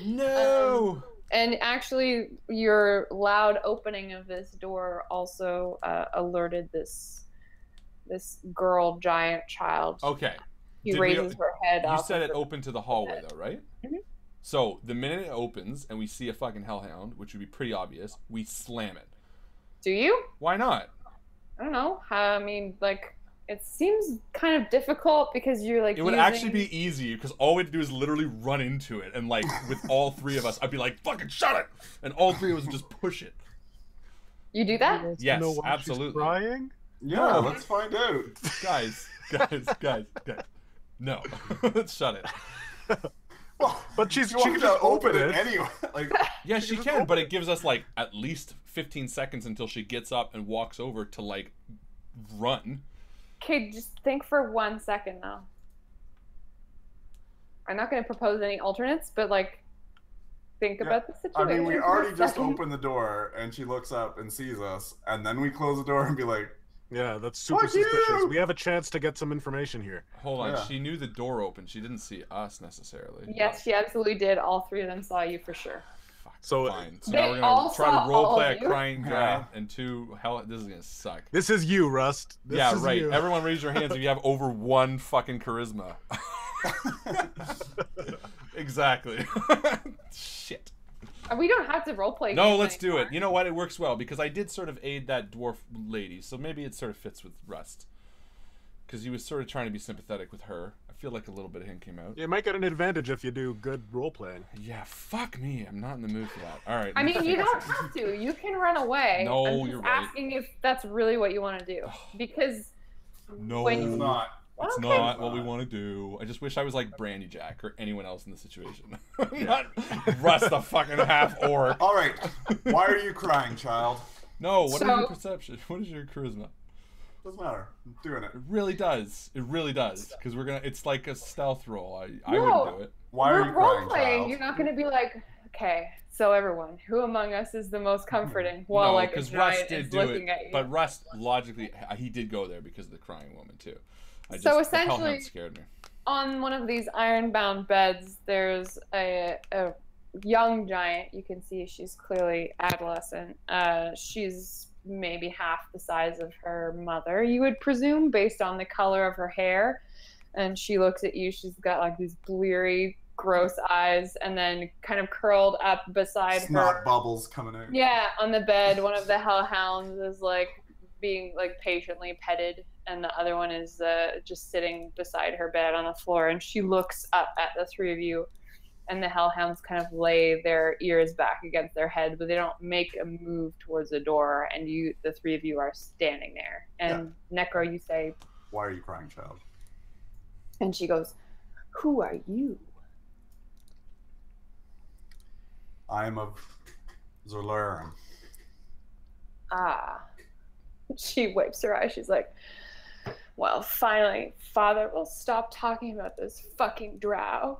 No. And actually, your loud opening of this door also alerted this girl giant child. Okay. He Did we- raises her head You off. said of it the- opened to the hallway though, right? Mhm. So the minute it opens and we see a fucking hellhound, which would be pretty obvious, we slam it. Do you? Why not? I don't know. I mean, like, it seems kind of difficult because you're like. It would using... actually be easy because all we had to do is literally run into it, and like with all 3 of us, I'd be like, "Fucking shut it!" and all 3 of us would just push it. You do that? Yes, know why absolutely. She's crying? Yeah, let's find out. Guys. No, let's shut it. Well, But she you want can to just open open it it. anyway. Like, Yeah, she can, but it gives us like at least 15 seconds until she gets up and walks over to like run. Okay, just think for 1 second now. I'm not going to propose any alternates, but like, think Yeah. about the situation. I mean, we for a already just second. opened the door, and she looks up and sees us, and then we close the door and be like, Yeah, that's super Fuck suspicious. you! We have a chance to get some information here. Hold on, Yeah. she knew the door opened. She didn't see us necessarily. Yes, she absolutely did. All 3 of them saw you for sure. Fuck, So- fine. So They now we're all gonna try saw to role all play of a you. crying Yeah. giant and 2 hell. This is gonna suck. This is you, Rust. This Yeah, is right. you. Everyone raise your hands if you have over 1 fucking charisma. Exactly. Shit. We don't have to roleplay. No, games let's do it. anymore. You know what? It works well because I did sort of aid that dwarf lady, so maybe it sort of fits with Rust. Because he was sort of trying to be sympathetic with her. I feel like a little bit of him came out. You might get an advantage if you do good role playing. Yeah, fuck me. I'm not in the mood for that. All right. I mean, you don't have to. You can run away. No, I'm just you're right. asking if that's really what you want to do. Because No, when it's you... not. it's Okay. not what we want to do. I just wish I was like Brandy Jack or anyone else in the situation. Not Rust the fucking half-orc. All right. Why are you crying, child? No, what is So- your perception? What is your charisma? Doesn't matter. I'm doing it. It really does. It really does. Because we're gonna. It's like a stealth roll. I No. wouldn't do it. Why are you crying, child? You're not going to be like, okay, so everyone, who among us is the most comforting? While No, like a because giant Russ did is do looking it. at you. But Russ, logically, he did go there because of the crying woman, too. So the essentially- hellhound scared me. On one of these iron-bound beds, there's a young giant. You can see she's clearly adolescent. She's maybe half the size of her mother, you would presume, based on the color of her hair. And she looks at you. She's got like these bleary, gross eyes, and then kind of curled up beside Snot her. bubbles coming out. Yeah, on the bed, one of the hellhounds is like being like patiently petted, and the other one is just sitting beside her bed on the floor. And she looks up at the three of you, and the hellhounds kind of lay their ears back against their head, but they don't make a move towards the door. And the three of you are standing there. And Necro, you say, "Why are you crying, child?" And she goes, "Who are you?" I'm of Zerlerum. Ah. She wipes her eyes. She's like, well, finally, Father will stop talking about this fucking drow.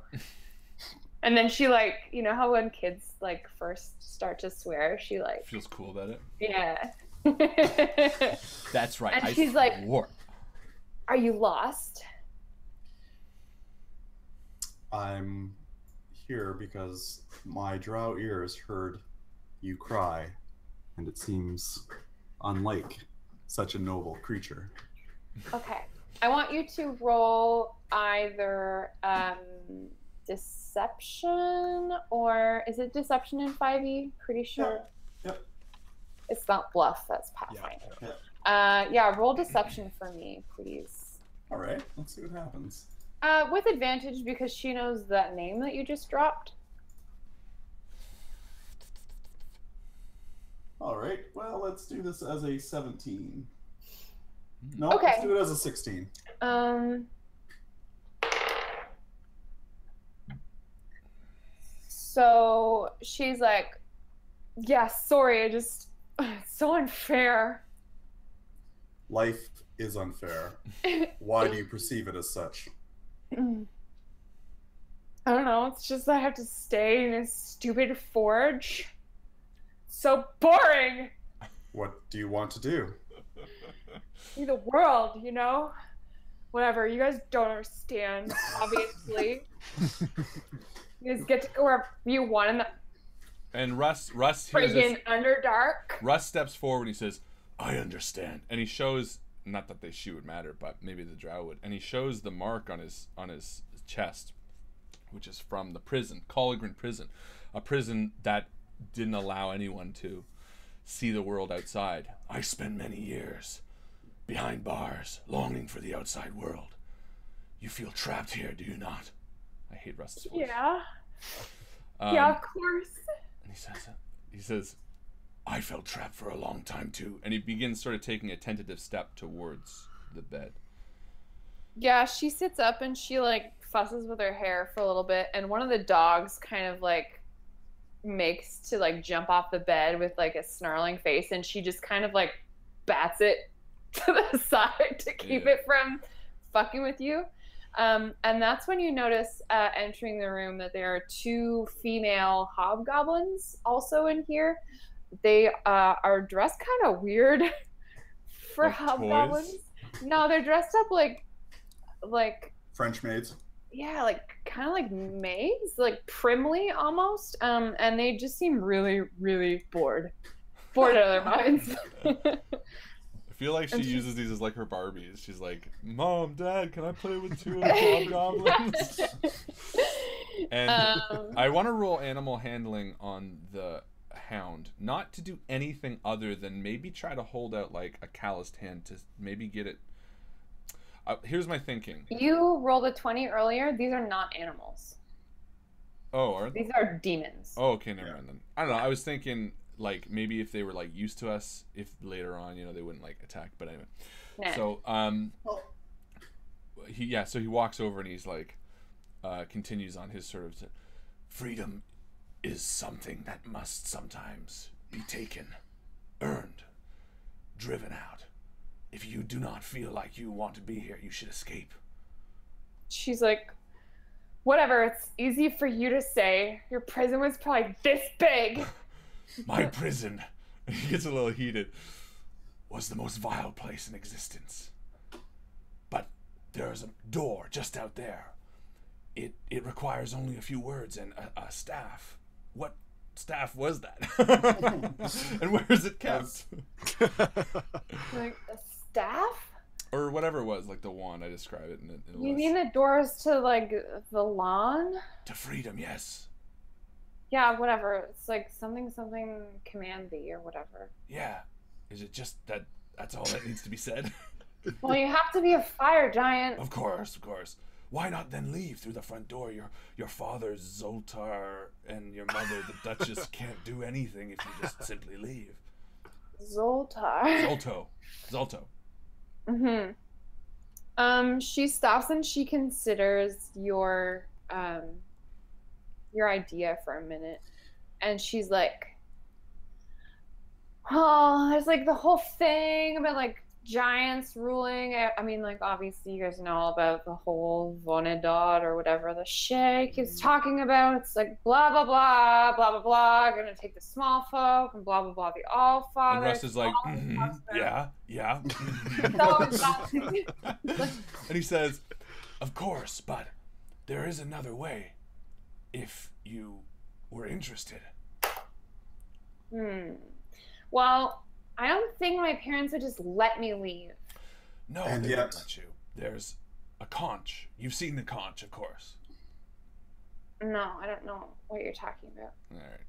And then she like, you know how when kids like first start to swear, she like Feels cool about it. Yeah. That's right. And she's like, swore. "Are you lost?" I'm here because my drow ears heard you cry, and it seems unlike such a noble creature. Okay. I want you to roll either deception, or is it deception in 5e? Pretty sure. Yep. It's not bluff, that's Pathfinder. Yeah. Yeah, roll deception for me, please. All right. Let's see what happens. With advantage, because she knows that name that you just dropped. All right. Well, let's do this as a 17. No, Okay. let's do it as a 16. So she's like, yeah, sorry, it's so unfair. Life is unfair. Why do you perceive it as such? I don't know, it's just that I have to stay in this stupid forge. So boring! What do you want to do? See the world, you know? Whatever, you guys don't understand, obviously. You guys get to go wherever you want in the And Russ hears friggin' Underdark. Russ steps forward and he says, "I understand." And he shows, not that she would matter, but maybe the drow would. And he shows the mark on his chest, which is from the prison, Colligren prison, a prison that didn't allow anyone to see the world outside. "I spent many years behind bars, longing for the outside world. You feel trapped here, do you not?" I hate Russ's voice. Yeah. Yeah, of course. And he says, "I felt trapped for a long time too." And he begins sort of taking a tentative step towards the bed. Yeah, she sits up and she like fusses with her hair for a little bit, and one of the dogs kind of like makes to like jump off the bed with like a snarling face, and she just kind of like bats it to the side to keep it from fucking with you. And that's when you notice entering the room that there are two female hobgoblins also in here. They are dressed kind of weird for Like hobgoblins. toys? No, they're dressed up like French maids. yeah, like kind of like maids, like primly almost. And they just seem really, really bored out of their minds. I feel like she uses these as like her Barbies. She's like, "Mom, Dad, can I play with two of the hobgoblins?" And I want to roll animal handling on the hound, not to do anything other than maybe try to hold out like a calloused hand to maybe get it. Here's my thinking. You rolled a 20 earlier. These are not animals. Oh, are they? These are demons. Oh, okay, never mind then. I don't know. I was thinking like maybe if they were like used to us, if later on, they wouldn't like attack. But anyway, Nah. so so he walks over and he's like, continues on his sort of, "Freedom is something that must sometimes be taken, earned, driven out. if you do not feel like you want to be here, you should escape. She's like, whatever, it's easy for you to say. Your prison was probably this big. My prison, he gets a little heated, was the most vile place in existence. But there's a door just out there. It requires only a few words and a staff. What staff was that? And where is it kept? Like a staff? Or whatever it was, like the wand. I describe it in the You list. mean the doors to like the lawn? To freedom, yes. Yeah, whatever. It's like something command thee or whatever. Yeah. Is it just that's all that needs to be said? Well, you have to be a fire giant. Of course, of course. Why not then leave through the front door? Your father, Zoltar, and your mother, the Duchess, can't do anything if you just simply leave. Zoltar. Zolto. She stops and she considers your idea for a minute, and she's like, oh, there's like the whole thing about like giants ruling. I mean, like, obviously you guys know all about the whole Vonedad or whatever the shit keeps talking about. It's like blah blah blah blah blah blah, gonna take the small folk and blah blah blah the all father. And Russ is like, yeah. And he says, of course, but there is another way if you were interested. Well, I don't think my parents would just let me leave. No, And they yet- won't let you. There's a conch. You've seen the conch, of course. No, I don't know what you're talking about. All right.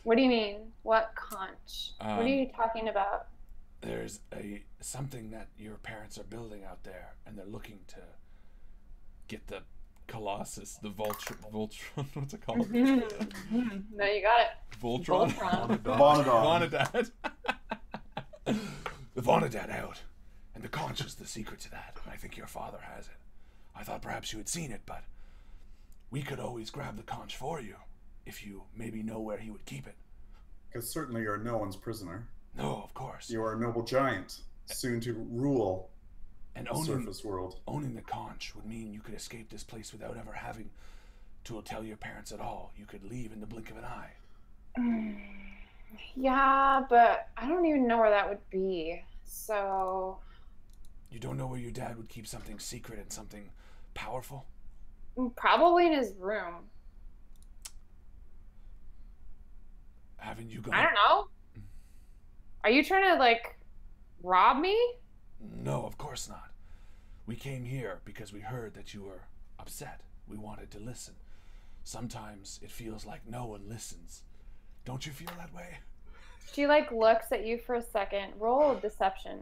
What do you mean? What conch? What are you talking about? There's something that your parents are building out there, and they're looking to get the Colossus, the Voltron, what's it called? No, you got it. Voltron? Vonedad. The Vonedad out. And the conch is the secret to that, and I think your father has it. I thought perhaps you had seen it, but we could always grab the conch for you, if you maybe know where he would keep it. Because certainly you're no one's prisoner. No, of course. You are a noble giant, soon to rule And the surface world. owning the conch would mean you could escape this place without ever having to tell your parents at all. You could leave in the blink of an eye. Yeah, but I don't even know where that would be. So You don't know where your dad would keep something secret and something powerful? probably in his room. Haven't you gone? I don't know. Are you trying to like rob me? No, of course not. We came here because we heard that you were upset. We wanted to listen. Sometimes it feels like no one listens. Don't you feel that way? She like looks at you for a second. Roll deception.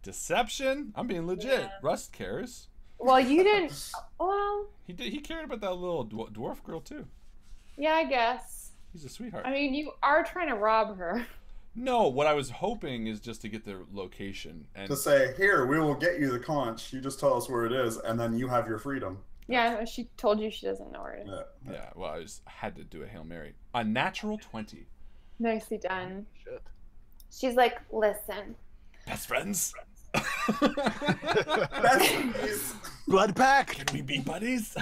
Deception? I'm being legit. Yeah. Rust cares. Well, you didn't. Well, He cared about that little dwarf girl too. yeah, I guess. He's a sweetheart. I mean, you are trying to rob her. No, what I was hoping is just to get the location and To say, here, we will get you the conch. You just tell us where it is, and then you have your freedom. Yeah, she told you she doesn't know where it is. yeah. Well, I just had to do a Hail Mary. A natural 20. Nicely done. Shit. She's like, listen. Best friends. That's Blood pack. Can we be buddies?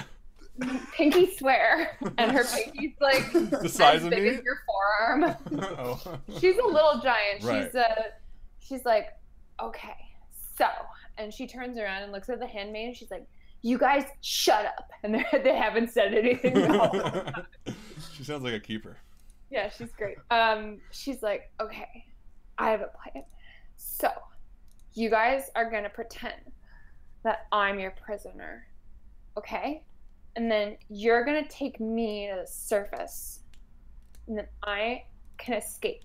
Pinky swear. And her pinky's like The size as of big me? as your forearm. Oh. She's a little giant. Right. She's like, okay, so, and she turns around and looks at the handmaid and she's like, you guys shut up. And they haven't said anything. She sounds like a keeper. Yeah, she's great. She's like, okay, I have a plan. So, you guys are gonna pretend that I'm your prisoner, okay? And then you're gonna take me to the surface, and then I can escape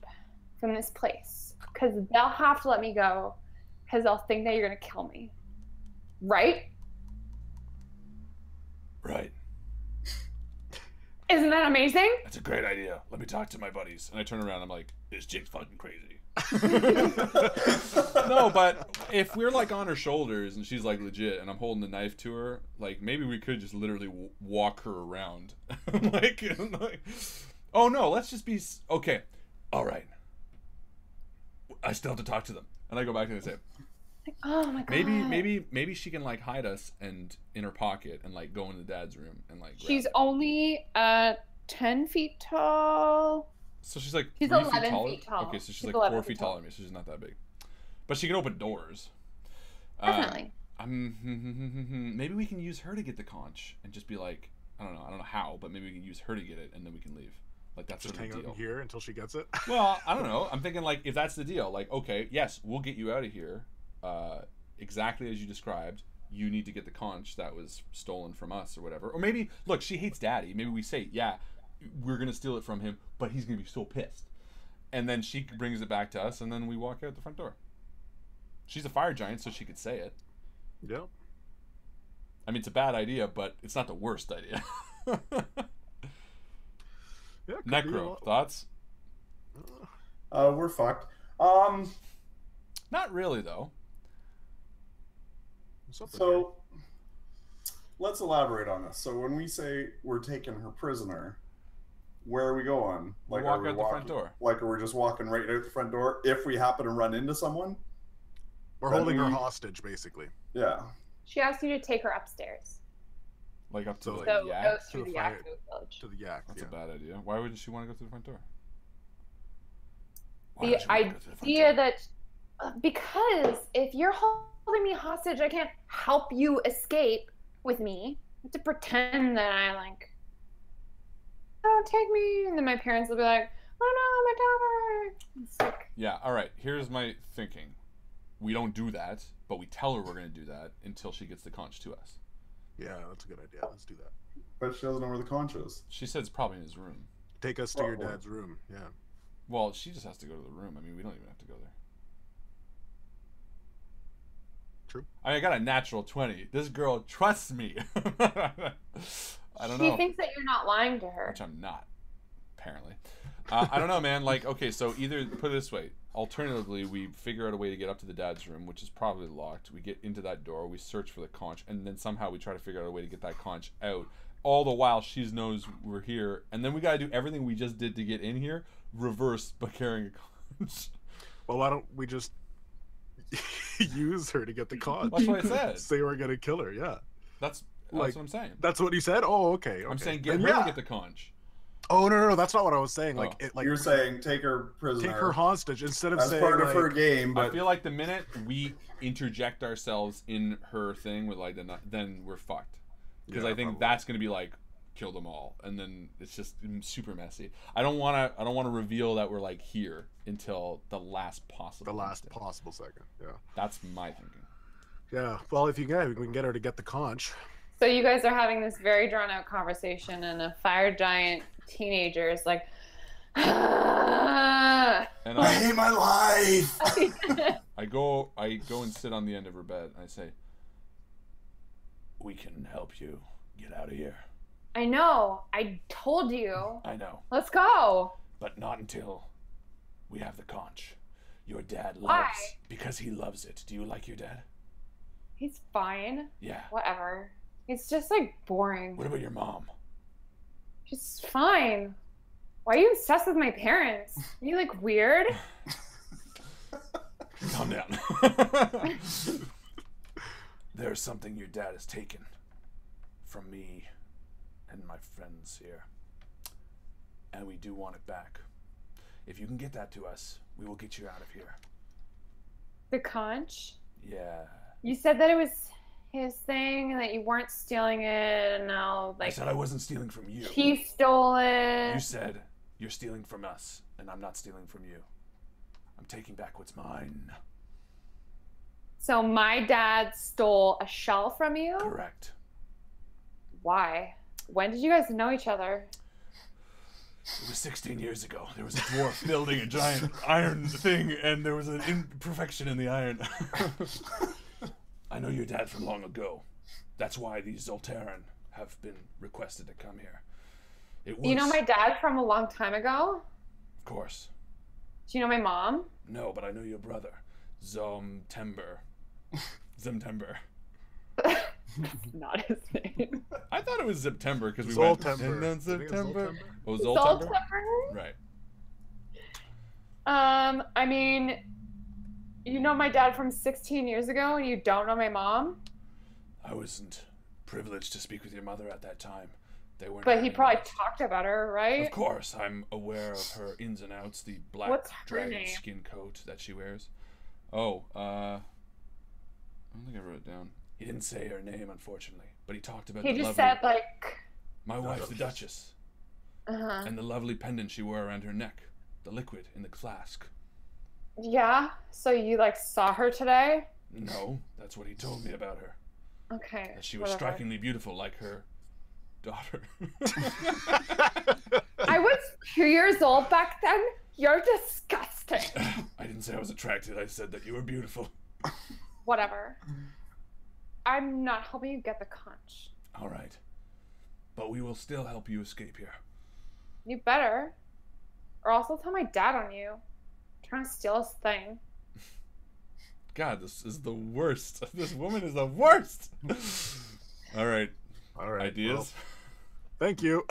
from this place. Because they'll have to let me go, because they'll think that you're gonna kill me. Right? Right. Isn't that amazing? That's a great idea. Let me talk to my buddies. And I turn around. I'm like, this chick's fucking crazy. No, but if we're like on her shoulders and she's like legit, and I'm holding the knife to her, like maybe we could just literally walk her around. like, oh no, let's just be okay. All right. I still have to talk to them. And I go back to it and say, Like, oh my god. maybe she can like hide us and in her pocket and like go into Dad's room and like. She's grab it. only 10 feet tall. So she's like She's 3 11 feet taller. feet tall. Okay, so she's She's like 11 4 feet feet tall. taller than me, so she's not that big. But she can open doors. Definitely. Maybe we can use her to get the conch and just be like, I don't know how, but maybe we can use her to get it and then we can leave. Like that's Just sort of hang the out deal. here until she gets it. Well, I don't know. I'm thinking like if that's the deal, like okay, yes, we'll get you out of here, exactly as you described. You need to get the conch that was stolen from us or whatever. Or maybe look, she hates Daddy. Maybe we say, yeah, we're gonna steal it from him, but he's gonna be so pissed. And then she brings it back to us, and then we walk out the front door. She's a fire giant, so she could say it. Yep. I mean, it's a bad idea, but it's not the worst idea. Yeah, could be Necro, thoughts? We're fucked. Not really, though. something So let's elaborate on this. So when we say we're taking her prisoner, where are we going? Like, Walk are we out the front door. Like, are we just walking right out the front door if we happen to run into someone? We're Then holding her we- hostage, basically. Yeah. She asked you to take her upstairs. Like up to So- the So yak? go To through the the fire- Yakko village. To the yak. That's yeah. a bad idea. Why wouldn't she want to go through the front door? Why The would she wanna go through the front idea door? that because if you're holding me hostage, I can't help you escape with me. I have to pretend that I like, oh, take me, and then my parents will be like, oh no, my daughter. It's like, Yeah, all right. Here's my thinking. We don't do that, but we tell her we're going to do that until she gets the conch to us. Yeah, that's a good idea. Let's do that. But she doesn't know where the conch is. She said it's probably in his room. Take us to your Well, dad's room. Yeah. Well, she just has to go to the room. I mean, we don't even have to go there. True. I got a natural 20. This girl trusts me. I don't know. she thinks that you're not lying to her. Which I'm not, apparently. I don't know, man. Like, okay, so either put it this way. Alternatively, we figure out a way to get up to the dad's room, which is probably locked. We get into that door, we search for the conch, and then somehow we try to figure out a way to get that conch out. All the while, she knows we're here, and then we gotta do everything we just did to get in here, reversed by carrying a conch. Well, why don't we just use her to get the conch? That's what I said. Say we're gonna kill her. Yeah. That's Like, what I'm saying. That's what he said. Oh, okay. I'm okay. saying get Then her yeah. to get the conch. Oh no, that's not what I was saying. Like, Oh. it, like You're saying take her prisoner take her hostage instead of as saying part of like, her game, I but feel like the minute we interject ourselves in her thing with like then we're fucked. Because Yeah, I think probably. that's going to be like kill them all, and then it's just super messy. I don't want to reveal that we're like here until the last possible. the last instant. possible second. Yeah. That's my thinking. Yeah. Well, if you can, we can get her to get the conch. So you guys are having this very drawn out conversation, and a fire giant teenager is like, And I hate my life. I go and sit on the end of her bed, and I say, "We can help you get out of here." I know. I told you. I know, Let's go. but not until we have the conch. Your dad loves Why? because he loves it. Do you like your dad? He's fine. Yeah. Whatever. It's just like boring. What about your mom? She's fine. Why are you obsessed with my parents? Are you like weird? Calm down. There's something your dad has taken from me and my friends here. And we do want it back. If you can get that to us, we will get you out of here. The conch? Yeah. You said that it was his thing and that you weren't stealing it, and now I like said I wasn't stealing from you. he stole it. You said you're stealing from us, and I'm not stealing from you. I'm taking back what's mine. So my dad stole a shell from you? Correct. Why? When did you guys know each other? It was 16 years ago. There was a dwarf building a giant iron thing, and there was an imperfection in the iron. I know your dad from long ago. That's why these Zoltaran have been requested to come here. It was, You know my dad from a long time ago? Of course. Do you know my mom? No, but I know your brother. Zomtember. Zimtember. Not his name. I thought it was September because we went. Zoltember. And then I think it's September. Zoltember. Oh, Zoltember? Zoltember? Right. I mean, You know my dad from 16 years ago and you don't know my mom? I wasn't privileged to speak with your mother at that time. They weren't. But he probably that. talked about her, right? Of course, I'm aware of her ins and outs, the black What's her dragon name? skin coat that she wears. Oh, I don't think I wrote it down. He didn't say her name, unfortunately, but he talked about He the just lovely, said, like... my wife, the Duchess, Uh-huh. and the lovely pendant she wore around her neck, the liquid in the flask. Yeah? So you, like, saw her today? No, that's what he told me about her. Okay. That she was whatever. strikingly beautiful, like her daughter. I was 2 years old back then. You're disgusting. I didn't say I was attracted. I said that you were beautiful. Whatever. I'm not helping you get the conch. All right. But we will still help you escape here. You better. Or else I'll tell my dad on you. Trying to steal his thing. God, this is the worst. This woman is the worst. All right. Ideas? Well, thank you.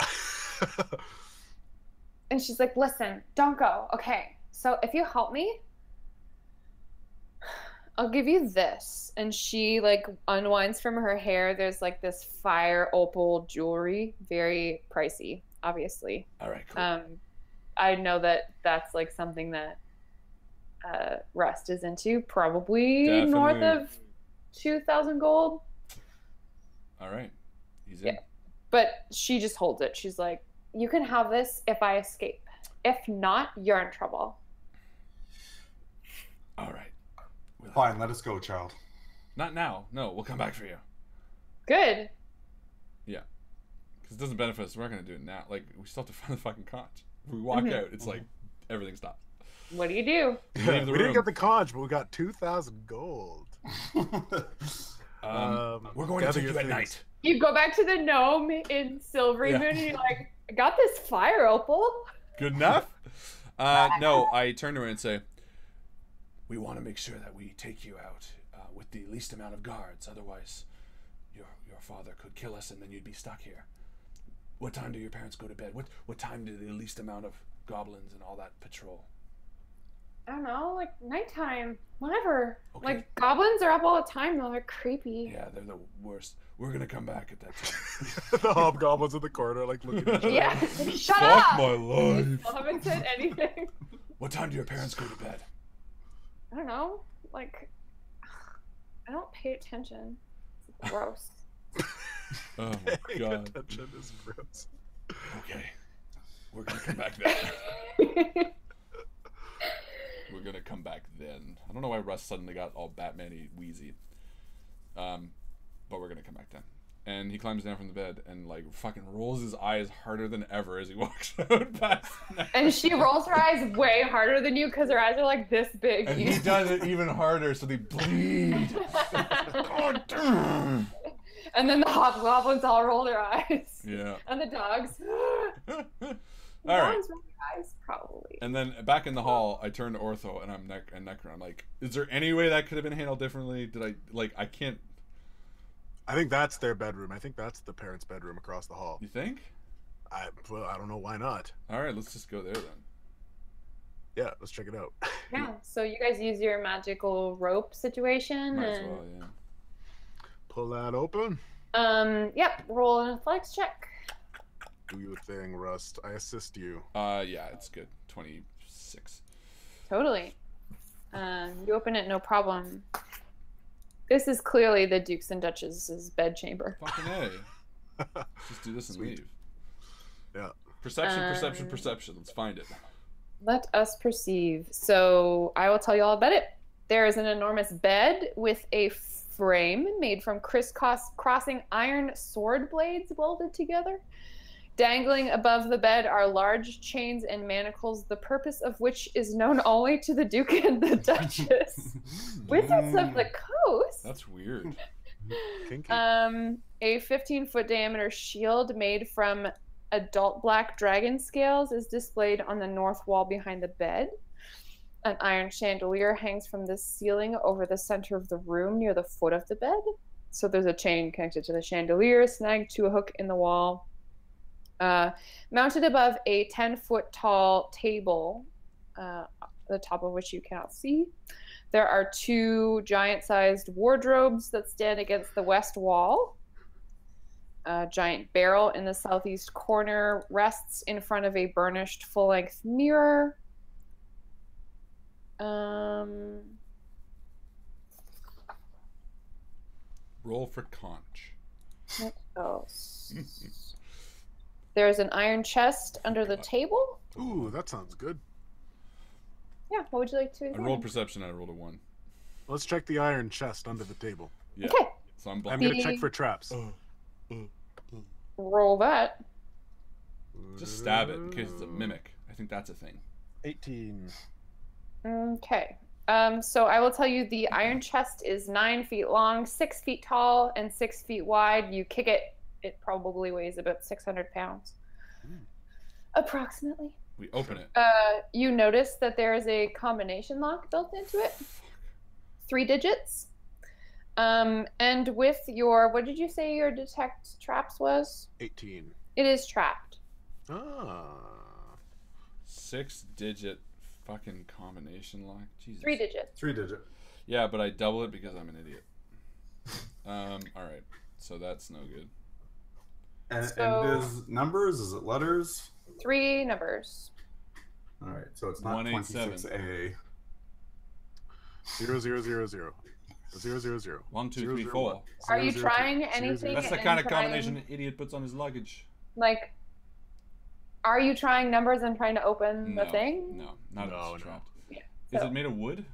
And she's like, listen, don't go. Okay, so if you help me, I'll give you this. And she, like, unwinds from her hair. There's, like, this fire opal jewelry. Very pricey, obviously. All right, cool. I know that that's, like, something that Rust is into. Probably Definitely. north of 2,000 gold. All right. He's in. Yeah. But she just holds it. She's like, you can have this if I escape. If not, you're in trouble. All right. Fine, let us go, child. Not now. No, we'll come back for you. Good. Yeah. Because it doesn't benefit us. We're not going to do it now. Like, we still have to find the fucking conch. If we walk out, it's like everything stops. What do you do? Leave the We room. didn't get the conch, but we got 2,000 gold. We're going to gather take your you at things. night. You go back to the gnome in Silvery Yeah. Moon and you're like, I got this fire opal. Good enough? No, I turn to her and say, we want to make sure that we take you out with the least amount of guards. Otherwise, your father could kill us and then you'd be stuck here. What time do your parents go to bed? What time do the least amount of goblins and all that patrol? I don't know, like nighttime, whatever. Okay. Like goblins are up all the time though. They're creepy. Yeah, they're the worst. We're going to come back at that time. The hobgoblins in the corner, like, looking at each other. Yeah. Shut Fuck up. my You life. still haven't said anything. What time do your parents go to bed? I don't know. Like, I don't pay attention. It's gross. Oh my Paying god. attention is gross. Okay. We're going to come back then. We're going to come back then. I don't know why Russ suddenly got all Batman-y wheezy. But we're going to come back then. And he climbs down from the bed and, like, fucking rolls his eyes harder than ever as he walks out past. And she rolls her eyes way harder than you because her eyes are like this big. And he does it even harder, so they bleed. God damn. And then the hobgoblins all roll their eyes. Yeah. And the dogs. All right. Dogs roll their eyes, probably. And then back in the hall, I turn to Ortho and I'm Necron. I'm like, is there any way that could have been handled differently? I can't. I think that's their bedroom. I think that's the parents' bedroom across the hall. You think? I don't know why not. All right, let's just go there then. Yeah, let's check it out. Yeah, so you guys use your magical rope situation. Might as and, well, yeah. Pull that open. Yep, roll an athletics check. Do your thing, Rust. I assist you. Yeah, it's good. 26. Totally. You open it, no problem. This is clearly the Dukes and Duchess's bedchamber. Fucking A. Just do this and Sweet. leave. Yeah. Perception. Let's find it. Let us perceive. So I will tell you all about it. There is an enormous bed with a frame made from crisscrossing iron sword blades welded together. Dangling above the bed are large chains and manacles, the purpose of which is known only to the Duke and the Duchess. Wizards of the Coast. That's weird. Kinky. A 15-foot diameter shield made from adult black dragon scales is displayed on the north wall behind the bed. An iron chandelier hangs from the ceiling over the center of the room near the foot of the bed. So there's a chain connected to the chandelier, snagged to a hook in the wall. Mounted above a 10-foot tall table, the top of which you cannot see. There are 2 giant-sized wardrobes that stand against the west wall. A giant barrel in the southeast corner rests in front of a burnished full-length mirror. Roll for conch. What else? There's an iron chest under the table. Ooh, that sounds good. Yeah, what would you like to I examine? rolled perception. I rolled a 1. Let's check the iron chest under the table. Yeah. Okay. So I'm I'm blind. going to check for traps. Roll that. Just stab it in case it's a mimic. I think that's a thing. 18. Okay. So I will tell you the iron chest is 9 feet long, 6 feet tall, and 6 feet wide. You kick it, it probably weighs about 600 pounds. Approximately. We open it. You notice that there is a combination lock built into it. 3 digits. And with your, what did you say your detect traps was? 18. It is trapped. Ah. 6-digit fucking combination lock. Jesus. 3 digits. 3 digit. Yeah, but I double it because I'm an idiot. All right. So that's no good. And So- it is numbers? Is it letters? 3 numbers. All right, so it's not 187. 26A. 0, 0, 0, 0. 0, 0, 0. 1, 2, 0, 3, 0, 4. 1. Are you 0, 0, trying 0, 0, anything? That's the and kind of trying- combination an idiot puts on his luggage. Like, are you trying numbers and trying to open the No, thing? no, not if No, it's no. trapped. Yeah. Is So- it made of wood?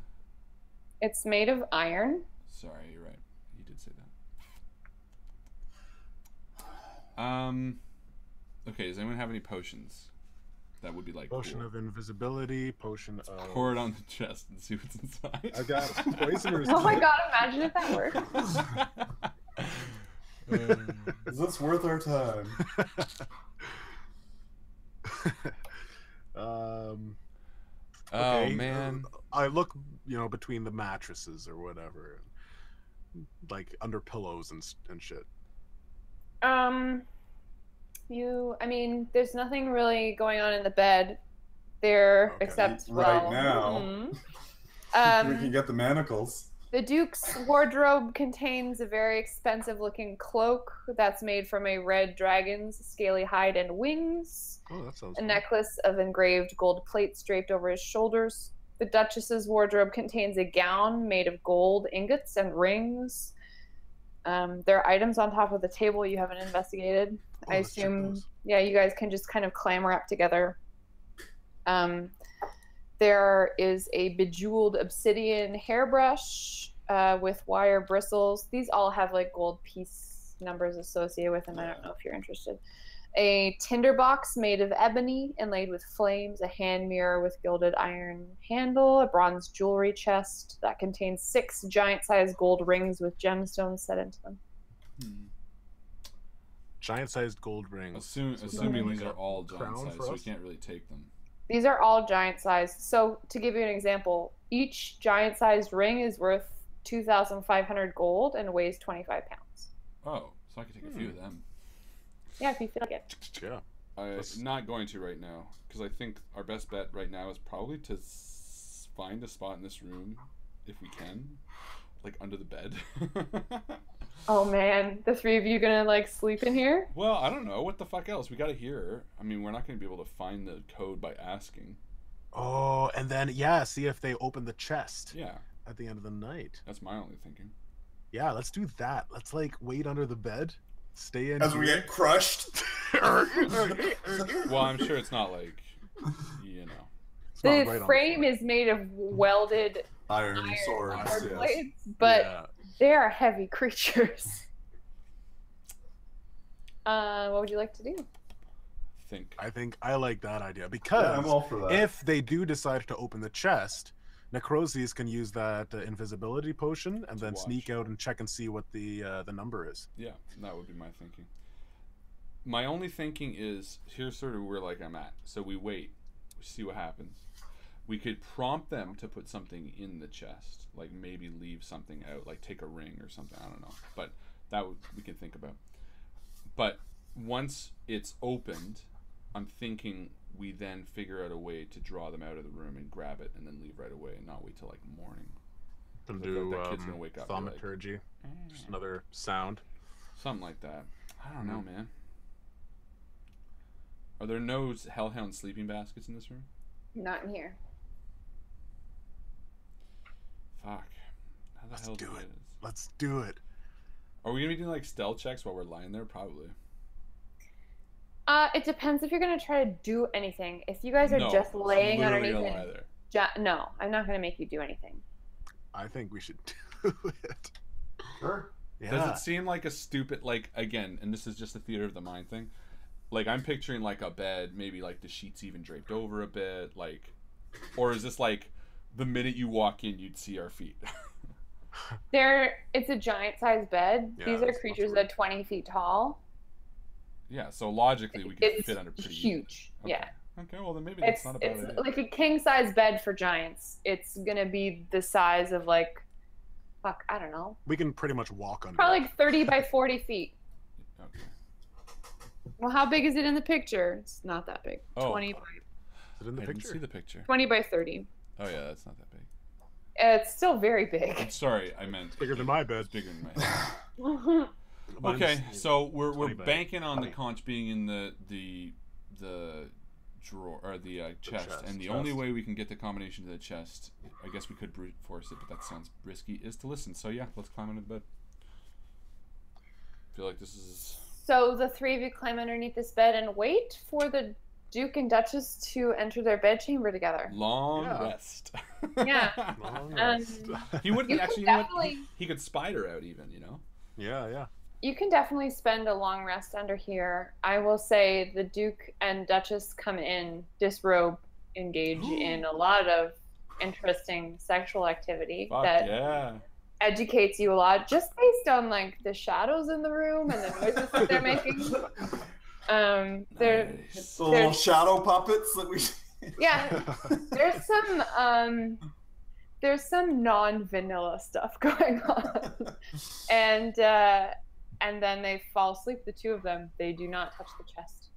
It's made of iron. Sorry, you're right. You did say that. Okay, does anyone have any potions? That would be like Potion cool. of invisibility, potion of... Pour it on the chest and see what's inside. I got it. Poisoners. Oh my god, imagine if that worked. Is this worth our time? um, Oh okay, man. I look, between the mattresses or whatever, like under pillows and shit. I mean, there's nothing really going on in the bed there, Okay. except, Right well... now. mhm. We can get the manacles. The Duke's wardrobe contains a very expensive-looking cloak that's made from a red dragon's scaly hide and wings. Oh, that sounds A fun. necklace of engraved gold plates draped over his shoulders. The Duchess's wardrobe contains a gown made of gold ingots and rings. There are items on top of the table you haven't investigated. Oh, I let's check assume, those. yeah, you guys can just kind of clamber up together. There is a bejeweled obsidian hairbrush with wire bristles. These all have like gold piece numbers associated with them. I don't know if you're interested. A tinderbox made of ebony inlaid with flames, a hand mirror with gilded iron handle, a bronze jewelry chest that contains 6 giant-sized gold rings with gemstones set into them. Giant-sized gold rings. Assuming like these are a all giant crown size, for so we us? can't really take them. These are all giant-sized. So to give you an example, each giant-sized ring is worth 2,500 gold and weighs 25 pounds. Oh, so I could take a few of them. Yeah, if you feel like it. Yeah. I'm not going to right now, because I think our best bet right now is probably to find a spot in this room, if we can, like under the bed. Oh man, the 3 of you gonna like sleep in here? Well, I don't know. What the fuck else? We gotta hear her. I mean, we're not gonna be able to find the code by asking. Oh, and then, see if they open the chest Yeah, at the end of the night. that's my only thinking. Yeah, let's do that. Let's, wait under the bed. Stay in As we here. get crushed. Well, I'm sure it's not like, It's not The right on frame floor. is made of welded Iron swords. hard Yes. blades, but Yeah. they are heavy creatures. What would you like to do? I think I like that idea Yeah, because I'm all for that. if they do decide to open the chest, Necrozes can use that invisibility potion and To then watch. sneak out and check and see what the number is. Yeah, that would be my thinking. My only thinking is, here's sort of where I'm at. So we wait, we see what happens. We could prompt them to put something in the chest, like maybe leave something out, like take a ring or something. I don't know, but we can think about. But once it's opened, I'm thinking we then figure out a way to draw them out of the room and grab it and then leave right away and not wait till morning. Can do that kid's gonna wake up. And be like, thaumaturgy. Just another sound. something like that. I don't know, man. Are there no hellhound sleeping baskets in this room? Not in here. Fuck. How the hell do it. this? Let's do it. Are we gonna be doing like stealth checks while we're lying there? Probably. It depends if you're gonna try to do anything. If you guys are No, just laying literally underneath gonna lie it, there. no, I'm not gonna make you do anything. I think we should do it. Sure. Yeah. Does it seem like a stupid, like, again, and this is just a theater of the mind thing, like, I'm picturing, like, a bed, maybe, like, the sheets even draped over a bit, like, or is this, like, the minute you walk in, you'd see our feet? It's a giant-sized bed. Yeah, These are that's creatures weird. that are 20 feet tall. Yeah, so logically, we could It's fit under pretty huge. Okay. Yeah. Okay, well, then maybe that's not a bad idea. Like a king-size bed for giants. It's gonna be the size of, like, fuck, I don't know. We can pretty much walk under. Probably like 30 by 40 feet. Okay. Well, how big is it in the picture? It's not that big. Oh. 20 by, Is it in the I didn't picture? see the picture. 20 by 30. Oh, yeah, that's not that big. It's still very big. I'm sorry, I meant... Bigger than my bed. It's bigger than my head. Mhm. Okay, Mine's so we're tiny bed. banking on the Tiny. conch being in the drawer or the chest, chest, and the chest. only way we can get the combination to the chest, I guess we could brute force it, but that sounds risky, is to listen. So yeah, let's climb under the bed. I feel like this is So the three of you climb underneath this bed and wait for the Duke and Duchess to enter their bedchamber together. long Yeah. rest. Yeah. Long Um, rest. He would You could actually. You know what? definitely- He could spider out even. You know. yeah. You can definitely spend a long rest under here. I will say the Duke and Duchess come in, disrobe, engage in a lot of interesting sexual activity Fuck that yeah. educates you a lot just based on like the shadows in the room and the noises that they're making. They're Nice. The little shadow puppets that we. yeah, there's some non-vanilla stuff going on. And then they fall asleep, the two of them. They do not touch the chest.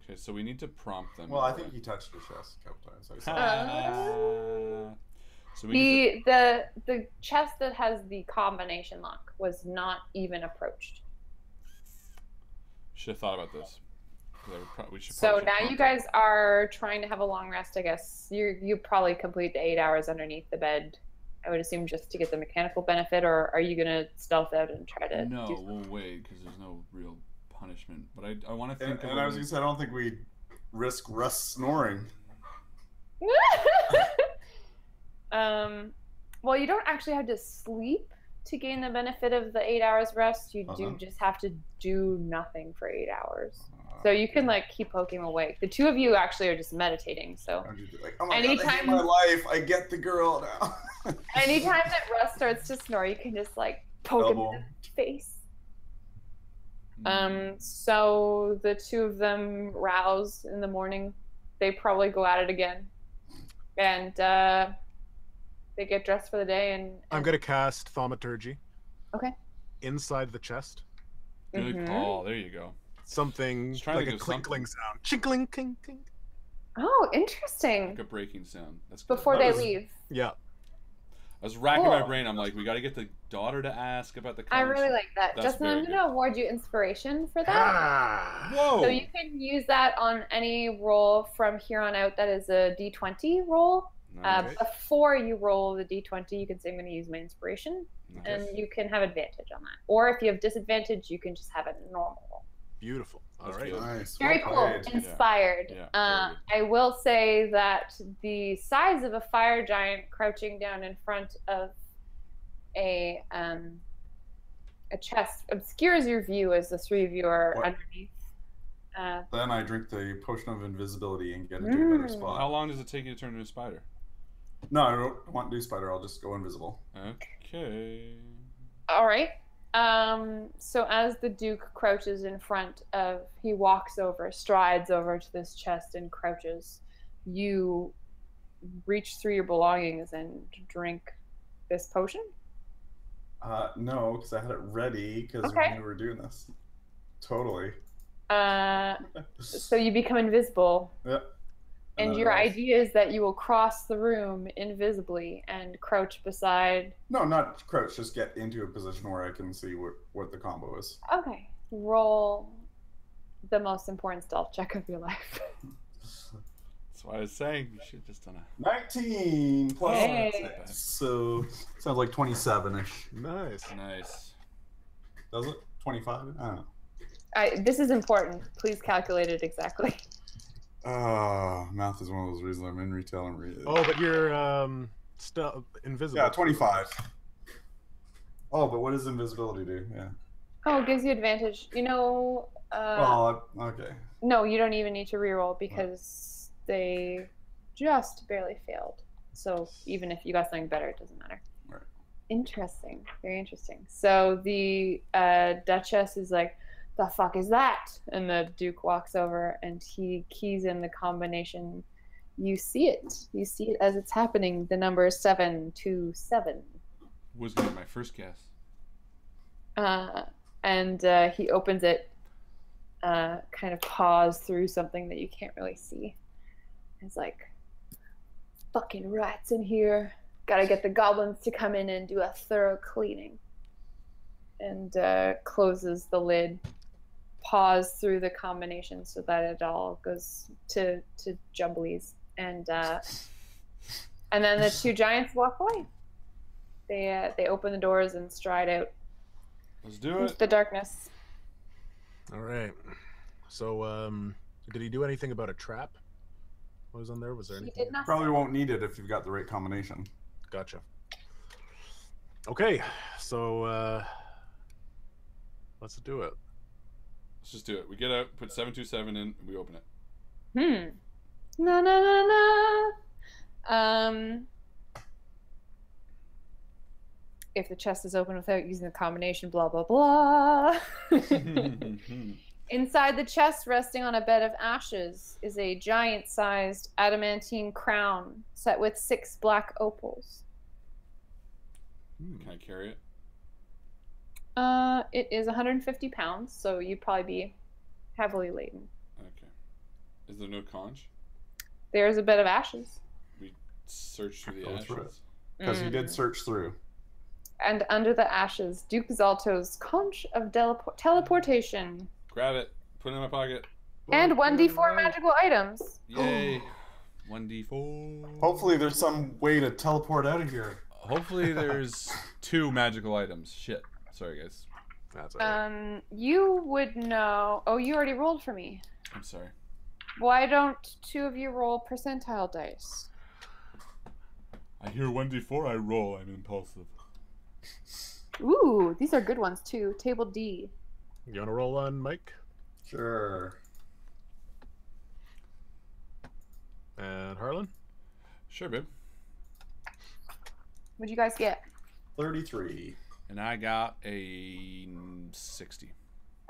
Okay, so we need to prompt them. Well, I think he touched the chest a couple times. So I saw So we need The chest that has the combination lock was not even approached. should have thought about this. We should So probably now prompt you them. guys are trying to have a long rest, I guess. You probably complete the 8 hours underneath the bed. I would assume just to get the mechanical benefit, or are you gonna stealth out and try to? No, do we'll wait because there's no real punishment. But I want to And, think. and I was gonna say, I don't think we risk Russ snoring. Well, you don't actually have to sleep to gain the benefit of the 8 hours rest. You do just have to do nothing for 8 hours. So you can like keep poking awake. The two of you actually are just meditating. So I'd just be like, oh my God, I anytime hate my life. I get the girl now. anytime that Russ starts to snore, you can just like poke him Double. in the face. Mm. So the two of them rouse in the morning. They probably go at it again, and they get dressed for the day. And I'm gonna cast thaumaturgy. Okay. Inside the chest. Good Mhm. call. There you go. Something Just trying to like a think of something. clinkling sound. Chinkling, kink, kink. Oh, interesting. Like a breaking sound. That's good. Before That they was- leave. Yeah. I was racking my Cool. brain. I'm like, we got to get the daughter to ask about the. I conch. really like that. That's Justin, I'm very going to award you inspiration for that. Ah. Whoa. So you can use that on any roll from here on out that is a d20 roll. Nice. Before you roll the d20, you can say I'm going to use my inspiration, Nice. and you can have advantage on that. Or if you have disadvantage, you can just have a normal roll. Beautiful. All That's right. good. Nice. Very well cool. played. Inspired. Yeah, I will say that the size of a fire giant crouching down in front of a chest obscures your view as the three of you are What? underneath. Then I drink the potion of invisibility and get into a better spot. How long does it take you to turn into a spider? No, I don't want to do spider. I'll just go invisible. Okay. All right. So as the Duke crouches in front of, he walks over, strides over to this chest and crouches. You reach through your belongings and drink this potion. No, because I had it ready because Okay. we knew we were doing this. Totally. So you become invisible. Yeah. And your idea is that you will cross the room invisibly and crouch beside... No, not crouch, just get into a position where I can see what the combo is. Okay. Roll the most important stealth check of your life. That's why I was saying you should have just done a 19 plus Hey. 6. So sounds like 27-ish. Nice. nice. Does it? 25? I don't know. This is important. Please calculate it exactly. Math is one of those reasons I'm in retail and read. Oh, but you're still invisible. Yeah, 25. Oh, but what does invisibility do? Yeah. Oh, it gives you advantage. You know... Okay. No, you don't even need to reroll because they just barely failed. So even if you got something better, it doesn't matter. Right. Interesting. Very interesting. So the Duchess is like, the fuck is that? And the Duke walks over and he keys in the combination. You see it. You see it as it's happening. The number is 727. Was gonna be my first guess. And he opens it, kind of paws through something that you can't really see. It's like, fucking rats in here. Gotta get the goblins to come in and do a thorough cleaning. And closes the lid, paws through the combination so that it all goes to jumblies. And then the two giants walk away. They open the doors and stride out Let's do into it. the darkness. All right. So, did he do anything about a trap? What was on there? Was there He anything? did not. Probably won't need it if you've got the right combination. Gotcha. Okay, so let's do it. Let's just do it. We get out, put 727 in, and we open it. Na na na na. If the chest is open without using the combination, blah blah blah. Inside the chest, resting on a bed of ashes, is a giant-sized adamantine crown set with 6 black opals. Can I carry it? It is 150 pounds, so you'd probably be heavily laden. Okay. Is there no conch? There's a bed of ashes. We search through the Go through ashes. Because you did search through. And under the ashes, Duke Zalto's conch of teleportation. Grab it. Put it in my pocket. And 1d4 magical items. Yay. 1d4. Hopefully there's some way to teleport out of here. Hopefully there's 2 magical items. Shit. Sorry, guys. That's all right. You would know... Oh, you already rolled for me. I'm sorry. Why don't 2 of you roll percentile dice? I hear 1d4, I roll. I'm impulsive. Ooh, these are good ones too. Table D. You want to roll on Mike? Sure. And Harlan? Sure, babe. What'd you guys get? 33. And I got a 60.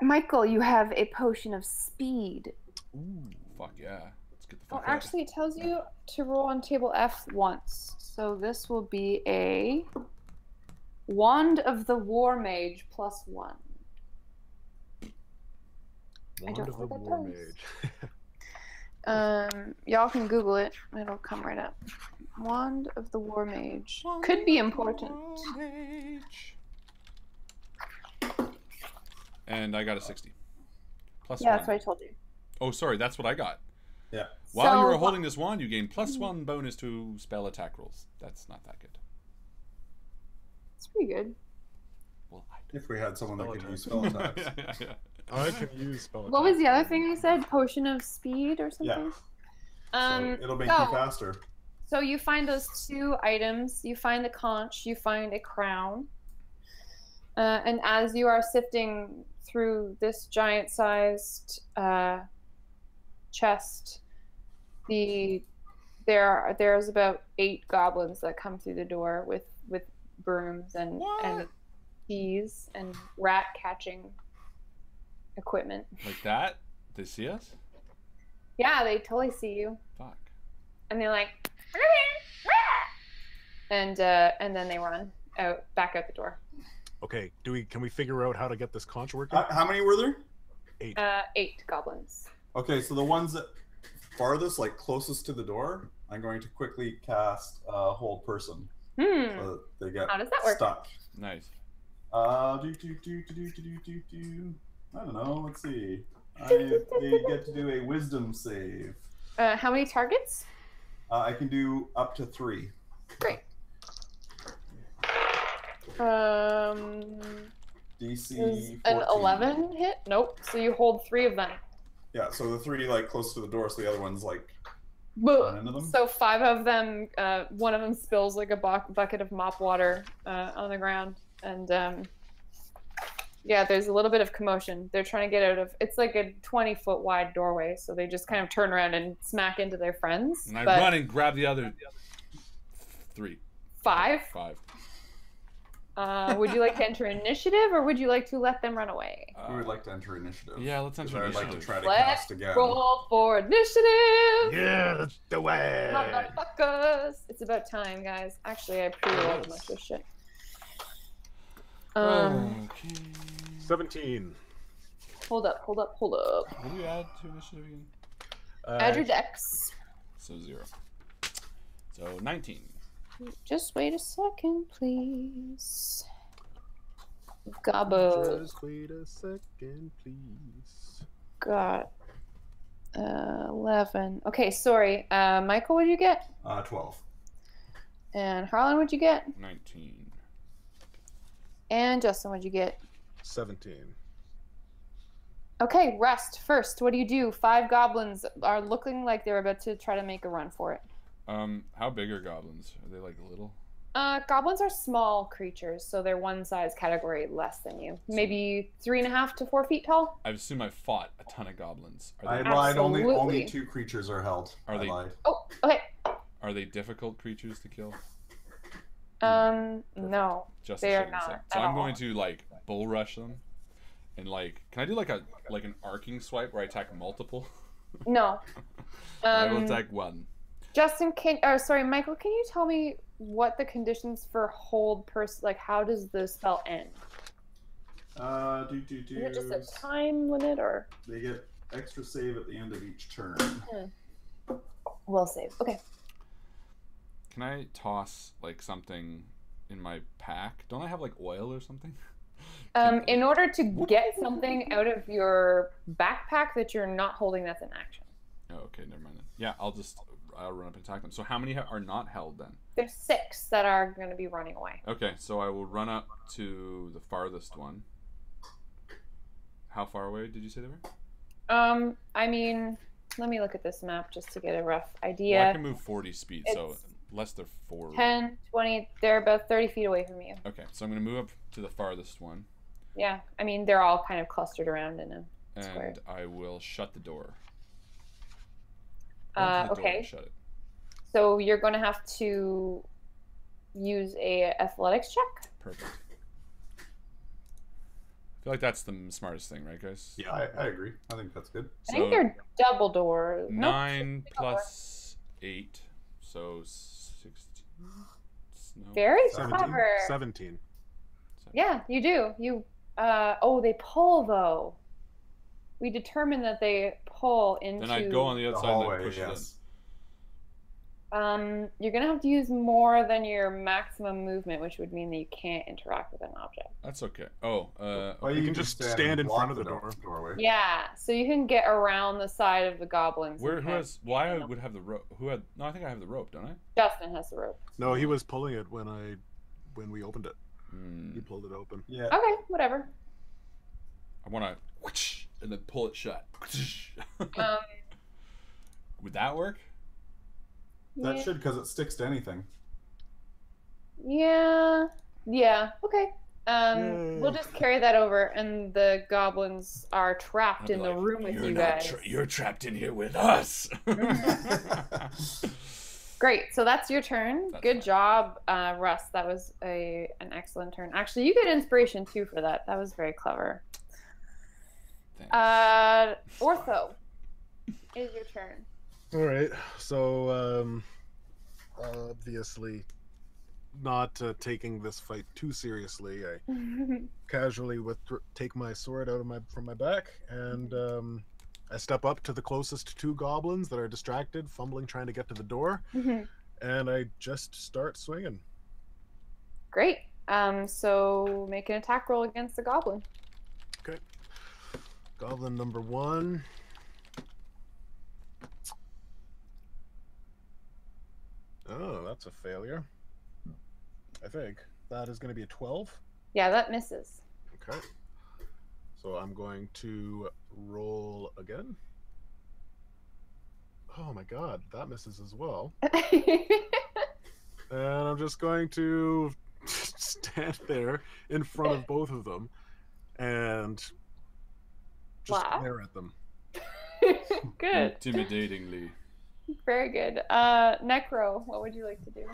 Michael, you have a potion of speed. Ooh, fuck yeah. Let's get the Oh, fuck out. actually, it tells you to roll on table F once. So this will be a Wand of the War Mage +1. Wand of the think that War does. Mage. Y'all can Google it. It'll come right up. Wand of the War Mage. Could be important. And I got a 60. Plus Yeah, 1. that's what I told you. Oh, sorry, that's what I got. Yeah. While you So- were holding this wand, you gain +1 bonus to spell attack rolls. That's not that good. It's pretty good. Well, If we had someone that Spell could attack. use spell attacks. yeah. I can use spell What was attack. the other thing you said? Potion of speed or something? So it'll make so- you faster. So you find those 2 items. You find the conch. You find a crown. And as you are sifting through this giant-sized chest, there's about 8 goblins that come through the door with brooms and keys and rat-catching equipment. Like that? They see us? Yeah, they totally see you, Fuck. and they're like, and then they run back out the door. Okay, can we figure out how to get this conch working? How many were there? 8. 8 goblins. Okay, so the ones that farthest, like closest to the door, I'm going to quickly cast hold person. Hmm. So that they get How does that work? stuck. Nice. I don't know. Let's see. They get to do a wisdom save. How many targets? I can do up to 3. Great. DC Is 14. an 11 hit? Nope. So you hold 3 of them. Yeah, so the 3 like close to the door, so the other one's like run into them. So 5 of them, one of them spills like a bucket of mop water on the ground, and yeah, there's a little bit of commotion. They're trying to get out of. It's like a 20-foot wide doorway, so they just kind of turn around and smack into their friends. And I run and grab the other 3. 5. 5. Would you like to enter initiative, or would you like to let them run away? We would like to enter initiative. Yeah, let's enter I'd initiative. like to try to Let's cast again. roll for initiative. Yeah, let's do it. Motherfuckers! It's about time, guys. Actually, I pre-rolled a bunch of shit. Okay. 17. Hold up. What do you add to initiative again? Add your dex. So 0. So 19. Just wait a second, please. Gobbo Just wait a second, please. got 11. Okay, sorry. Michael, what did you get? 12. And Harlan, what'd you get? 19. And Justin, what'd you get? 17. Okay, rest first. What do you do? 5 goblins are looking like they're about to try to make a run for it. How big are goblins? Are they like little? Goblins are small creatures, so they're one size category less than you. Maybe 3.5 to 4 feet tall. I assume I fought a ton of goblins. I Are lied. Only Absolutely. 2 creatures are held. Are I they- lied. Oh, okay. they difficult creatures to kill? No. Just They a are second sec. not So at I'm all. going to like bull rush them, and like, can I do like an arcing swipe where I attack multiple? No. I will attack 1. Justin, Michael, can you tell me what the conditions for hold person, like how does the spell end? Is it just a time limit or? They get extra save at the end of each turn. Will save. Okay. Can I toss like something in my pack? Don't I have like oil or something? In order to get something out of your backpack that you're not holding, that's an action. Oh, okay, never mind then. Yeah, I'll run up and attack them. So how many are not held then? There's 6 that are going to be running away. Okay, so I will run up to the farthest one. How far away did you say they were? I mean, let me look at this map just to get a rough idea. Well, I can move 40 speed, so It's less than 4. 10, 20, they're about 30 feet away from you. Okay, so I'm going to move up to the farthest one. Yeah, I mean, they're all kind of clustered around in a square. And I will shut the door. Run to the door Okay. and shut it. So you're going to have to use a athletics check. Perfect. I feel like that's the smartest thing, right, guys? Yeah, I agree. I think that's good. I think they're double doors. Nope. 9 plus 8, so 16. No. Very 17. clever. 17. Yeah, you do. You. They pull though. We determined that they pull into. Then I'd go on the The outside hallway, and push yes. You're gonna have to use more than your maximum movement, which would mean that you can't interact with an object. in. That's okay. Oh, Well, You can just stand in block front of the door. doorway. Yeah, so you can get around the side of the goblins. who and kind of has? Why stand on would have the rope? Who had? No, I think I have the rope, don't I? Justin has the rope. No, he was pulling it when we opened it. Hmm. He pulled it open. Yeah. Okay, whatever. I want to, and then pull it shut. Would that work? That yeah. should, because it sticks to anything. Yeah. Okay. Yay. We'll just carry that over, and the goblins are trapped I'd in be the like, room with "You're you not guys. you're trapped in here with us. Great. So that's your turn. That's Good fine. job, Russ. That was an excellent turn. Actually, you get inspiration too for that. That was very clever. Thanks. Ortho, is your turn. All right. So, obviously, not taking this fight too seriously, I casually take my sword out of from my back and I step up to the closest two goblins that are distracted, fumbling, trying to get to the door, and I just start swinging. Great. So make an attack roll against the goblin. Okay. Goblin number 1. Oh, that's a failure. I think that is going to be a 12. Yeah, that misses. Okay. So I'm going to roll again. Oh my god, that misses as well. And I'm just going to stand there in front of both of them and just stare at them. Good. Intimidatingly. Very good. Necro, what would you like to do?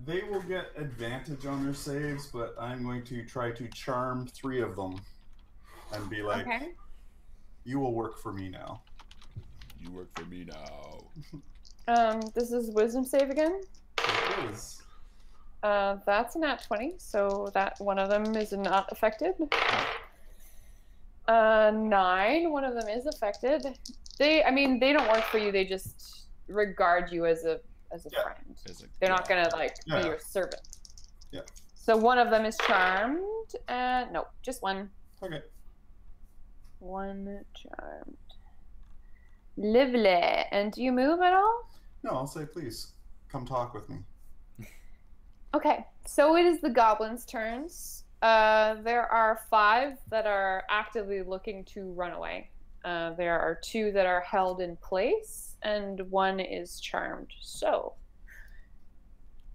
They will get advantage on their saves, but I'm going to try to charm 3 of them and be like, you will work for me now. You work for me now. This is wisdom save again? It is. That's a nat 20, so that one of them is not affected. 9, one of them is affected. They don't work for you, they just regard you as a friend. They're not gonna be your servant. Yeah. So one of them is charmed. No, just one. Okay. One charmed. Lovely. And do you move at all? No, I'll say, please, come talk with me. Okay, so it is the goblins' turns. There are 5 that are actively looking to run away. There are 2 that are held in place, and 1 is charmed. So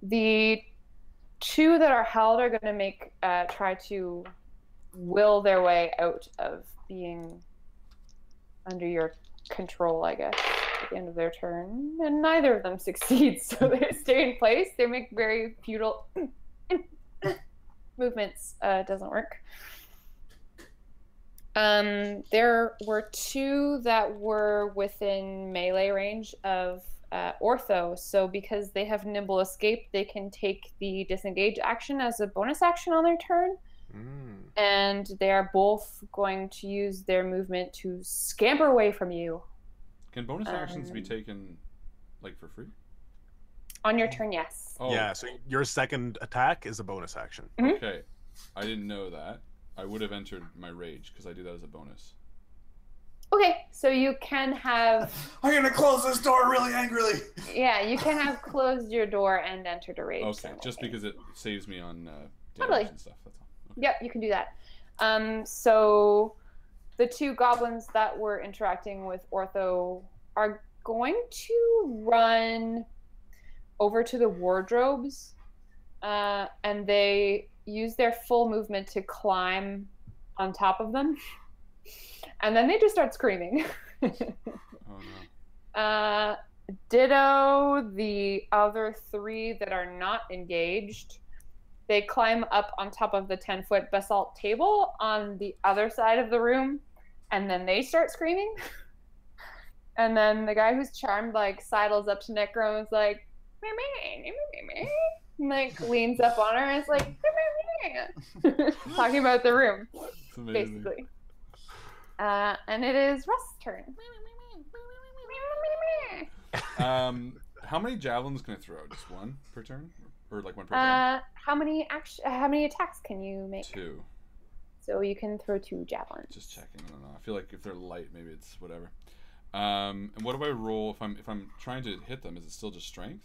the 2 that are held are going to try to will their way out of being under your control, I guess, at the end of their turn, and neither of them succeeds, so they stay in place. They make very futile movements. Doesn't work. There were 2 that were within melee range of Ortho, so because they have nimble escape, they can take the disengage action as a bonus action on their turn. And they are both going to use their movement to scamper away from you. Can bonus actions be taken, for free? On your turn, yes. Oh. Yeah, so your second attack is a bonus action. Okay. I didn't know that. I would have entered my rage, because I do that as a bonus. Okay, so you can have... I'm going to close this door really angrily! Yeah, you can have closed your door and entered a rage. Okay, just because it saves me on damage Totally. And stuff, that's all. Okay. Yep, you can do that. So the 2 goblins that were interacting with Ortho are going to run over to the wardrobes, and they use their full movement to climb on top of them, and then they just start screaming. Oh no. Ditto the other 3 that are not engaged. They climb up on top of the 10-foot basalt table on the other side of the room, and then they start screaming. And then the guy who's charmed sidles up to Necro and is like, and, leans up on her and is like, talking about the room, basically. And it is Russ's turn. How many javelins can I throw? Just 1 per turn, or 1 per turn? How many attacks can you make? 2. So you can throw 2 javelins. Just checking. I don't know. I feel like if they're light, maybe it's whatever. And what do I roll if I'm trying to hit them? Is it still just strength?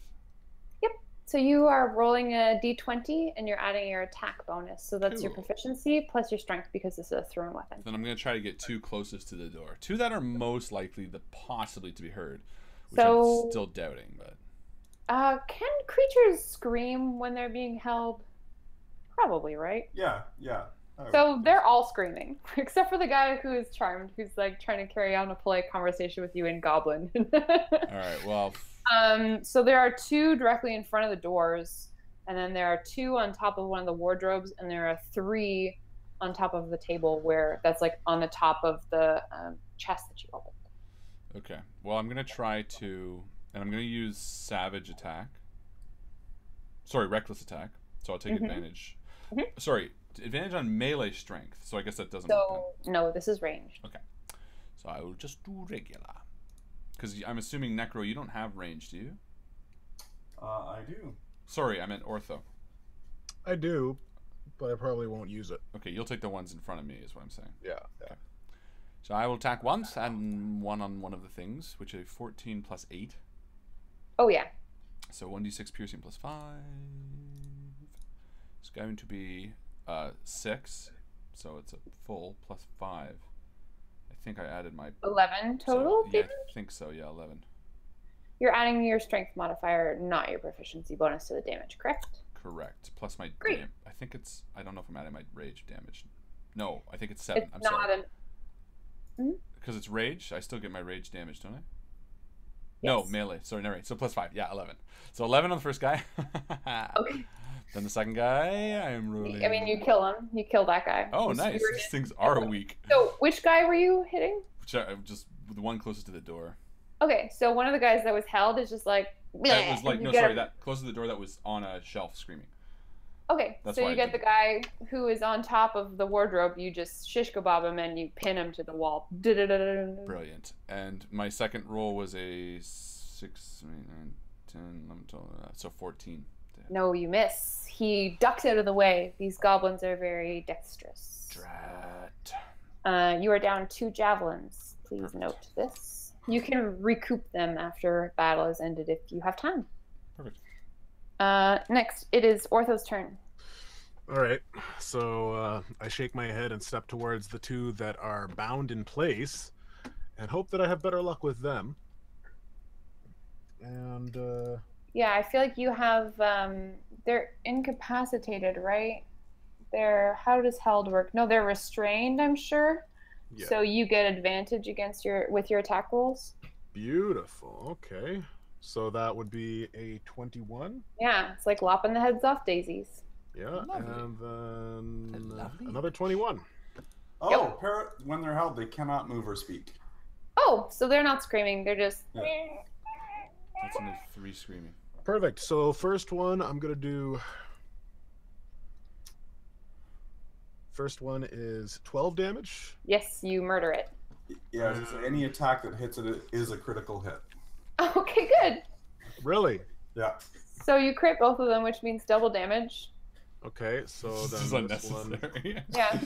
Yep. So you are rolling a d20 and you're adding your attack bonus. So that's your proficiency plus your strength because this is a thrown weapon. Then I'm going to try to get 2 closest to the door. 2 that are most likely possibly to be heard, which So, I'm still doubting. But can creatures scream when they're being held? Probably, right? Yeah. So they're all screaming, except for the guy who is charmed, who's trying to carry on a polite conversation with you in Goblin. All right, well. So there are 2 directly in front of the doors, and then there are 2 on top of one of the wardrobes, and there are 3 on top of the table that's on the top of the chest that you opened. Okay. Well, I'm gonna try to, and I'm gonna use savage attack. Sorry, reckless attack. So I'll take advantage. Sorry. Advantage on melee strength, so I guess that doesn't work then. No, this is ranged. Okay. So I will just do regular. Because I'm assuming Necro, you don't have range, do you? I do. Sorry, I meant Ortho. I do, but I probably won't use it. Okay, you'll take the ones in front of me, is what I'm saying. Yeah. Okay. So I will attack once and one on one of the things, which is 14 plus 8. Oh, yeah. So 1d6 piercing plus 5. It's going to be 6. So it's a full plus 5. I think I added my 11 total? So, yeah, I think so. Yeah, 11. You're adding your strength modifier, not your proficiency bonus to the damage, correct? Correct. Plus my Great. I think it's. I don't know if I'm adding my rage damage. No, I think it's 7. It's I'm not sorry. an... Because it's rage, I still get my rage damage, don't I? Yes. No, melee. Sorry, no, right. So plus 5. Yeah, 11. So 11 on the first guy. Okay. Then the second guy, I'm rolling. I mean, you kill him. You kill that guy. Oh, You nice. were These hit. things are weak. So, which guy were you hitting? Just the one closest to the door. Okay, so one of the guys that was held is just like... That was like, and you no, get sorry, him. that close to the door that was on a shelf screaming. Okay, That's so why you I get did the guy who is on top of the wardrobe, you just shish kebab him and you pin him to the wall. Brilliant. And my second roll was a 6, 9, 10, 11, 12, so 14. No, you miss. He ducks out of the way. These goblins are very dexterous. Drat. You are down 2 javelins. Please Perfect. note this. You can recoup them after battle is ended if you have time. Perfect. Next, it is Ortho's turn. All right. So I shake my head and step towards the 2 that are bound in place and hope that I have better luck with them. And Yeah, I feel like you have, they're incapacitated, right? How does held work? No, they're restrained, I'm sure. yeah. So you get advantage with your attack rolls. Beautiful. Okay. So that would be a 21. Yeah, it's like lopping the heads off daisies. Yeah. Lovely. And then Lovely. another 21. Oh, Yep. when they're held, they cannot move or speak. Oh, so they're not screaming. They're just... Yeah. That's only 3 screaming. Perfect. So first one, I'm going to do... First one is 12 damage. Yes, you murder it. Yeah, I was gonna say, any attack that hits it is a critical hit. Okay, good. Really? Yeah. So you crit both of them, which means double damage. Okay, so This is then this one... unnecessary. Yeah.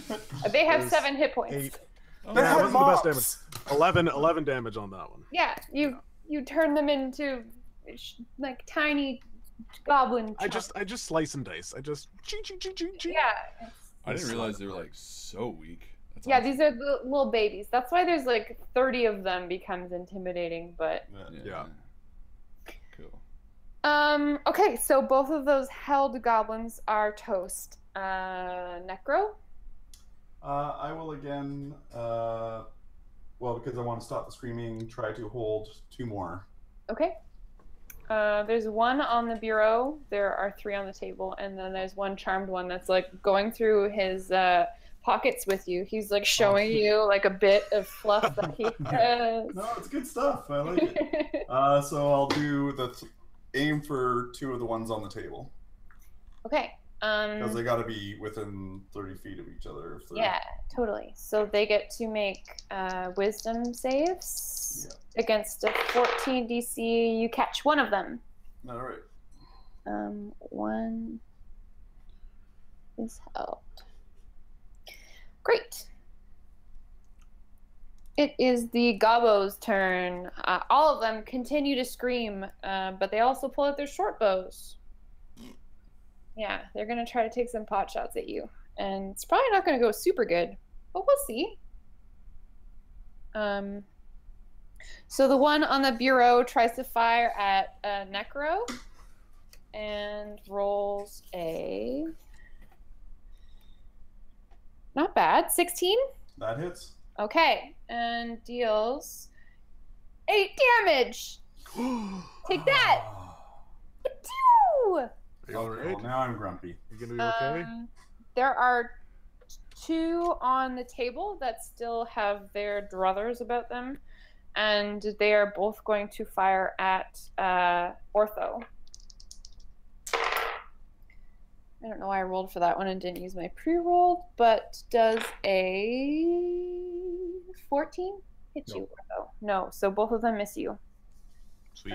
They have Is 7 hit points. 8. Oh, They Yeah, have it wasn't the best mobs. damage. 11 damage on that one. Yeah, you turn them into like tiny goblin I chunks. just slice and dice. I just ching, ching, ching, ching, ching. Yeah. I didn't realize they were like so weak. That's Yeah, awesome. these are the little babies. That's why there's like 30 of them becomes intimidating, but Yeah. Cool. okay, so both of those held goblins are toast. Necro? I will again, well, because I want to stop the screaming, try to hold 2 more. Okay. There's 1 on the bureau. There are 3 on the table, and then there's 1 charmed one that's like going through his pockets with you. He's like showing you like a bit of fluff that he has. No, it's good stuff. I like it. So I'll do aim for 2 of the ones on the table. Okay. Because they got to be within 30 feet of each other. If they're... Yeah, totally. So they get to make wisdom saves against a 14 DC. You catch 1 of them. All right. 1 is held. Great. It is the gobbo's turn. All of them continue to scream, but they also pull out their short bows. Yeah, they're going to try to take some pot shots at you. And it's probably not going to go super good, but we'll see. So the one on the bureau tries to fire at Necro and rolls a... Not bad. 16? That hits. Okay, and deals 8 damage. Take that. Two. Are you all right? Well, now I'm grumpy. You gonna be okay? There are 2 on the table that still have their druthers about them, and they are both going to fire at Ortho. I don't know why I rolled for that one and didn't use my pre-roll, but does a 14 hit you, Ortho. No, so both of them miss you. Sweet.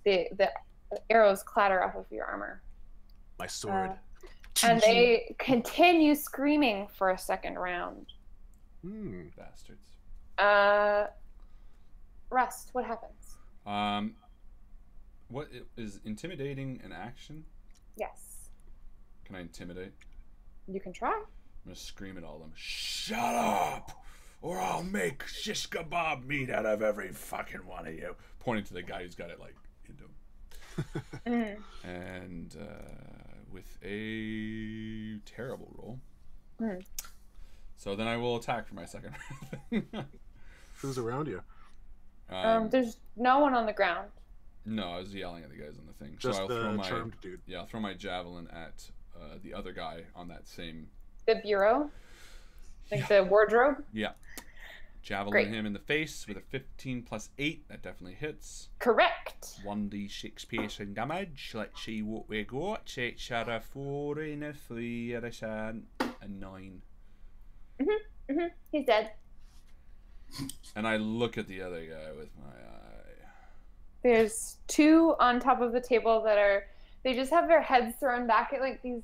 The arrows clatter off of your armor. My sword. And they continue screaming for a second round. Bastards. Rust, what happens? What is intimidating an action? Yes. Can I intimidate? You can try. I'm gonna scream at all of them. Shut up, or I'll make shish kebab meat out of every fucking one of you. Pointing to the guy who's got it like into him. And with a terrible roll. So then I will attack for my second round. Who's around you? There's no one on the ground. No, I was yelling at the guys on the thing. Just so I'll the throw my charmed dude. Yeah, I'll throw my javelin at the other guy on that same. The bureau, like the wardrobe. Yeah, javelin him in the face with a 15 plus 8. That definitely hits. Correct. 1d6 piercing damage. Let's see what we got. 6 out of 4 and a 3 out of 9. He's dead. And I look at the other guy with my eye. There's 2 on top of the table that they just have their heads thrown back at like these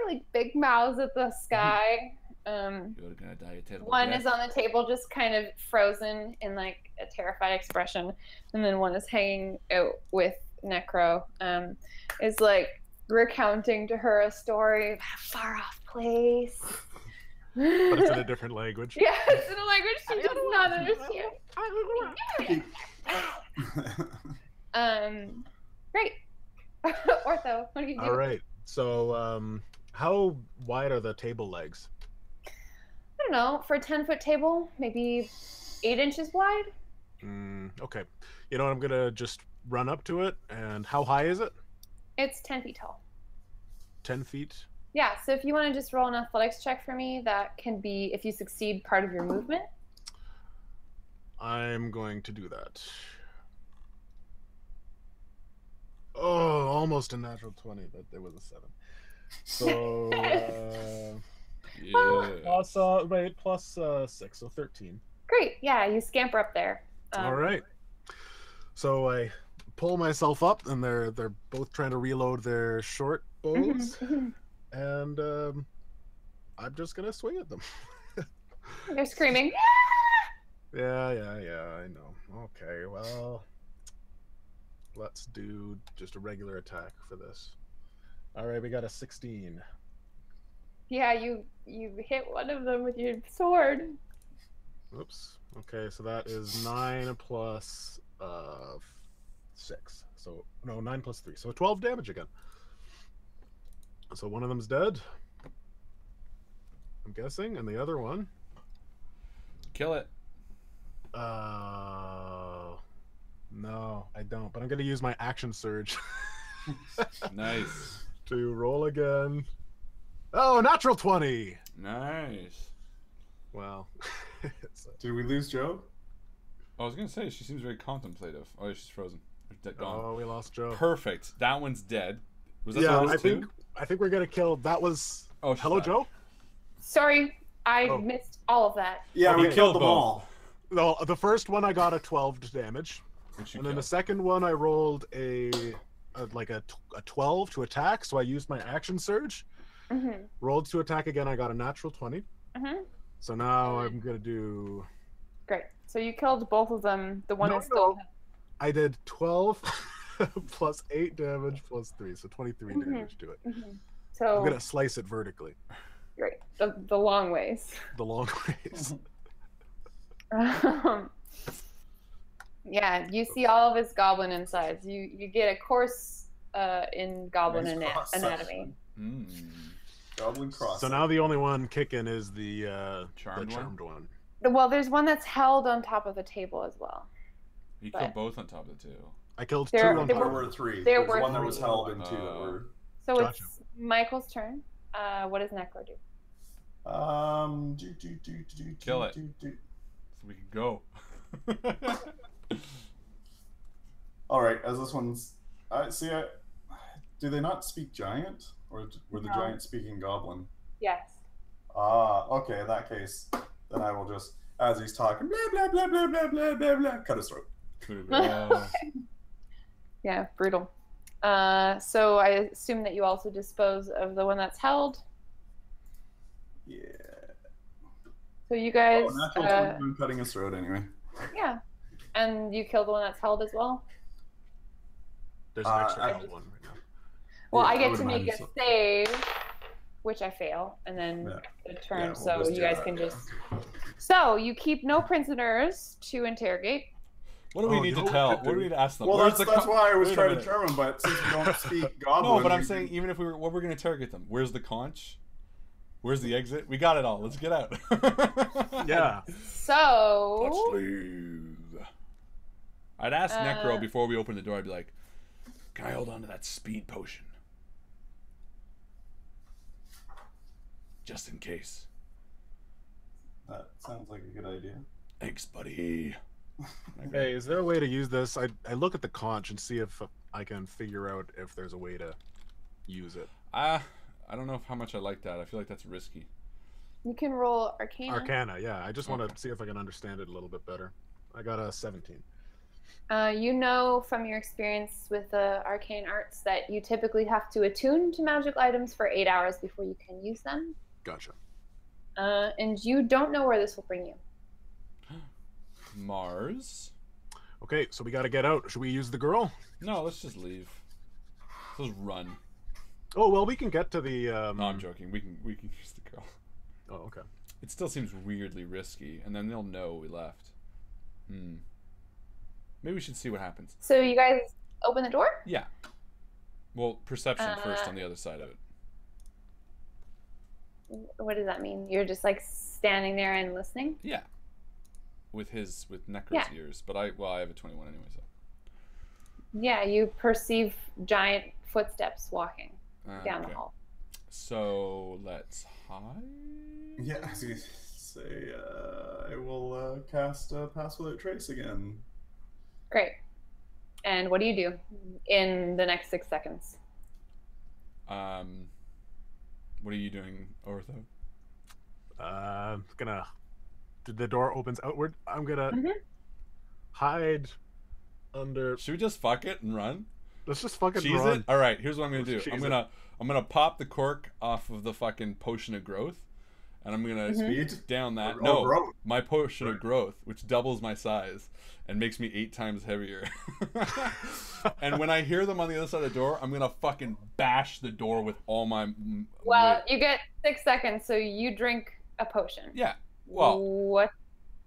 like big mouths at the sky. You're gonna die a terrible One death. is on the table just kind of frozen in like a terrified expression, and then one is hanging out with Necro. Is like recounting to her a story of a far off place. But it's in a different language. Yeah, it's in a language she does not understand. Great. Ortho, what do you do? All right. So, how wide are the table legs? I don't know. For a 10-foot table, maybe 8 inches wide. Okay. You know what? I'm gonna just run up to it. And how high is it? It's 10 feet tall. 10 feet. Yeah, so if you want to just roll an athletics check for me, that can be, if you succeed, part of your movement. I'm going to do that. Oh, almost a natural 20, but there was a 7. So, plus 6, so 13. Great, yeah, you scamper up there. All right. So I pull myself up, and they're both trying to reload their short bows. And I'm just gonna swing at them. They're screaming. Yeah, I know. Okay, well, let's do just a regular attack for this. All right, we got a 16. Yeah, you hit one of them with your sword. Oops. Okay, so that is 9 plus 6. So no, 9 plus 3. So 12 damage again. So one of them's dead, I'm guessing, and the other one. Kill it. No, I don't. But I'm gonna use my action surge. Nice. To roll again. Oh, natural 20. Nice. Wow. Did we lose Joe? I was gonna say she seems very contemplative. Oh, she's frozen. Dead, gone. Oh, we lost Joe. Perfect. That one's dead. Was that Yeah, the last two? I think we're gonna kill. That was. Oh, hello, Joe. Sorry, I missed all of that. Yeah, Okay. we killed them all. No, the first one I got a 12 damage, Which you and then the killed. second one I rolled a 12 to attack. So I used my action surge. Rolled to attack again. I got a natural 20. So now I'm gonna do. Great. So you killed both of them. The one No, is still. no. I did 12 plus 8 damage plus 3, so 23 damage to it. So I'm gonna slice it vertically. great. The long ways. The long ways. Yeah, you see all of his goblin insides. You get a course in goblin Nice cross-section. anatomy. Goblin cross. So now the only one kicking is the Charmed one. Well, there's one that's held on top of the table as well. You But- killed both on top of the two. I killed There- 2 on there top. There were 3. there There was were one that was 3. held and 2 that were. So Gotcha. it's Michael's turn. What does Necro do? Kill it. So we can go. All right, as this one's, do they not speak giant, or were the giants speaking goblin? Yes. Okay. In that case, then I will just as he's talking. Blah blah blah blah blah blah blah blah. Cut his throat. Yeah, brutal. So I assume that you also dispose of the one that's held. Yeah. So you guys. Oh, natural 20, I'm cutting his throat anyway. Yeah, and you kill the one that's held as well. There's an extra held one right now. Well, Yeah, I I get would to make a imagine so. save, which I fail, and then the turn, we'll so just you do guys that, can yeah. just. So you keep no prisoners to interrogate. What do we need to tell? What do we need to ask them? Well, Where's that's why I was Wait a trying to minute. determine, but since we don't speak Goblin... No, but I'm saying even if we were, what we're going to interrogate them? Where's the conch? Where's the exit? We got it all. Let's get out. Yeah. So. Let's leave. I'd ask Necro before we open the door. I'd be like, "Can I hold on to that speed potion, just in case?" That sounds like a good idea. Thanks, buddy. Hey, is there a way to use this? I look at the conch and see if I can figure out if there's a way to use it. I don't know how much I like that. I feel like that's risky. You can roll Arcana. Arcana, yeah. I just want to see if I can understand it a little bit better. I got a 17. You know from your experience with the arcane arts that you typically have to attune to magic items for 8 hours before you can use them. Gotcha. And you don't know where this will bring you. Mars? Okay, so we got to get out. Should we use the girl? No, let's just leave. Let's just run. Oh, well, we can get to the... No, I'm joking. We can use the girl. Oh, okay. It still seems weirdly risky, and then they'll know we left. Maybe we should see what happens. So you guys open the door? Yeah. Well, perception first on the other side of it. What does that mean? You're just like standing there and listening? Yeah. With Necro's Yeah. ears. But I have a 21 anyway, so. Yeah, you perceive giant footsteps walking down Okay. the hall. So let's hide. Yeah, as you say, I will cast Pass Without Trace again. Great. And what do you do in the next 6 seconds? What are you doing, Ortho? The door opens outward. I'm gonna hide under... Should we just fuck it and run? Let's just fucking Cheese run. it? Alright, here's what I'm gonna do. Let's cheese I'm gonna pop the cork off of the fucking potion of growth. And I'm gonna Speed? down that. Oh, No, growth. my potion of growth, which doubles my size and makes me 8 times heavier. And when I hear them on the other side of the door, I'm gonna fucking bash the door with all my. Well, weight. you get 6 seconds, so you drink a potion. Yeah. Well. What?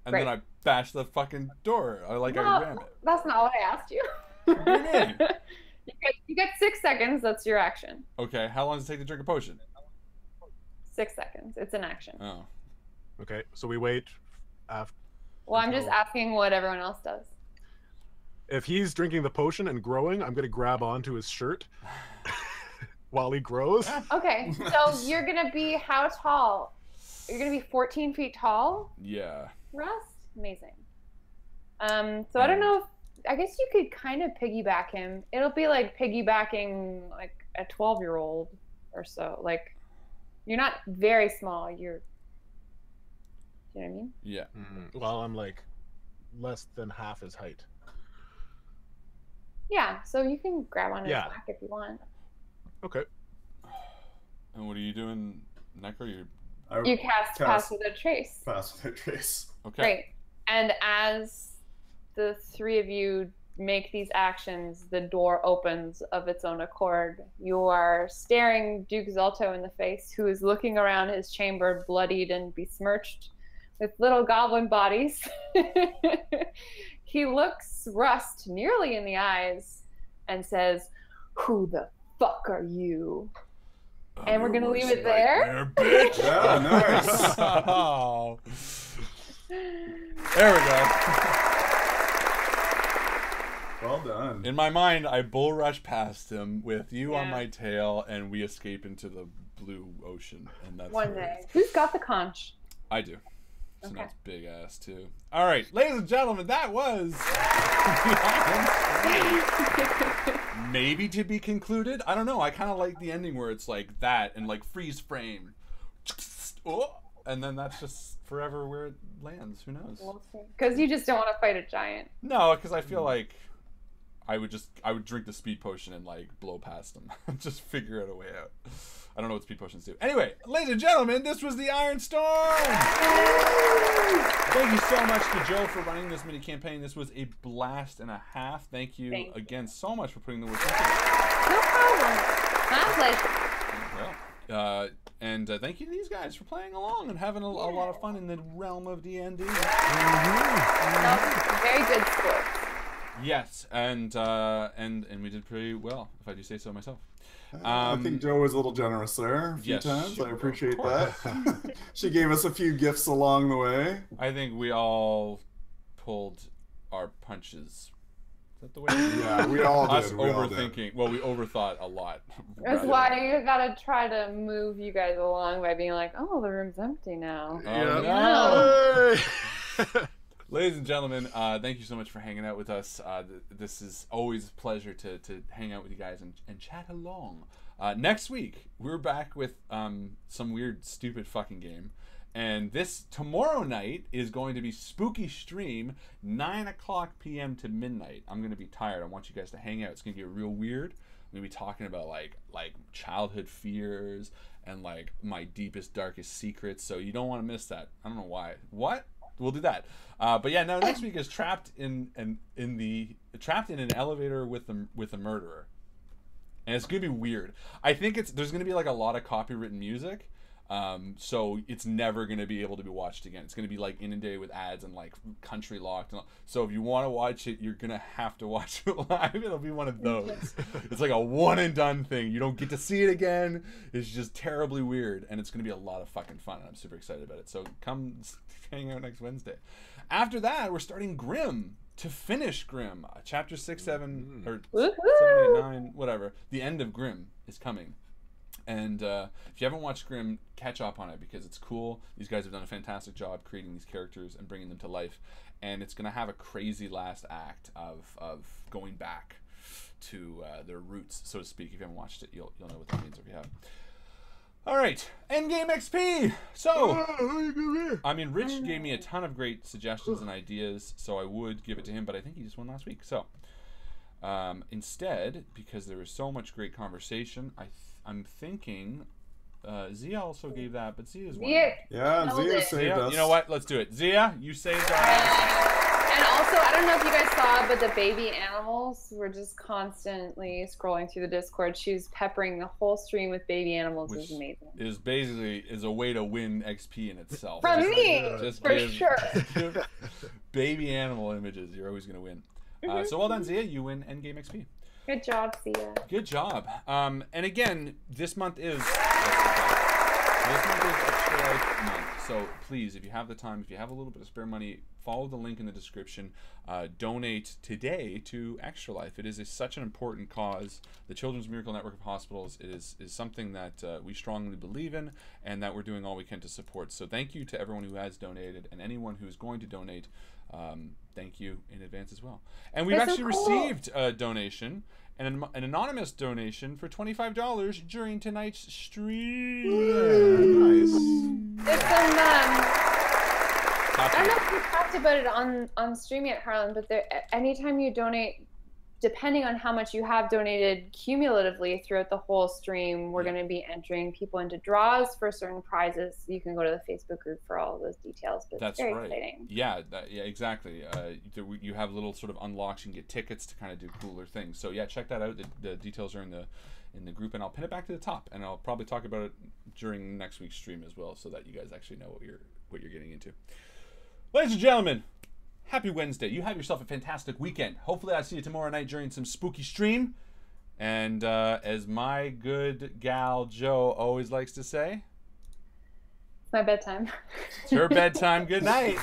And Great. then I bash the fucking door. I ram it. That's not what I asked you. What do you mean? You get 6 seconds. That's your action. Okay. How long does it take to drink a potion? 6 seconds. It's an action. Oh. Okay, so we wait after... Well, I'm just asking what everyone else does. If he's drinking the potion and growing, I'm gonna grab onto his shirt while he grows. Okay, so you're gonna be how tall? You're gonna be 14 feet tall, Yeah. Rust? Amazing. So I don't know if, I guess you could kind of piggyback him. It'll be like piggybacking like a 12-year-old or so. Like, you're not very small. You know what I mean? Yeah. Well, I'm like less than half his height. Yeah, so you can grab on his Yeah. back if you want. Okay. And what are you doing, Necro? You cast Pass Without Trace. Pass Without Trace. Okay. Great. And as the three of you make these actions, the door opens of its own accord. You are staring Duke Zalto in the face, who is looking around his chamber, bloodied and besmirched with little goblin bodies. He looks Rust nearly in the eyes and says, "Who the fuck are you?" And we're going to leave it there. Bitch. Yeah, nice. Oh. There we go. Well done. In my mind, I bull rush past him with you on my tail, and we escape into the blue ocean. And that's One day. Who's got the conch? I do. So Okay. that's big ass too. All right, ladies and gentlemen, that was maybe to be concluded. I don't know. I kind of like the ending where it's like that and like freeze frame. Oh, and then that's just forever where it lands. Who knows? Because you just don't want to fight a giant. No, because I feel like I would drink the speed potion and like blow past them, just figure out a way out. I don't know what speed potions do. Anyway, ladies and gentlemen, this was the Iron Storm. Thank you so much to Joe for running this mini campaign. This was a blast and a half. Thank you again so much for putting the work into it. No problem. My pleasure. Well, and thank you to these guys for playing along and having a lot of fun in the realm of DnD. Very good sports. Yes, and we did pretty well, if I do say so myself. I think Joe was a little generous there a few times. I appreciate that. She gave us a few gifts along the way. I think we all pulled our punches. Is that the way? Yeah, we all did. Us overthinking. Well, we overthought a lot. That's why you gotta try to move you guys along by being like, "Oh, the room's empty now." Oh, no. Ladies and gentlemen, thank you so much for hanging out with us. This is always a pleasure to hang out with you guys and chat along. Next week, we're back with some weird, stupid fucking game. And this tomorrow night is going to be spooky stream, 9:00 p.m. to midnight. I'm going to be tired. I want you guys to hang out. It's going to get real weird. I'm going to be talking about like childhood fears and like my deepest, darkest secrets. So you don't want to miss that. I don't know why. What? We'll do that. But yeah, no. Next week is trapped in an elevator with a murderer, and it's gonna be weird. I think there's gonna be like a lot of copywritten music, so it's never gonna be able to be watched again. It's gonna be like inundated with ads and like country locked. So if you want to watch it, you're gonna have to watch it live. It'll be one of those. It's like a one and done thing. You don't get to see it again. It's just terribly weird, and it's gonna be a lot of fucking fun. And I'm super excited about it. So come hang out next Wednesday. After that, we're starting Grimm to finish Grimm. Chapter 6, 7, or 7, 8, 9, whatever. The end of Grimm is coming. And if you haven't watched Grimm, catch up on it because it's cool. These guys have done a fantastic job creating these characters and bringing them to life. And it's going to have a crazy last act of going back to their roots, so to speak. If you haven't watched it, you'll know what that means if you have. All right, Endgame XP. So, I mean, Rich gave me a ton of great suggestions and ideas, so I would give it to him, but I think he just won last week. So, instead, because there was so much great conversation, I'm thinking Zia also gave that, but Zia's one. Yeah, Zia saved us. You know what? Let's do it. Zia, you saved our And also, I don't know if you guys saw, but the baby animals were just constantly scrolling through the Discord. She was peppering the whole stream with baby animals. It was amazing. Is basically a way to win XP in itself. From me, for sure. Baby animal images. You're always going to win. So well done, Zia. You win Endgame XP. Good job, Zia. Good job. And again, this month is Extra Life month. So please, if you have the time, if you have a little bit of spare money, follow the link in the description. Donate today to Extra Life. It is such an important cause. The Children's Miracle Network of Hospitals is something that we strongly believe in and that we're doing all we can to support. So thank you to everyone who has donated and anyone who is going to donate. Thank you in advance as well. And we've actually received a donation, an anonymous donation for $25 during tonight's stream. Nice. It's I don't know if we talked about it on stream yet, Harlan, but anytime you donate, depending on how much you have donated cumulatively throughout the whole stream, we're going to be entering people into draws for certain prizes. You can go to the Facebook group for all of those details, but it's very exciting. Yeah, yeah, exactly. You have little sort of unlocks. You can get tickets to kind of do cooler things. So yeah, check that out. The details are in the group, and I'll pin it back to the top, and I'll probably talk about it during next week's stream as well, so that you guys actually know what you're getting into. Ladies and gentlemen, happy Wednesday. You have yourself a fantastic weekend. Hopefully I see you tomorrow night during some spooky stream. And as my good gal Joe always likes to say, it's my bedtime. It's her bedtime. Good night.